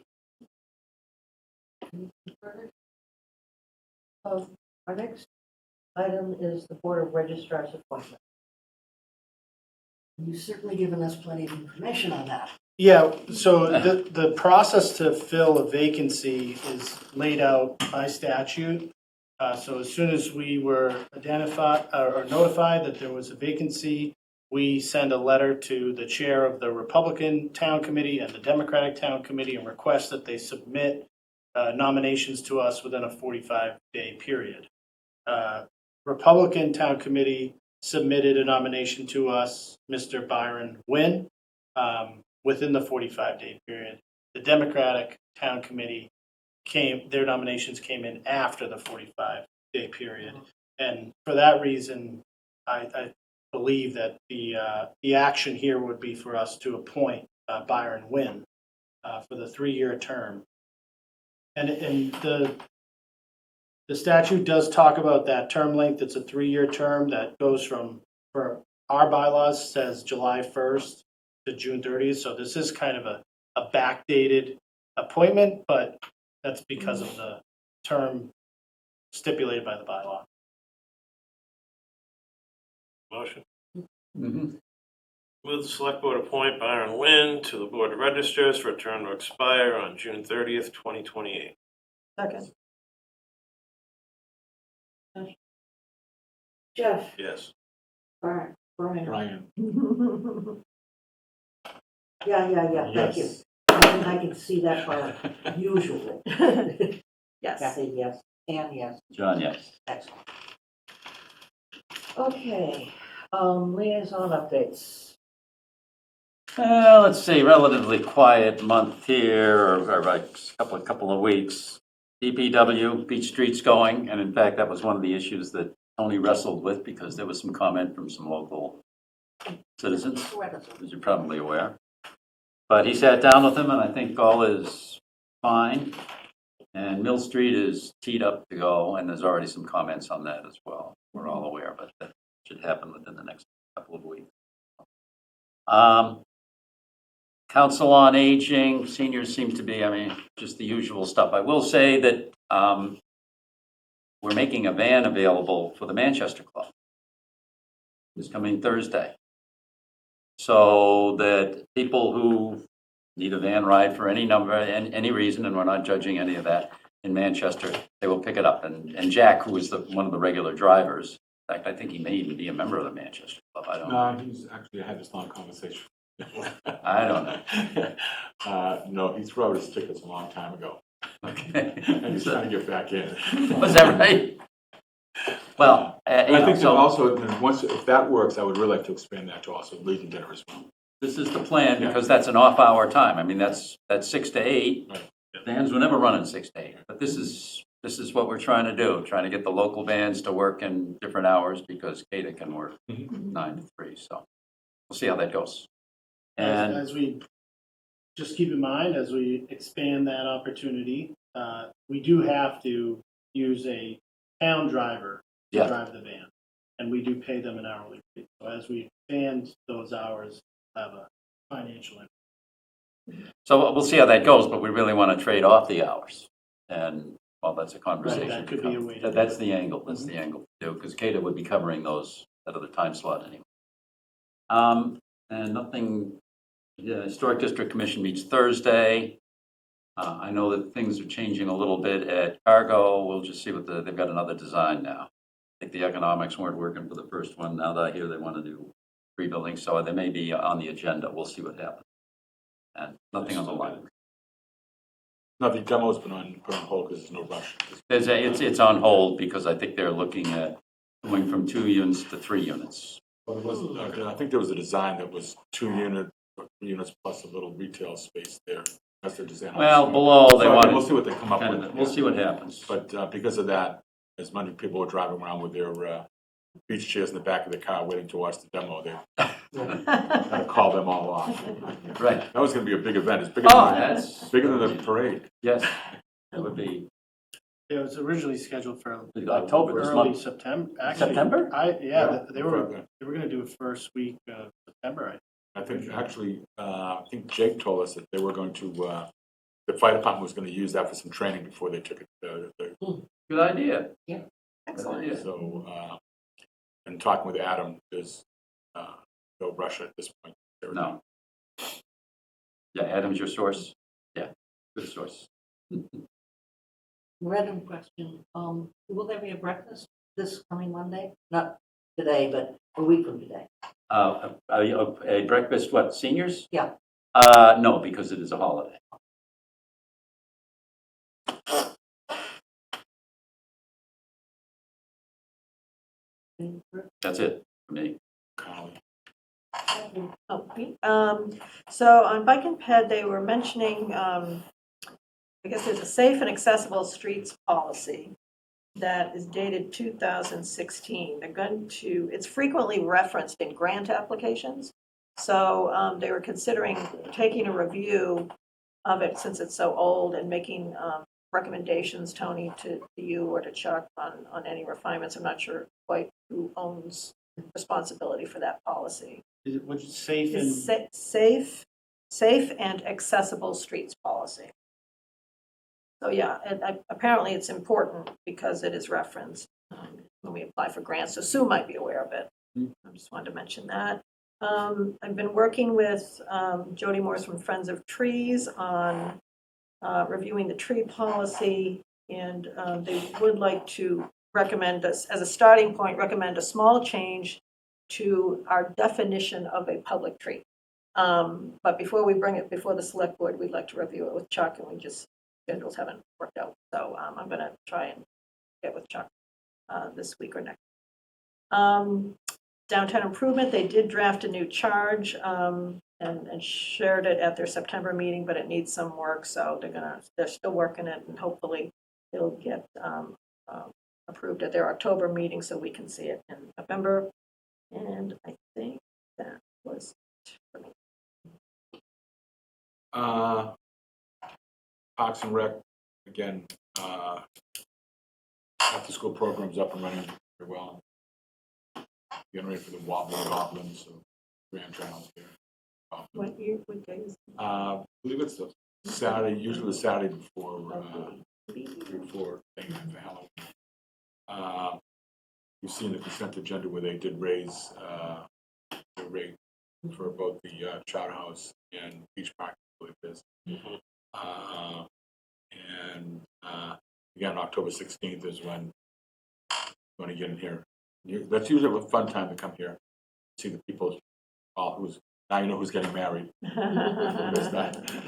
Our next item is the Board of Registrars appointment. You've certainly given us plenty of information on that. Yeah, so the process to fill a vacancy is laid out by statute. So as soon as we were identified or notified that there was a vacancy, we send a letter to the chair of the Republican Town Committee and the Democratic Town Committee and request that they submit nominations to us within a 45-day period. Republican Town Committee submitted a nomination to us, Mr. Byron Wynn, within the 45-day period. The Democratic Town Committee their nominations came in after the 45-day period. And for that reason, I believe that the action here would be for us to appoint Byron Wynn for the 3-year term. And the statute does talk about that term length. It's a 3-year term that goes for our bylaws says July 1st to June 30th. So this is kind of a backdated appointment, but that's because of the term stipulated by the bylaw. Motion. Mm-hmm. Move the select board appoint Byron Wynn to the Board of Registers for a term to expire on June 30th, 2028. Second. Jeff? Yes. Brian? Brian. Yeah, thank you. Yes. I can see that part usually. Yes. Kathy, yes. Ann, yes. John, yes. Excellent. Okay, liaison updates. Let's see, relatively quiet month here, or a couple of weeks. DPW, Beach Street's going, and in fact, that was one of the issues that Tony wrestled with because there was some comment from some local citizens, as you're probably aware. But he sat down with them, and I think all is fine. And Mill Street is teed up to go, and there's already some comments on that as well. We're all aware, but that should happen within the next couple of weeks. Council on Aging, seniors seem to be, just the usual stuff. I will say that we're making a van available for the Manchester Club. It's coming Thursday. So that people who need a van ride for any number, any reason, and we're not judging any of that in Manchester, they will pick it up. And Jack, who is one of the regular drivers, in fact, I think he may even be a member of the Manchester Club. I don't know. No, he's actually had this long conversation. I don't know. No, he threw out his tickets a long time ago. Okay. And he's trying to get back in. Was that right? Well, I think so also, if that works, I would really like to expand that to also Legion dinner as well. this is the plan because that's an off-hour time. That's 6 to 8. Right. Vans were never running 6 to 8, but this is what we're trying to do, trying to get the local vans to work in different hours because CADA can work 9 to 3. So we'll see how that goes. And As we just keep in mind, as we expand that opportunity, we do have to use a town driver to Yeah. drive the van, and we do pay them an hourly rate. So as we expand those hours, we'll have a financial impact. so we'll see how that goes, but we really want to trade off the hours. And well, that's a conversation. Right, that could be a way to do That's it. the angle. That's the angle to do because CADA would be covering those at other time slot anyway. And nothing. The Historic District Commission meets Thursday. I know that things are changing a little bit at Cargo. We'll just see they've got another design now. I think the economics weren't working for the first one. Now that I hear they want to do 3 buildings, so they may be on the agenda. We'll see what happens. And nothing on the line. No, the demo's been on hold because there's no rush. It's on hold because I think they're looking at going from 2 units to 3 units. Well, I think there was a design that was 2 units plus a little retail space there. That's their design. Well, below they So, want. we'll see what they come up with. We'll see what happens. But because of that, as many people were driving around with their beach chairs in the back of the car waiting to watch the demo, they had to call them all off. Right. That was going to be a big event. It's bigger than the parade. Yes, that would be. It was originally scheduled for October, this early month. September. Actually, September? They were going to do it first week of September. I think actually, I think Jake told us that they were going to, the fire department was going to use that for some training before they took it. Good idea. Yeah. Excellent. So, and talking with Adam, there's no rush at this point. No. Yeah, Adam's your source? Yeah, good source. Random question, will there be a breakfast this coming Monday? Not today, but a week from today. A breakfast, what, seniors? Yeah. No, because it is a holiday. That's it for me. Oh, me? So on Bike and Ped, they were mentioning, I guess there's a safe and accessible streets policy that is dated 2016. They're going to, it's frequently referenced in grant applications. So they were considering taking a review of it since it's so old and making recommendations, Tony, to you or to Chuck on any refinements. I'm not sure quite who owns responsibility for that policy. Is it, what's safe and? It's safe and accessible streets policy. So yeah, apparently it's important because it is referenced when we apply for grants. So Sue might be aware of it. I just wanted to mention that. I've been working with Jody Morse from Friends of Trees on reviewing the tree policy, and they would like to recommend us, as a starting point, recommend a small change to our definition of a public tree. But before we bring it before the select board, we'd like to review it with Chuck, and schedules haven't worked out. So I'm going to try and get with Chuck this week or next. Downtown improvement, they did draft a new charge and shared it at their September meeting, but it needs some work, so they're still working it, and hopefully it'll get approved at their October meeting so we can see it in November. And I think that was it for me. Parks and Rec, again, after school programs up and running very well. Getting ready for the Wobbling Goblins, so grandchild here. What day is it? I believe it's the Saturday, usually the Saturday before Halloween. You've seen the consent agenda where they did raise the rate for both the Charter House and Beach Park, I believe it is. And again, October 16th is when you want to get in here. That's usually a fun time to come here, see the people, now you know who's getting married.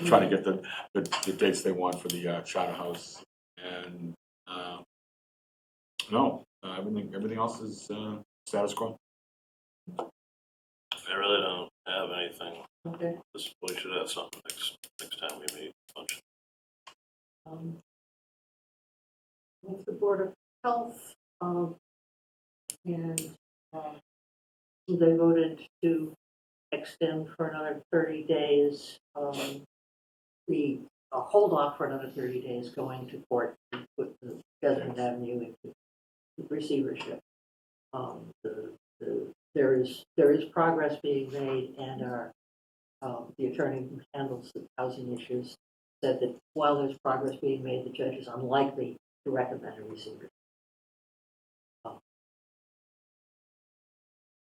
Trying to get the dates they want for the Charter House. And everything else is status quo. I really don't have anything. Okay. We should have something next time we meet. With the Board of Health, and they voted to extend for another 30 days, the hold off for another 30 days going to court with the Desmond Avenue into receivership. There is progress being made, and the attorney who handles the housing issues said that while there's progress being made, the judge is unlikely to recommend a receivership.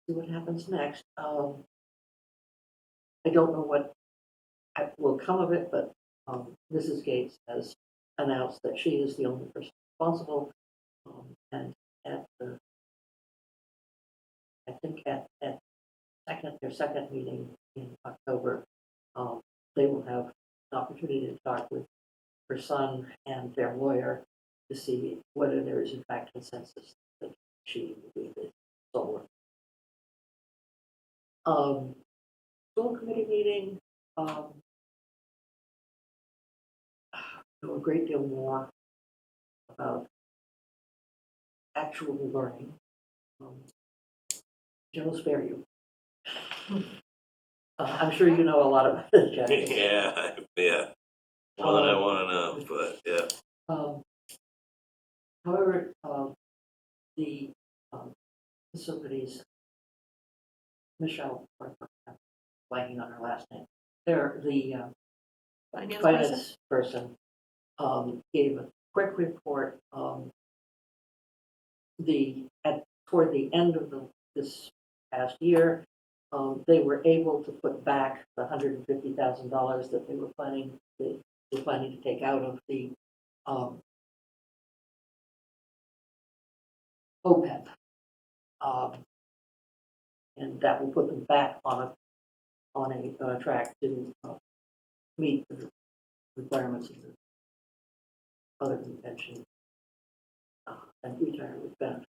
See what happens next. I don't know what will come of it, but Mrs. Gates has announced that she is the only person responsible, and I think at their second meeting in October, they will have an opportunity to talk with her son and their lawyer to see whether there is in fact consensus that she will be the sole one. School committee meeting, know a great deal more about actual learning. Jen will spare you. I'm sure you know a lot about this, Jen. Yeah. More than I want to know, but yeah. However, the facilities, Michelle, blanking on her last name, the finance person gave a quick report toward the end of this past year, they were able to put back the $150,000 that they were planning to take out of the OPEB. And that will put them back on a track to meet the requirements of the other convention and retirement benefits.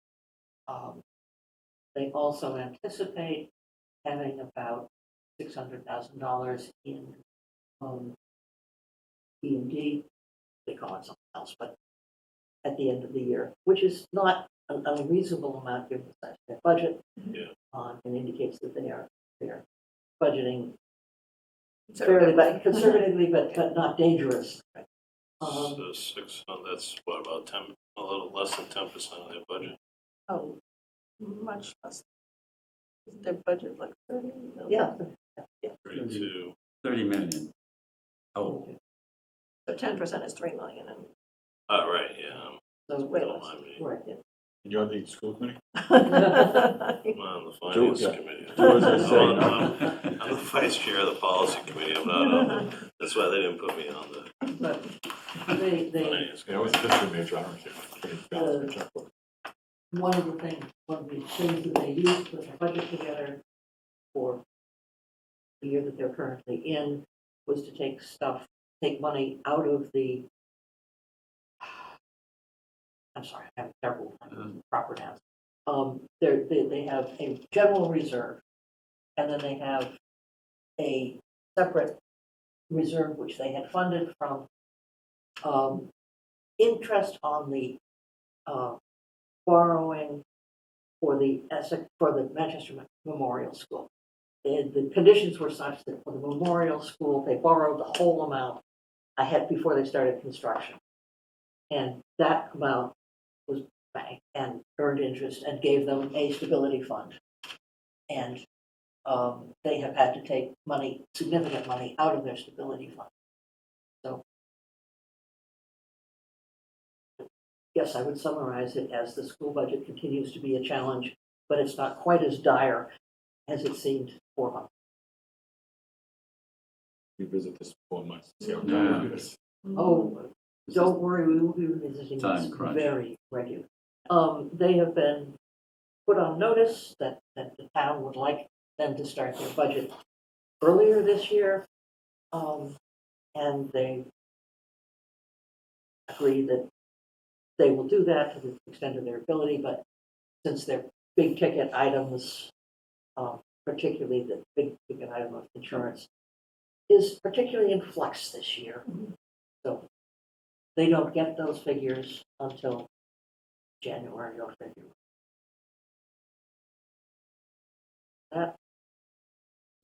They also anticipate having about $600,000 in E&D, they call it something else, but at the end of the year, which is not an unreasonable amount given the size of their budget. Yeah. And indicates that they are budgeting conservatively, but not dangerous. So that's what, about 10, a little less than 10% of their budget. Oh, much less. Is their budget like 30 million? Yeah. 32. 30 million. Oh, So 10% is 3 million. And Oh, right, yeah. So, way Don't less. mind me. right, yeah. And you're on the school committee? I'm on the finance yeah. committee. Do as I say. I'm the vice chair of the policy committee. I'm not on, that's why they didn't put me on the But they finance Yeah, I was just a major, I don't care. one of the things that they use to put the budget together for the year that they're currently in was to take money out of the, I'm sorry, I have terrible proper nouns. They have a general reserve, and then they have a separate reserve which they had funded from interest on the borrowing for the Manchester Memorial School. The conditions were such that for the Memorial School, they borrowed the whole amount ahead before they started construction. And that amount was banked and earned interest and gave them a stability fund. And they have had to take significant money out of their stability fund. So yes, I would summarize it as the school budget continues to be a challenge, but it's not quite as dire as it seemed 4 months. Revisit this 4 months, see how Yeah. bad it is. Oh, don't worry, we will be revisiting Time this crunch. very regularly. They have been put on notice that the town would like them to start their budget earlier this year. And they agree that they will do that to the extent of their ability, but since they're big ticket items, particularly the big ticket item of insurance, is particularly in flux this year. So they don't get those figures until January or February. That,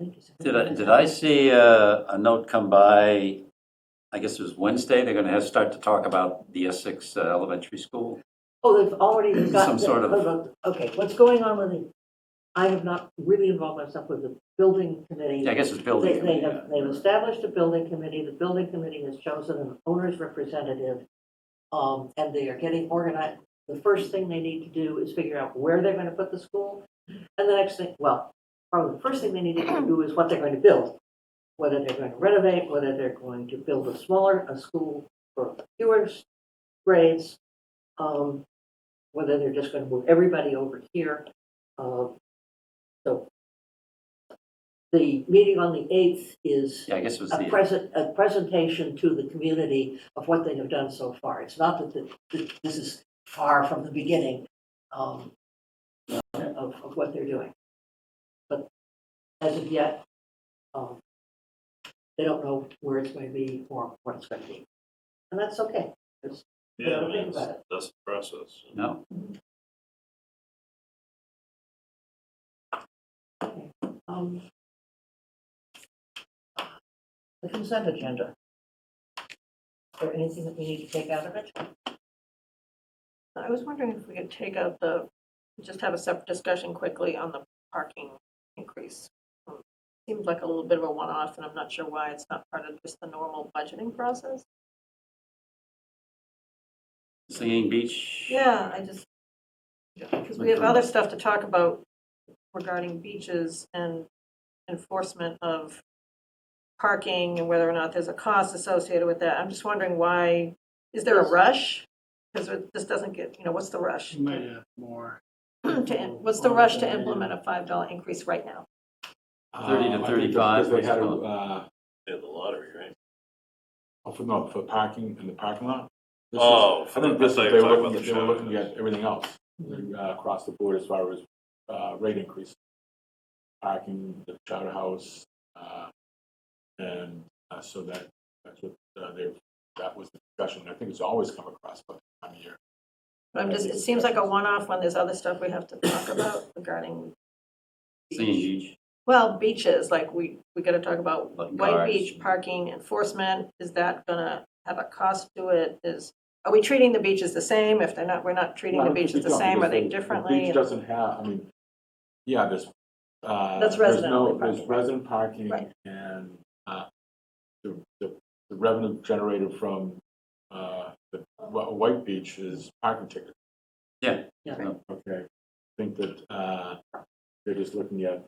I think is did I see a note come by, I guess it was Wednesday, they're going to start to talk about the Essex Elementary School? Oh, they've already got. Some sort of- Okay, what's going on with the, I have not really involved myself with the building committee. Yeah, I guess it's building. They've established a building committee. The building committee has chosen an owner's representative. And they are getting organized. The first thing they need to do is figure out where they're going to put the school. And the next thing, well, probably the first thing they need to do is what they're going to build. Whether they're going to renovate, whether they're going to build a school for fewer grades, whether they're just going to move everybody over here. So the meeting on the 8th is Yeah, I guess it was a presentation to the community of what they have done so far. It's not that this is far from the beginning of what they're doing. But as of yet, they don't know where it's going to be or what it's going to be. And that's okay. They Yeah, don't think about it. that's the process. No? Okay. The consent agenda. Is there anything that we need to take out of it? I was wondering if we could take out just have a separate discussion quickly on the parking increase. Seems like a little bit of a one-off, and I'm not sure why it's not part of just the normal budgeting process. Singing Beach? Yeah, Because we have other stuff to talk about regarding beaches and enforcement of parking and whether or not there's a cost associated with that. I'm just wondering why, is there a rush? Because this doesn't get, what's the rush? You might have more. What's the rush to implement a $5 increase right now? 30 to I think 35, because they had what's to, They had the lottery, right? for parking in the parking lot. This is- Oh, I think this is, I thought they you were were talking looking, about the they were looking show. at everything else, across the board as far as, rate increase. Parking, the charter house, and, so that's what, that was the discussion. I think it's always come across by the time of year. But it seems like a one-off when there's other stuff we have to talk about regarding, Singing Beach. well, beaches, like we gotta talk about Like White cars. Beach parking enforcement. Is that gonna have a cost to it? Are we treating the beaches the same? If they're not, we're not treating Well, I the don't think beaches the we don't, same, are because they the differently? beach doesn't have, I mean, yeah, there's, That's there's resident no, only there's parking, right? resident parking Right. and, the revenue generated from, the White Beach is parking tickets. Yeah. Okay, I think that, they're just looking at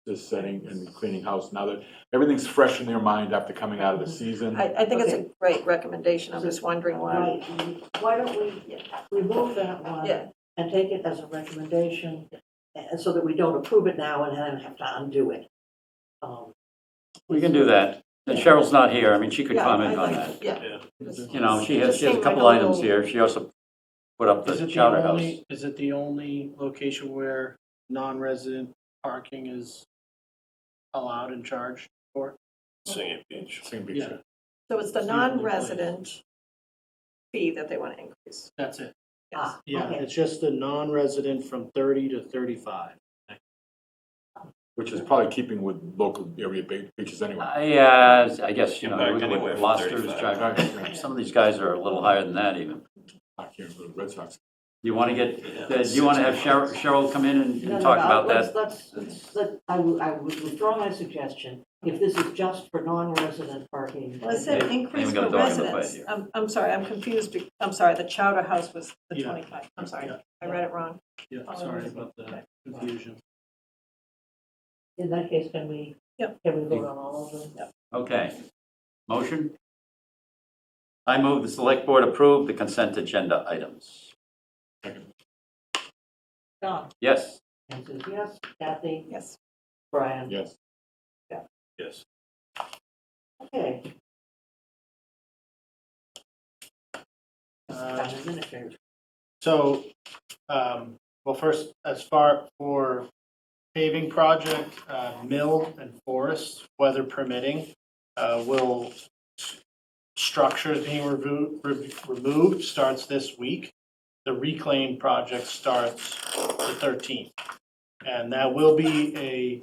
this setting and cleaning house now that everything's fresh in their mind after coming out of the season. I think it's a Okay. great recommendation. I'm just wondering why. Right, why don't we remove that one? Yeah. And take it as a recommendation, and so that we don't approve it now and then have to undo it. We can do that. And Cheryl's not here. I mean, she could Yeah, comment I on think- that. Yeah. You know, she has Just a seemed couple like a items little- here. She also put up Is the it the chowder house. only, is it the only location where non-resident parking is allowed and charged for? Singing Beach. Same beach. Yeah. So it's the It's the only non-resident fee that they want to increase. That's it. Ah, Yeah, okay. it's just the non-resident from 30 to 35. Which is probably keeping with local area beaches anyway. I guess, you know, Back look at anywhere what from Gloucester's 35. charging. Some of these guys are a little higher than that even. I can't remember, Red Sox. You want to get, do you want to have Cheryl come in and No, talk no, about let's- that? I would withdraw my suggestion, if this is just for non-resident parking. Well, it said Yeah, increase we got a for dog in the fight residents. here. I'm sorry, I'm confused. I'm sorry, the chowder house was the Yeah. 25. I'm sorry, Yeah. I read it wrong. Yeah, sorry about the confusion. In that case, can we vote on all of them? Okay. Motion? I move the select board approve the consent agenda items. Don, Yes. Anne says yes, Kathy, Yes. Brian, Yes. Yes. okay. Uh, Town administrator. So, well, first, as far for paving project, mill and forest, weather permitting, will structures being removed starts this week. The reclaim project starts the 13th. And that will be a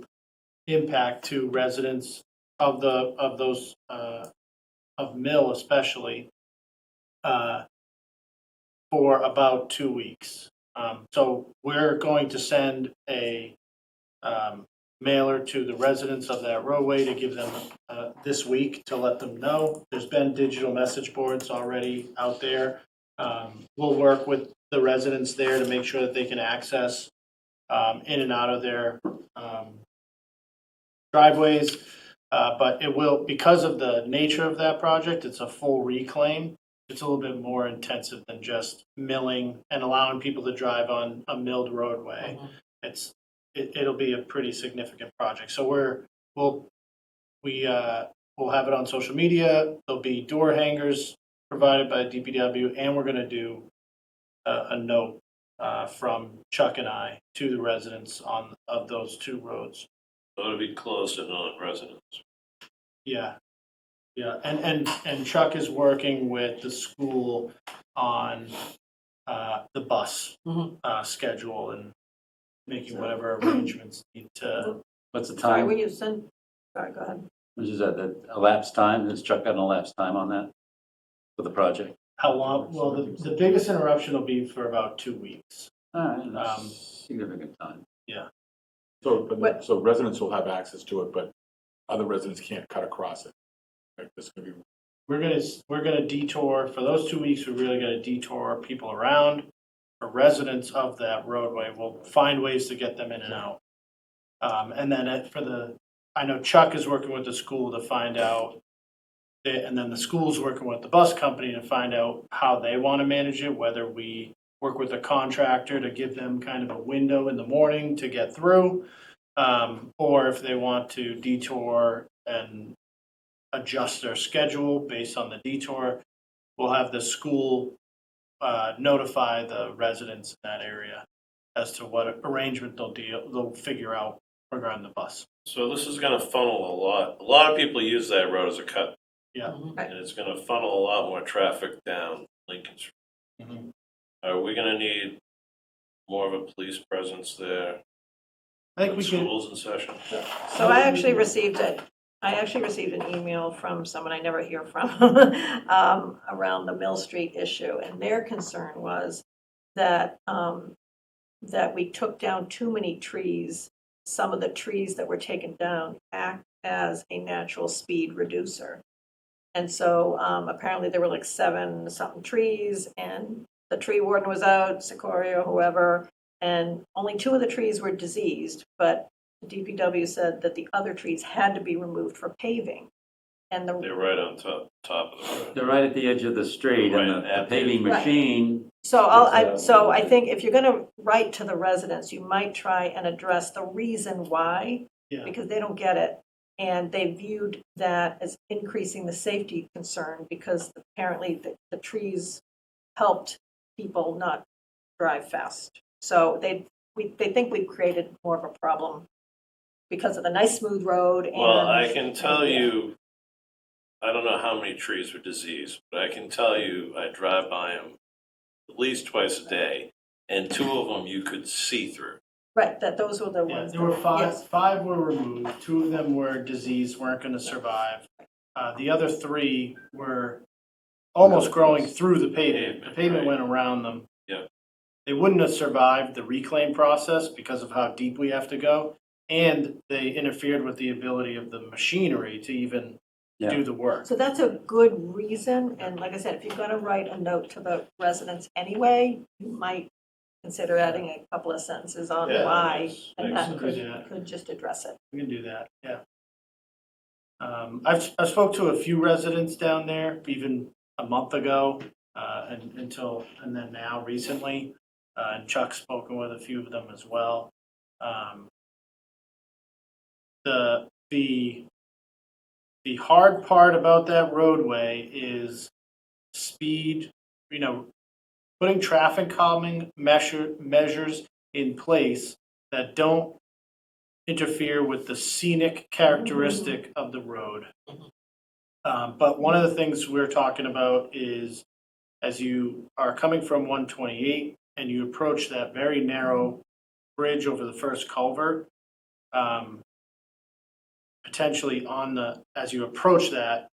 impact to residents of those, of Mill especially, for about 2 weeks. So we're going to send a mailer to the residents of that roadway to give them this week to let them know. There's been digital message boards already out there. We'll work with the residents there to make sure that they can access in and out of their driveways. But it will, because of the nature of that project, it's a full reclaim. It's a little bit more intensive than just milling and allowing people to drive on a milled roadway. It'll be a pretty significant project. So we'll have it on social media. There'll be door hangers provided by DPW, and we're going to do a note from Chuck and I to the residents of those two roads. So it'll be closed to non-residents. Yeah, yeah, and Chuck is working with the school on the bus schedule and making whatever arrangements need to. What's the Sorry, time? when you send, sorry, go ahead. Which is that, the elapsed time? Has Chuck got an elapsed time on that for the project? How long? Well, the biggest interruption will be for about 2 weeks. All right, that's significant time. Yeah. So residents will have access to it, but other residents can't cut across it. Like this could be. We're gonna detour for those 2 weeks. We're really gonna detour people around. for residents of that roadway. We'll find ways to get them in and out. And then I know Chuck is working with the school to find out, and then the school's working with the bus company to find out how they want to manage it, whether we work with a contractor to give them kind of a window in the morning to get through, or if they want to detour and adjust their schedule based on the detour. We'll have the school notify the residents in that area as to what arrangement they'll figure out regarding the bus. So this is gonna funnel a lot of people use that road as a cut. Yeah. And it's gonna funnel a lot more traffic down Lincoln Street. Mhm. Are we gonna need more of a police presence there? I think we can. Schools in session? So I actually received an email from someone I never hear from around the Mill Street issue, and their concern was that that we took down too many trees. Some of the trees that were taken down act as a natural speed reducer. And so apparently there were like 7-something trees, and the tree warden was out, Sequoia, whoever, and only 2 of the trees were diseased, but the DPW said that the other trees had to be removed for paving. And They're right on top of the road. They're right at the edge of the street, and Right, the at the- paving Right. machine. So I think if you're gonna write to the residents, you might try and address the reason why, Yeah. because they don't get it. And they viewed that as increasing the safety concern because apparently the trees helped people not drive fast. So they think we've created more of a problem because of the nice smooth road and. Well, I can tell you, I don't know how many trees were diseased, but I can tell you, I drive by them at least twice a day, and 2 of them you could see through. Right, that those were the Yeah, ones. there were Yes. five were removed. 2 of them were diseased, weren't going to survive. The other 3 were almost growing through the pavement. The pavement went around them. Yeah. They wouldn't have survived the reclaim process because of how deep we have to go, and they interfered with the ability of the machinery to even do the work. So that's a good reason, and like I said, if you're gonna write a note to the residents anyway, you might consider adding a couple of sentences on Yeah, why, makes and that sense. Yeah. could just address it. We can do that, yeah. I've spoke to a few residents down there, even a month ago, and then now recently. And Chuck's spoken with a few of them as well. The hard part about that roadway is speed, putting traffic calming measures in place that don't interfere with the scenic characteristic of the road. But one of the things we're talking about is as you are coming from 128 and you approach that very narrow bridge over the first culvert, potentially as you approach that,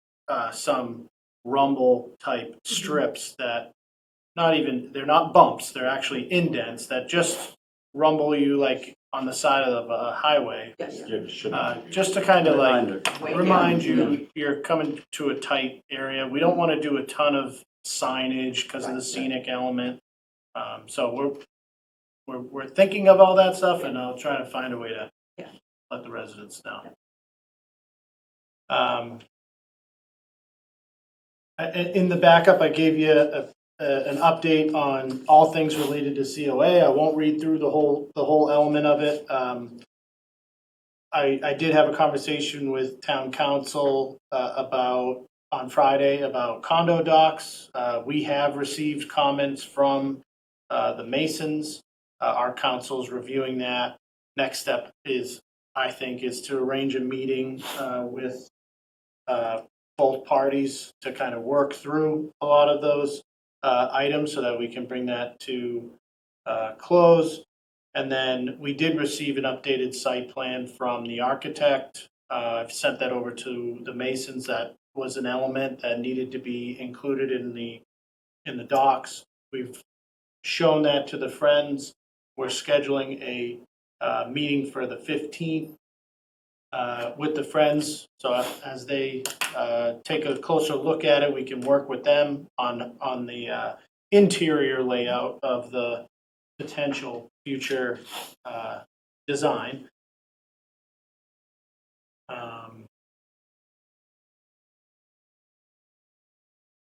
some rumble type strips that they're not bumps, they're actually indents that just rumble you like on the side of a highway. Just to kind of like remind you, you're coming to a tight area. We don't want to do a ton of signage because of the scenic element. So we're thinking of all that stuff, and I'll try to find a way to let the residents know. In the backup, I gave you an update on all things related to COA. I won't read through the whole element of it. I did have a conversation with town council on Friday about condo docks. We have received comments from the Masons. Our council's reviewing that. Next step is to arrange a meeting with both parties to kind of work through a lot of those items so that we can bring that to close. And then we did receive an updated site plan from the architect. I've sent that over to the Masons. That was an element that needed to be included in the docs. We've shown that to the Friends. We're scheduling a meeting for the 15th with the Friends. So as they take a closer look at it, we can work with them on the interior layout of the potential future design.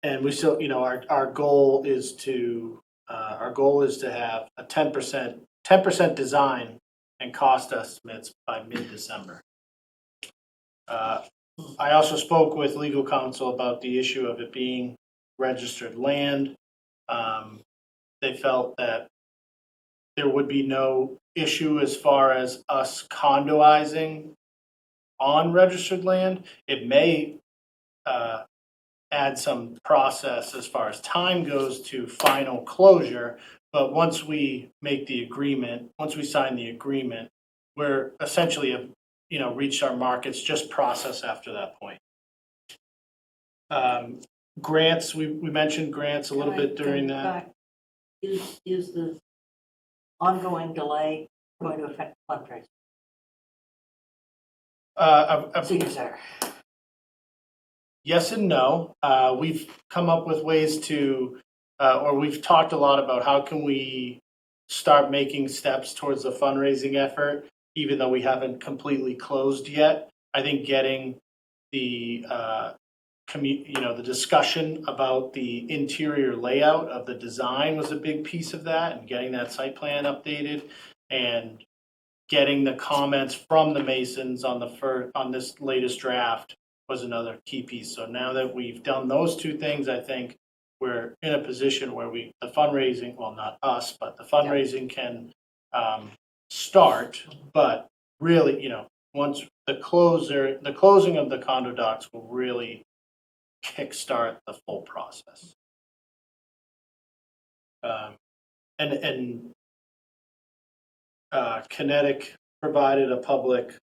And we still, our goal is to have a 10% design and cost estimates by mid-December. I also spoke with legal counsel about the issue of it being registered land. They felt that there would be no issue as far as us condoizing on registered land. It may add some process as far as time goes to final closure, but once we make the agreement, once we sign the agreement, we're essentially reached our markets, just process after that point. Grants, we mentioned grants a little bit during that. Is the ongoing delay going to affect fundraising? Senior center. Yes and no. We've come up with ways to, or we've talked a lot about how can we start making steps towards the fundraising effort, even though we haven't completely closed yet. I think getting the the discussion about the interior layout of the design was a big piece of that, and getting that site plan updated, and getting the comments from the Masons on this latest draft was another key piece. So now that we've done those two things, I think we're in a position where the fundraising, well, not us, but the fundraising can start. But really, once the closing of the condo docs will really kickstart the full process. Kinetic provided a public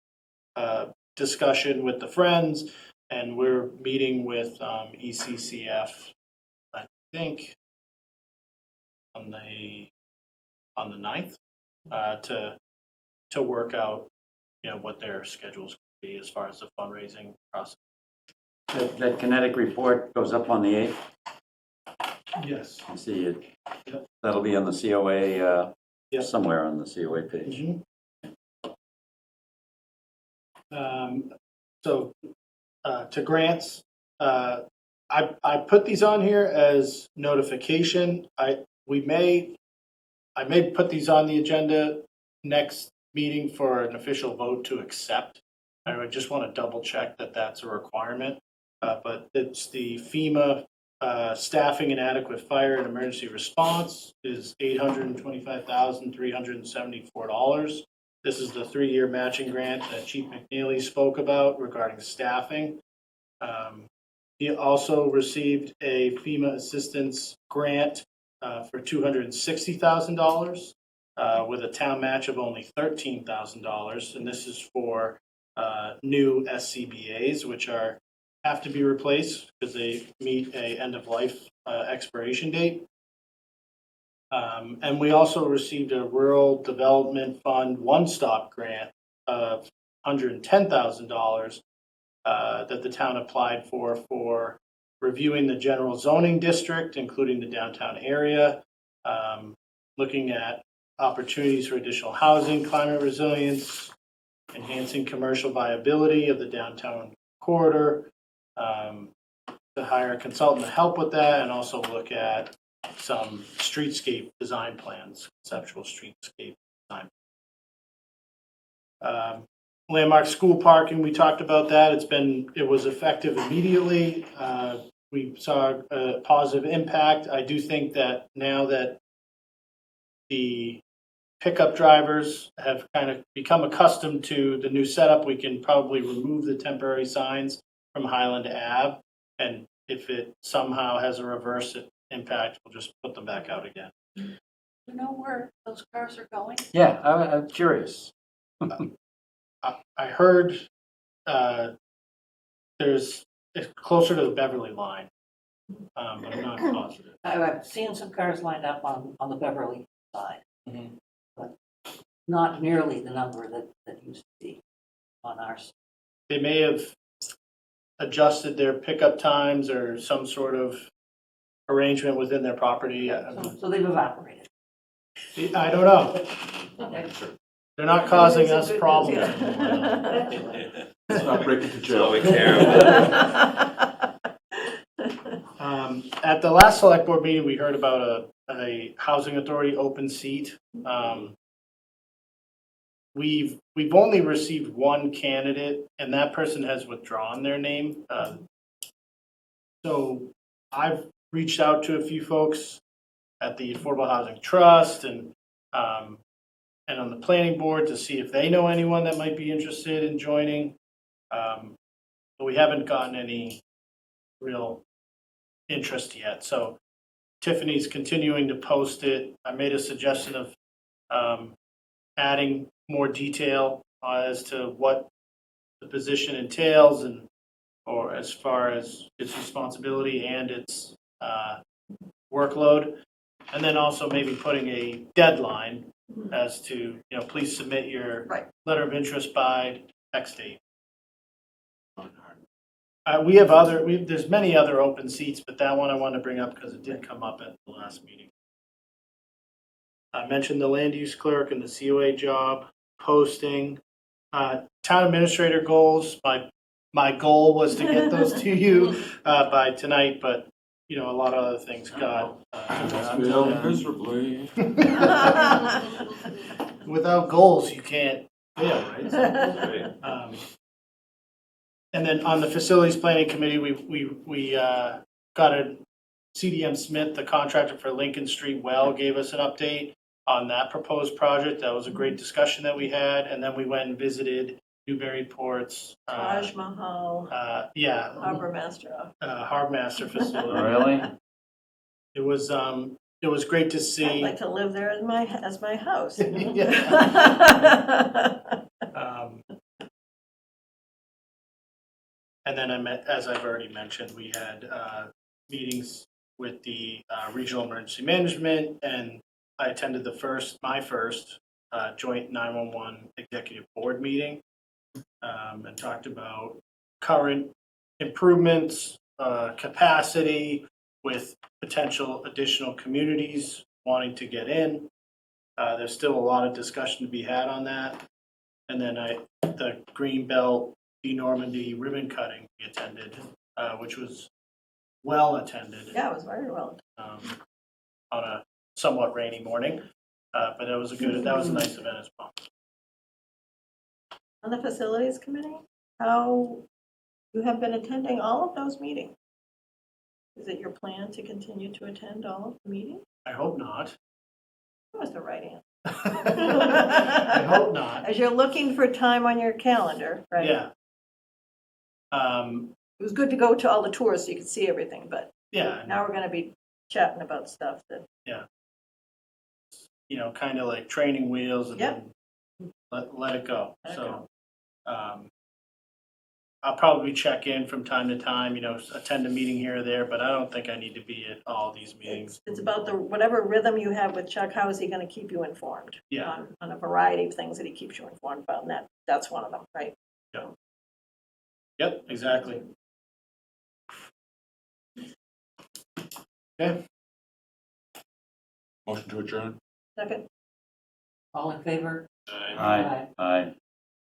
discussion with the Friends, and we're meeting with ECCF, I think, on the 9th to work out what their schedules could be as far as the fundraising process. That kinetic report goes up on the 8th. Yes. I see it. Yep. That'll be on the COA, Yep. somewhere on the COA page. So to grants, I put these on here as notification. I may put these on the agenda next meeting for an official vote to accept. I would just want to double check that that's a requirement. But it's the FEMA staffing and adequate fire and emergency response is $825,374. This is the 3-year matching grant that Chief McNeely spoke about regarding staffing. He also received a FEMA assistance grant for $260,000 with a town match of only $13,000. And this is for new SCBAs, which have to be replaced because they meet a end-of-life expiration date. And we also received a Rural Development Fund one-stop grant of $110,000 that the town applied for reviewing the general zoning district, including the downtown area, looking at opportunities for additional housing, climate resilience, enhancing commercial viability of the downtown corridor, to hire a consultant to help with that, and also look at some streetscape design plans, conceptual streetscape design. Landmark school parking, we talked about that. It was effective immediately. We saw a positive impact. I do think that now that the pickup drivers have kind of become accustomed to the new setup, we can probably remove the temporary signs from Highland Ave. And if it somehow has a reverse impact, we'll just put them back out again. You know where those cars are going? Yeah, I'm curious. I heard it's closer to the Beverly line, but I'm not positive. I've seen some cars lined up on the Beverly side, Mhm. but not nearly the number that used to be on ours. They may have adjusted their pickup times or some sort of arrangement within their property. So they've evaporated. I don't know. They're not causing us problems Yeah. anymore. Let's not break it to That's all we jail. care about. At the last select board meeting, we heard about a housing authority open seat. We've only received one candidate, and that person has withdrawn their name. So I've reached out to a few folks at the Affordable Housing Trust and on the planning board to see if they know anyone that might be interested in joining. But we haven't gotten any real interest yet. So Tiffany's continuing to post it. I made a suggestion of adding more detail as to what the position entails or as far as its responsibility and its workload. And then also maybe putting a deadline as to, please submit your Right. letter of interest by X date. We have there's many other open seats, but that one I wanted to bring up because it did come up at the last meeting. I mentioned the land use clerk and the COA job posting. Town administrator goals, my goal was to get those to you by tonight, but, a lot of other things got. Failed miserably. Without goals, you can't fail, right? And then on the facilities planning committee, we got a CDM Smith, the contractor for Lincoln Street Well, gave us an update on that proposed project. That was a great discussion that we had. And then we went and visited Newburyport's. Taj Mahal, Harbor Master. Harbor Master facility. Really? It was great to I'd see. like to live there as my house. And then as I've already mentioned, we had meetings with the regional emergency management, and I attended my first joint 911 executive board meeting, and talked about current improvements, capacity with potential additional communities wanting to get in. There's still a lot of discussion to be had on that. And then the Greenbelt Normandy ribbon cutting we attended, which was well attended. Yeah, it was very well. On a somewhat rainy morning, but that was a nice event as well. On the facilities committee, how you have been attending all of those meetings? Is it your plan to continue to attend all of the meetings? I hope not. That was the right answer. I hope not. As you're looking for time on your calendar, right? Yeah. It was good to go to all the tours so you could see everything, but Yeah. now we're gonna be chatting about stuff that, Kind of like training wheels and Yep. then let it go. Let it So, I'll probably check in from time to time, attend a meeting here or there, but I don't think I need to be at all these meetings. it's about whatever rhythm you have with Chuck, how is he gonna keep you informed? Yeah. On a variety of things that he keeps you informed about, and that's one of them, right? Yep, exactly. Okay. Motion to adjourn? Second? All in favor? Aye. Aye.